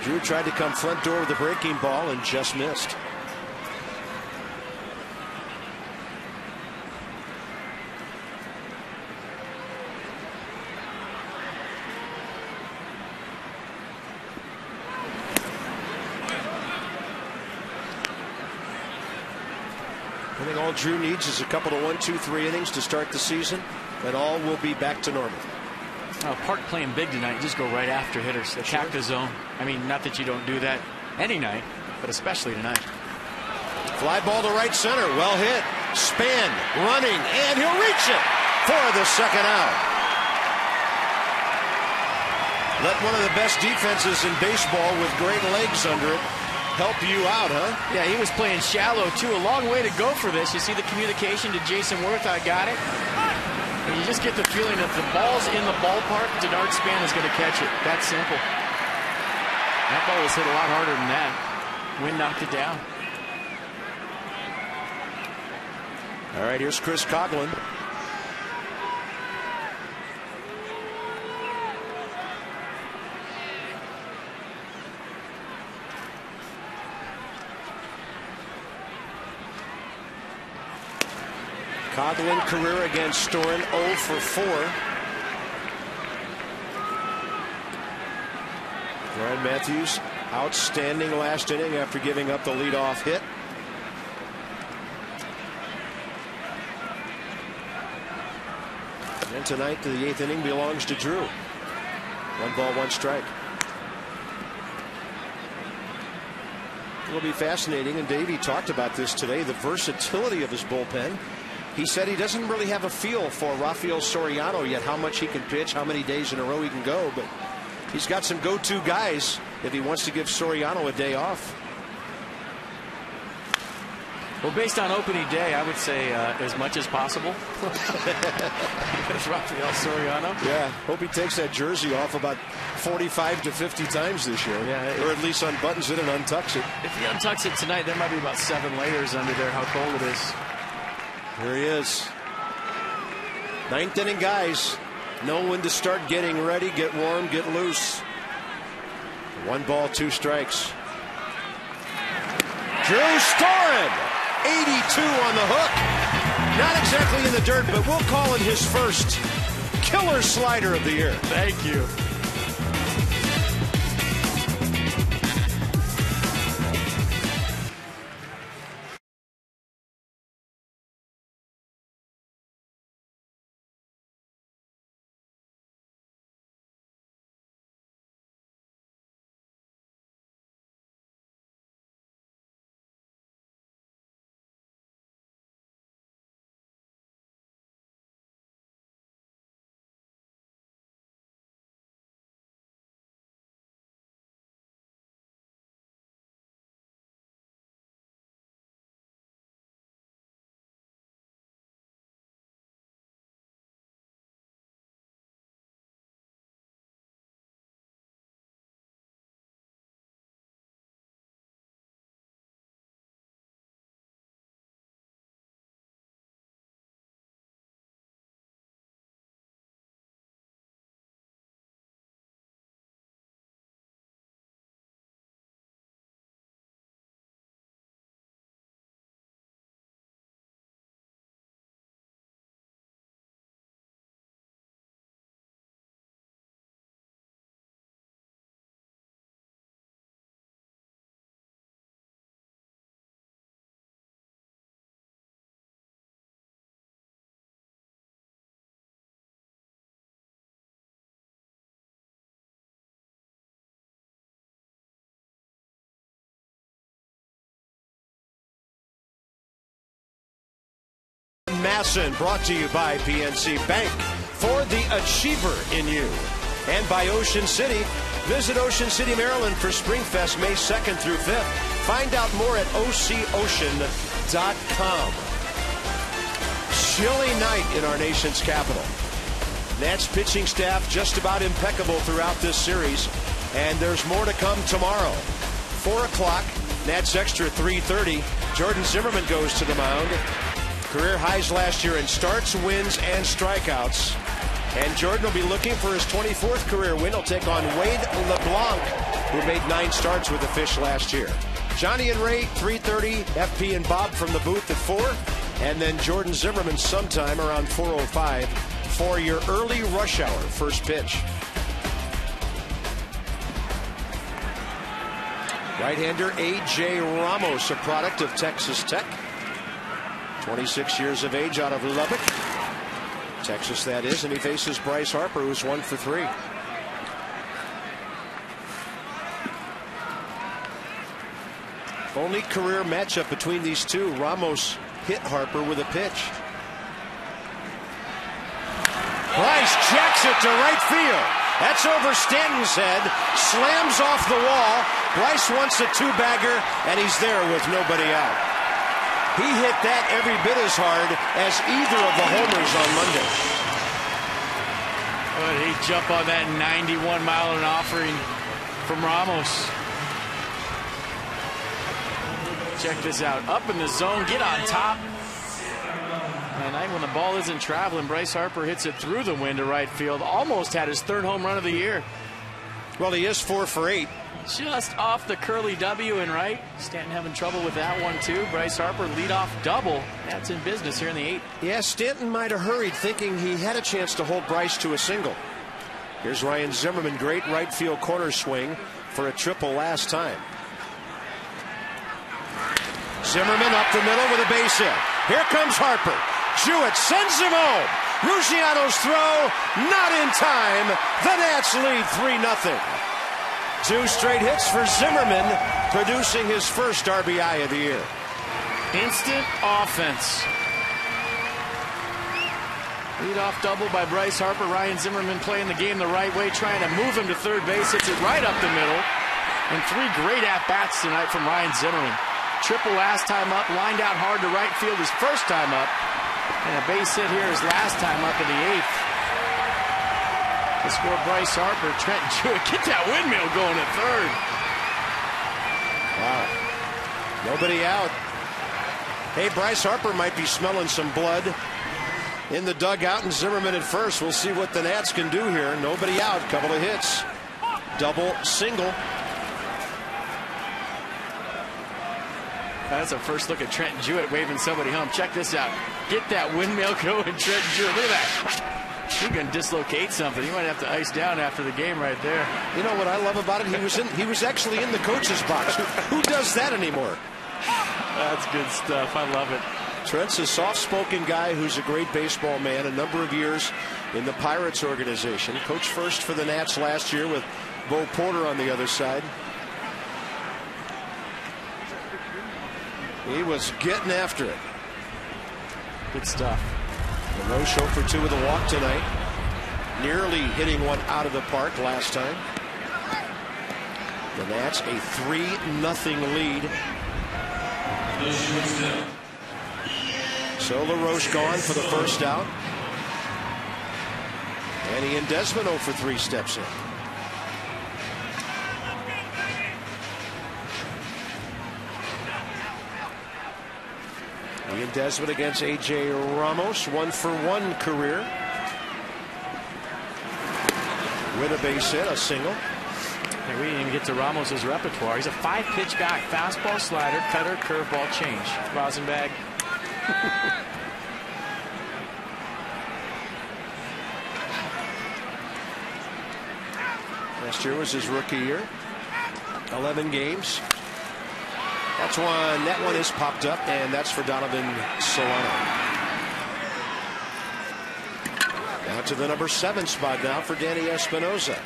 Drew tried to come front door with a breaking ball and just missed. I think all Drew needs is a couple of 1, 2, 3 innings to start the season, and all will be back to normal. Park playing big tonight. Just go right after hitters. Attack the zone. I mean, not that you don't do that any night, but especially tonight. Fly ball to right center. Well hit. Span running, and he'll reach it for the second out. Let one of the best defenses in baseball with great legs under it help you out, huh? Yeah, he was playing shallow, too. A long way to go for this. You see the communication to Jason Worth. I got it. And you just get the feeling that the ball's in the ballpark, Denard Span is going to catch it. That's simple. That ball was hit a lot harder than that. Wind knocked it down. All right, here's Chris Coghlan. Coghlan career against Storen 0 for 4. Ryan Matthews outstanding last inning after giving up the leadoff hit. And tonight the 8th inning belongs to Drew. 1 ball, 1 strike. It'll be fascinating, and Davey talked about this today, the versatility of his bullpen. He said he doesn't really have a feel for Rafael Soriano yet, how much he can pitch, how many days in a row he can go, but he's got some go-to guys if he wants to give Soriano a day off. Well, based on opening day, I would say as much as possible. Because Rafael Soriano. Yeah, hope he takes that jersey off about 45 to 50 times this year. Yeah, or at least unbuttons it and untucks it. If he untucks it tonight, there might be about 7 layers under there, how cold it is. Here he is. 9th inning, guys. Know when to start getting ready, get warm, get loose. 1 ball, 2 strikes. Drew Storen, 82 on the hook. Not exactly in the dirt, but we'll call it his first killer slider of the year. Thank you. Masson, brought to you by PNC Bank for the achiever in you, and by Ocean City. Visit Ocean City, Maryland for SpringFest May 2nd through 5th. Find out more at OCOcean.com. Chilly night in our nation's capital. Nats pitching staff just about impeccable throughout this series, and there's more to come tomorrow. 4 o'clock, Nats Extra 3:30. Jordan Zimmerman goes to the mound. Career highs last year in starts, wins, and strikeouts. And Jordan will be looking for his 24th career win. He'll take on Wade LeBlanc, who made 9 starts with the Fish last year. Johnny and Ray, 3:30. FP and Bob from the booth at 4. And then Jordan Zimmerman sometime around 4:05 for your early rush hour first pitch. Right-hander A.J. Ramos, a product of Texas Tech. 26 years of age, out of Lubbock, Texas, that is, and he faces Bryce Harper, who's 1 for 3. Only career matchup between these two. Ramos hit Harper with a pitch. Bryce jacks it to right field. That's over Stanton's head. Slams off the wall. Bryce wants a 2-bagger, and he's there with nobody out. He hit that every bit as hard as either of the homers on Monday. Well, he jumped on that 91-mile-an-hour offering from Ramos. Check this out. Up in the zone, get on top. And when the ball isn't traveling, Bryce Harper hits it through the wind to right field. Almost had his 3rd home run of the year. Well, he is 4 for 8. Just off the curly W and right. Stanton having trouble with that one, too. Bryce Harper leadoff double. That's in business here in the 8th. Yeah, Stanton might have hurried, thinking he had a chance to hold Bryce to a single. Here's Ryan Zimmerman. Great right field corner swing for a triple last time. Zimmerman up the middle with a base hit. Here comes Harper. Jewett sends him home. Ruggiano's throw, not in time. The Nats lead 3-0. 2 straight hits for Zimmerman, producing his first RBI of the year. Instant offense. Leadoff double by Bryce Harper. Ryan Zimmerman playing the game the right way, trying to move him to third base. Hits it right up the middle. And 3 great at-bats tonight from Ryan Zimmerman. Triple last time up, lined out hard to right field his first time up. And a base hit here his last time up in the 8th. To score Bryce Harper, Trent Jewett, get that windmill going at third. Wow. Nobody out. Hey, Bryce Harper might be smelling some blood in the dugout, and Zimmerman at first. We'll see what the Nats can do here. Nobody out. Couple of hits. Double, single. That's a first look at Trent Jewett waving somebody home. Check this out. Get that windmill going, Trent Jewett. Look at that. He can dislocate something. He might have to ice down after the game right there. You know what I love about it? He was actually in the coach's box. Who does that anymore? That's good stuff. I love it. Trent's a soft-spoken guy who's a great baseball man. A number of years in the Pirates organization. Coached first for the Nats last year with Bo Porter on the other side. He was getting after it. Good stuff. LaRoche 0 for 2 with a walk tonight. Nearly hitting one out of the park last time. The Nats a 3-0 lead. So LaRoche gone for the first out. And Ian Desmond 0 for 3 steps in. Ian Desmond against A.J. Ramos, 1 for 1 career. With a base hit, a single. And we didn't even get to Ramos's repertoire. He's a 5-pitch guy. Fastball, slider, cutter, curveball, change. Rosenbag. Last year was his rookie year. 11 games. That's one. That one is popped up, and that's for Donovan Solano. Down to the number 7 spot now for Danny Espinosa.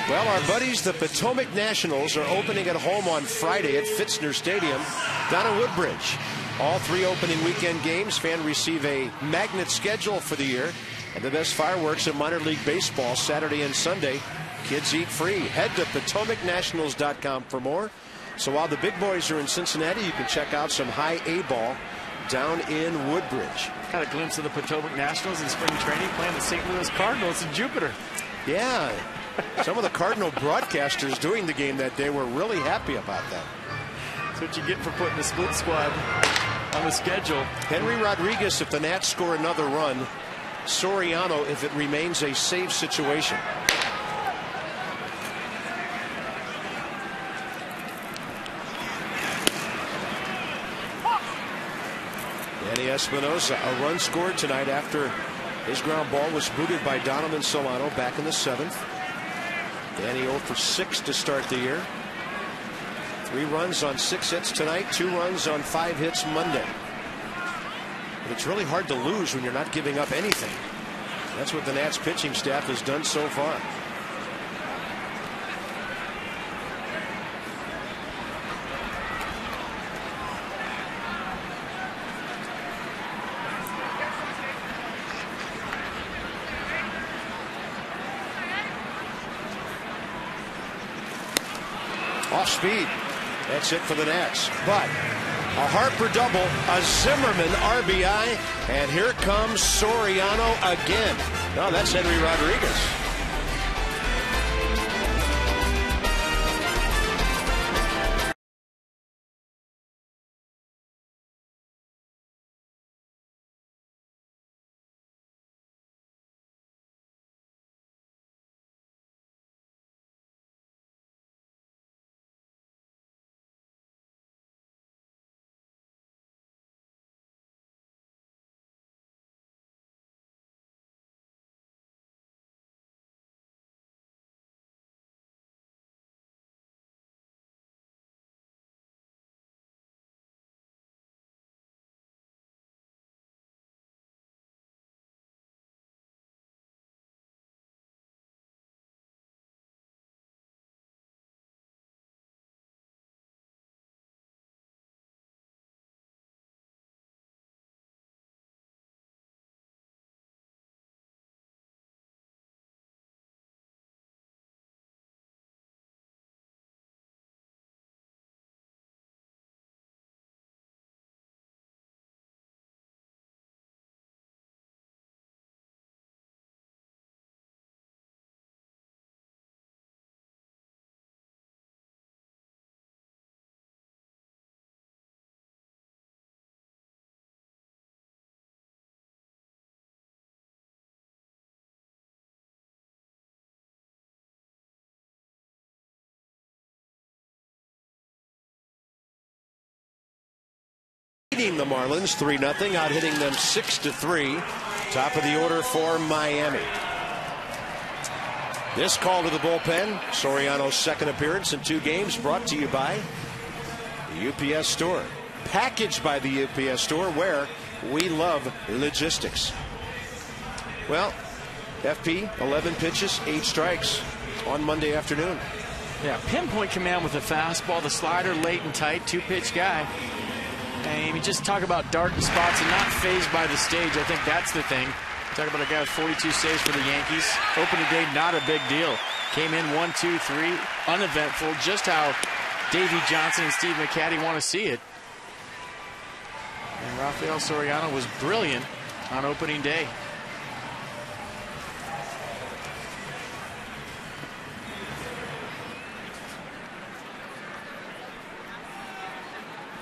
Well, our buddies, the Potomac Nationals, are opening at home on Friday at Fitzner Stadium down in Woodbridge. All 3 opening weekend games. Fans receive a magnet schedule for the year. And the best fireworks in minor league baseball Saturday and Sunday. Kids eat free. Head to PotomacNationals.com for more. So while the big boys are in Cincinnati, you can check out some high A ball down in Woodbridge. Got a glimpse of the Potomac Nationals in spring training playing the St. Louis Cardinals in Jupiter. Yeah. Some of the Cardinal broadcasters doing the game that day were really happy about that. It's what you get for putting the split squad on the schedule. Henry Rodriguez, if the Nats score another run. Soriano, if it remains a save situation. Danny Espinosa, a run scored tonight after his ground ball was booted by Donovan Solano back in the 7th. Danny 0 for 6 to start the year. 3 runs on 6 hits tonight, 2 runs on 5 hits Monday. But it's really hard to lose when you're not giving up anything. That's what the Nats pitching staff has done so far. Off speed. That's it for the Nats. But a Harper double, a Zimmerman RBI, and here comes Soriano again. No, that's Henry Rodriguez. The Marlins 3-0, out hitting them 6-3. Top of the order for Miami. This call to the bullpen, Soriano's second appearance in 2 games, brought to you by the UPS Store. Packaged by the UPS Store, where we love logistics. Well, FP, 11 pitches, 8 strikes on Monday afternoon. Yeah, pinpoint command with the fastball, the slider late and tight, 2-pitch guy. And you just talk about dark spots and not phased by the stage. I think that's the thing. Talk about a guy with 42 saves for the Yankees. Opening day, not a big deal. Came in 1, 2, 3, uneventful. Just how Davey Johnson and Steve McCatty want to see it. And Rafael Soriano was brilliant on opening day.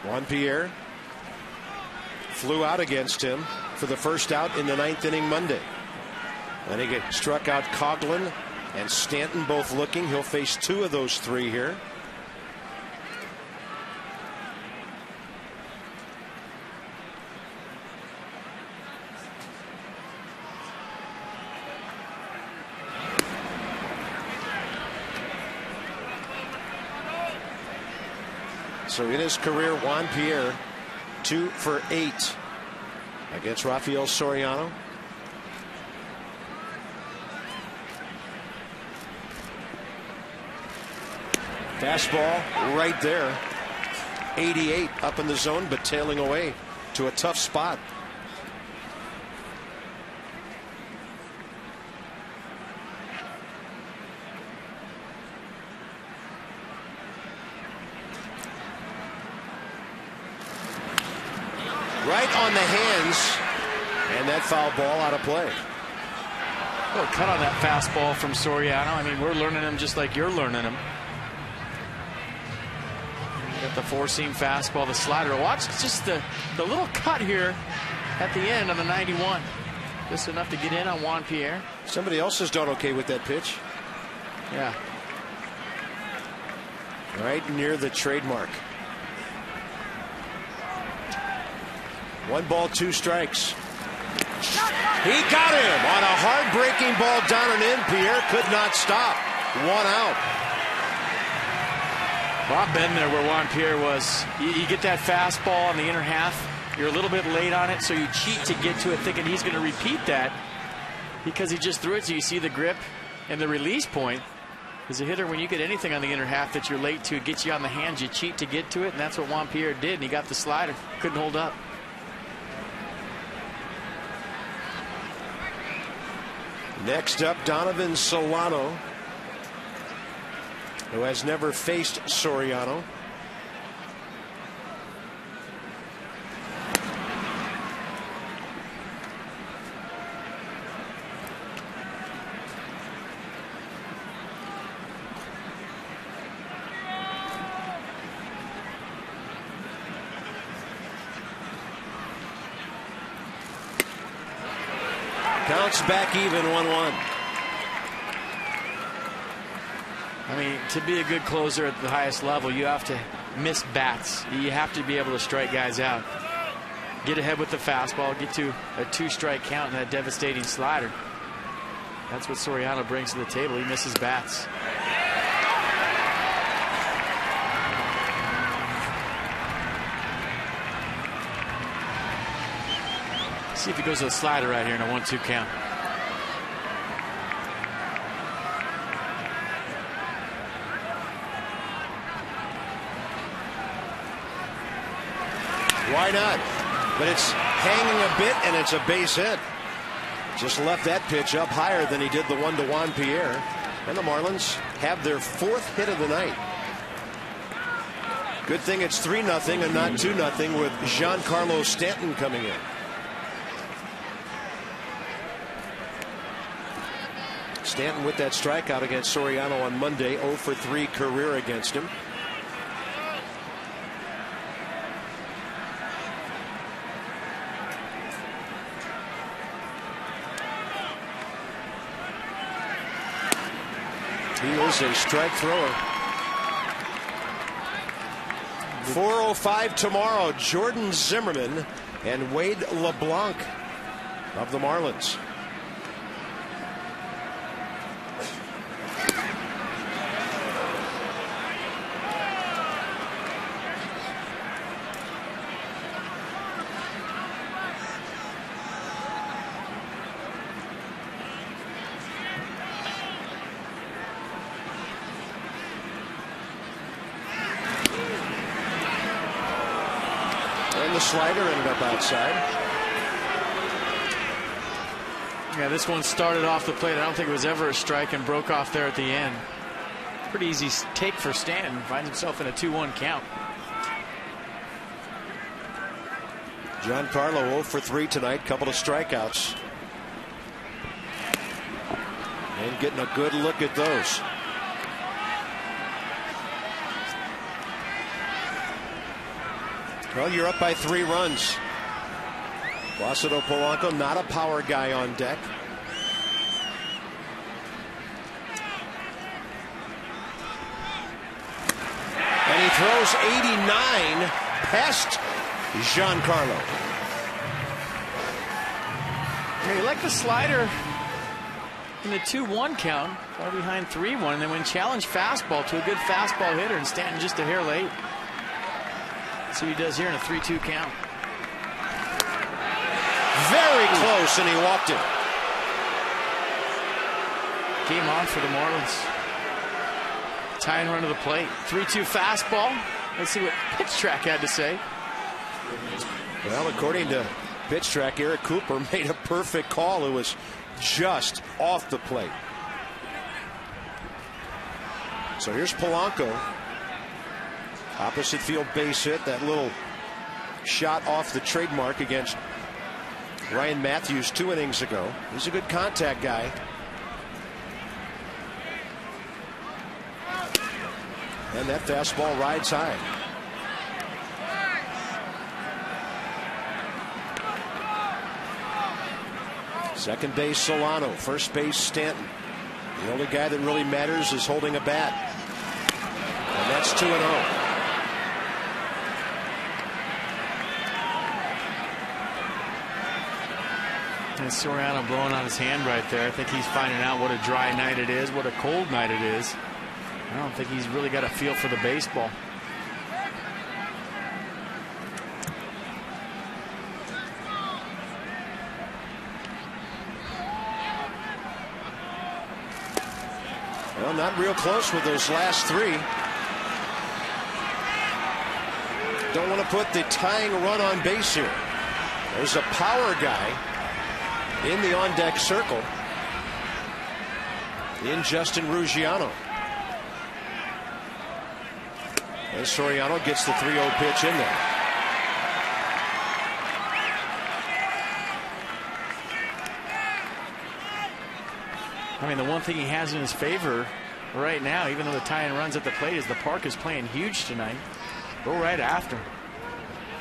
Juan Pierre flew out against him for the first out in the 9th inning Monday. Then he struck out Coghlan and Stanton, both looking. He'll face 2 of those 3 here. So in his career, Juan Pierre 2 for 8 against Rafael Soriano. Fastball right there. 88 up in the zone, but tailing away to a tough spot. Right on the hands, and that foul ball out of play. Well, cut on that fastball from Soriano. I mean, we're learning him just like you're learning him. Got the four-seam fastball, the slider. Watch just the little cut here at the end on the 91. Just enough to get in on Juan Pierre. Somebody else has done okay with that pitch. Yeah. Right near the trademark. 1 ball, 2 strikes. He got him on a hard-breaking ball down and in. Pierre could not stop. 1 out. Well, I've been there where Juan Pierre was. You get that fastball on the inner half. You're a little bit late on it, so you cheat to get to it thinking he's going to repeat that because he just threw it, so you see the grip and the release point. As a hitter, when you get anything on the inner half that you're late to, it gets you on the hands, you cheat to get to it, and that's what Juan Pierre did, and he got the slider. Couldn't hold up. Next up, Donovan Solano, who has never faced Soriano. Counts back even, 1-1. I mean, to be a good closer at the highest level, you have to miss bats. You have to be able to strike guys out. Get ahead with the fastball, get to a 2-strike count and that devastating slider. That's what Soriano brings to the table. He misses bats. See if he goes to the slider right here in a 1-2 count. Why not? But it's hanging a bit, and it's a base hit. Just left that pitch up higher than he did the one to Juan Pierre. And the Marlins have their 4th hit of the night. Good thing it's 3-0 and not 2-0 with Giancarlo Stanton coming in. Stanton with that strikeout against Soriano on Monday. 0 for 3 career against him. He is a strike thrower. 4:05 tomorrow. Jordan Zimmerman and Wade LeBlanc of the Marlins. And the slider ended up outside. Yeah, this one started off the plate. I don't think it was ever a strike and broke off there at the end. Pretty easy take for Stanton. Finds himself in a 2-1 count. Giancarlo 0 for 3 tonight. Couple of strikeouts. And getting a good look at those. Well, you're up by 3 runs. Placido Polanco, not a power guy on deck. And he throws 89 past Giancarlo. Yeah, you like the slider in the 2-1 count, far behind 3-1, and then when challenged fastball to a good fastball hitter, and Stanton just a hair late. See what he does here in a 3-2 count. Very close, and he walked it. Game on for the Marlins. Tying run to the plate. 3-2 fastball. Let's see what Pitch Track had to say. Well, according to Pitch Track, Eric Cooper made a perfect call. It was just off the plate. So here's Polanco. Opposite field base hit. That little shot off the trademark against Ryan Matthews 2 innings ago. He's a good contact guy. And that fastball rides high. Second base Solano, first base Stanton. The only guy that really matters is holding a bat. And that's 2-0. And Soriano blowing on his hand right there. I think he's finding out what a dry night it is, what a cold night it is. I don't think he's really got a feel for the baseball. Well, not real close with those last three. Don't want to put the tying run on base here. There's a power guy in the on-deck circle in Justin Ruggiano. And Soriano gets the 3-0 pitch in there. I mean, the one thing he has in his favor right now, even though the tying runs at the plate, is the park is playing huge tonight. Go right after.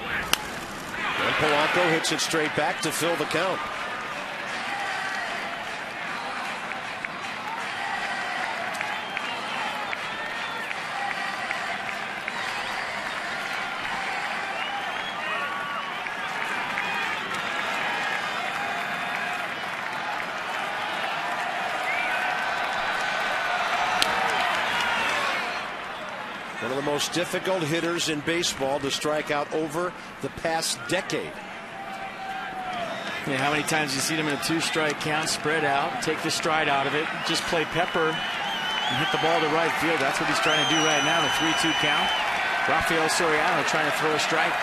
And Polanco hits it straight back to fill the count. One of the most difficult hitters in baseball to strike out over the past decade. Yeah, how many times you see him in a 2-strike count, spread out, take the stride out of it, just play pepper and hit the ball to right field. That's what he's trying to do right now, the 3-2 count. Rafael Soriano trying to throw a strike.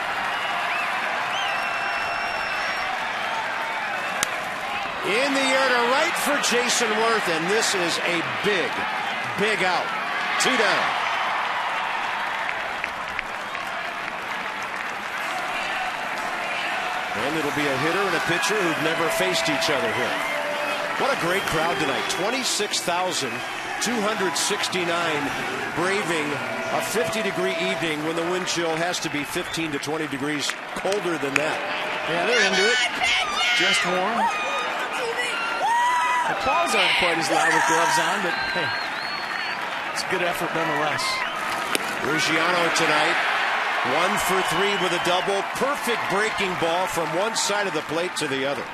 In the air to right for Jason Worth, and this is a big, big out. 2 down. And it'll be a hitter and a pitcher who've never faced each other here. What a great crowd tonight. 26,269 braving a 50-degree evening when the wind chill has to be 15 to 20 degrees colder than that. Yeah, they're into it. Just warm. Applause aren't quite as loud with gloves on, but hey, it's a good effort nonetheless. Ruggiano tonight, 1 for 3 with a double. Perfect breaking ball from one side of the plate to the other.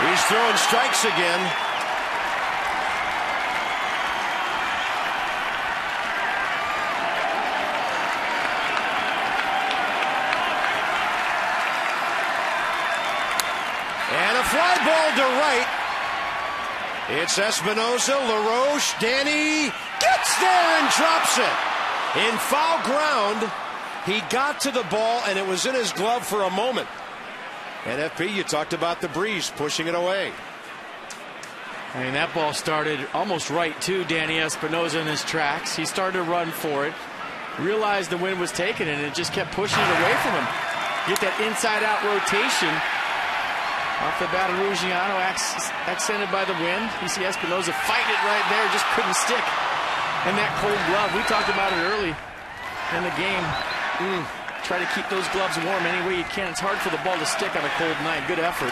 He's throwing strikes again. And a fly ball to right. It's Espinosa, LaRoche, Danny gets there and drops it. In foul ground, he got to the ball and it was in his glove for a moment. And FP, you talked about the breeze pushing it away. I mean, that ball started almost right to Danny Espinosa in his tracks. He started to run for it, realized the wind was taking it, and it just kept pushing it away from him. Get that inside-out rotation. Off the bat of Ruggiano, accented by the wind. You see Espinosa fight it right there, just couldn't stick. And that cold glove, we talked about it early in the game. Try to keep those gloves warm any way you can. It's hard for the ball to stick on a cold night. Good effort.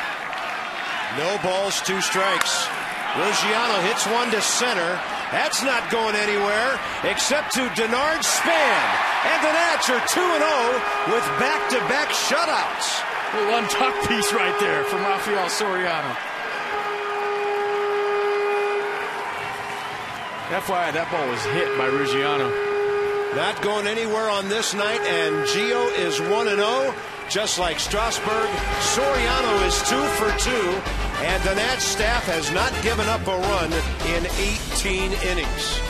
No balls, 2 strikes. Ruggiano hits one to center. That's not going anywhere except to Denard Span. And the Nats are 2-0 with back-to-back shutouts. One tuck piece right there from Rafael Soriano. FYI, that ball was hit by Ruggiano. Not going anywhere on this night, and Gio is 1-0. Just like Strasburg, Soriano is 2 for 2, and the Nats staff has not given up a run in 18 innings.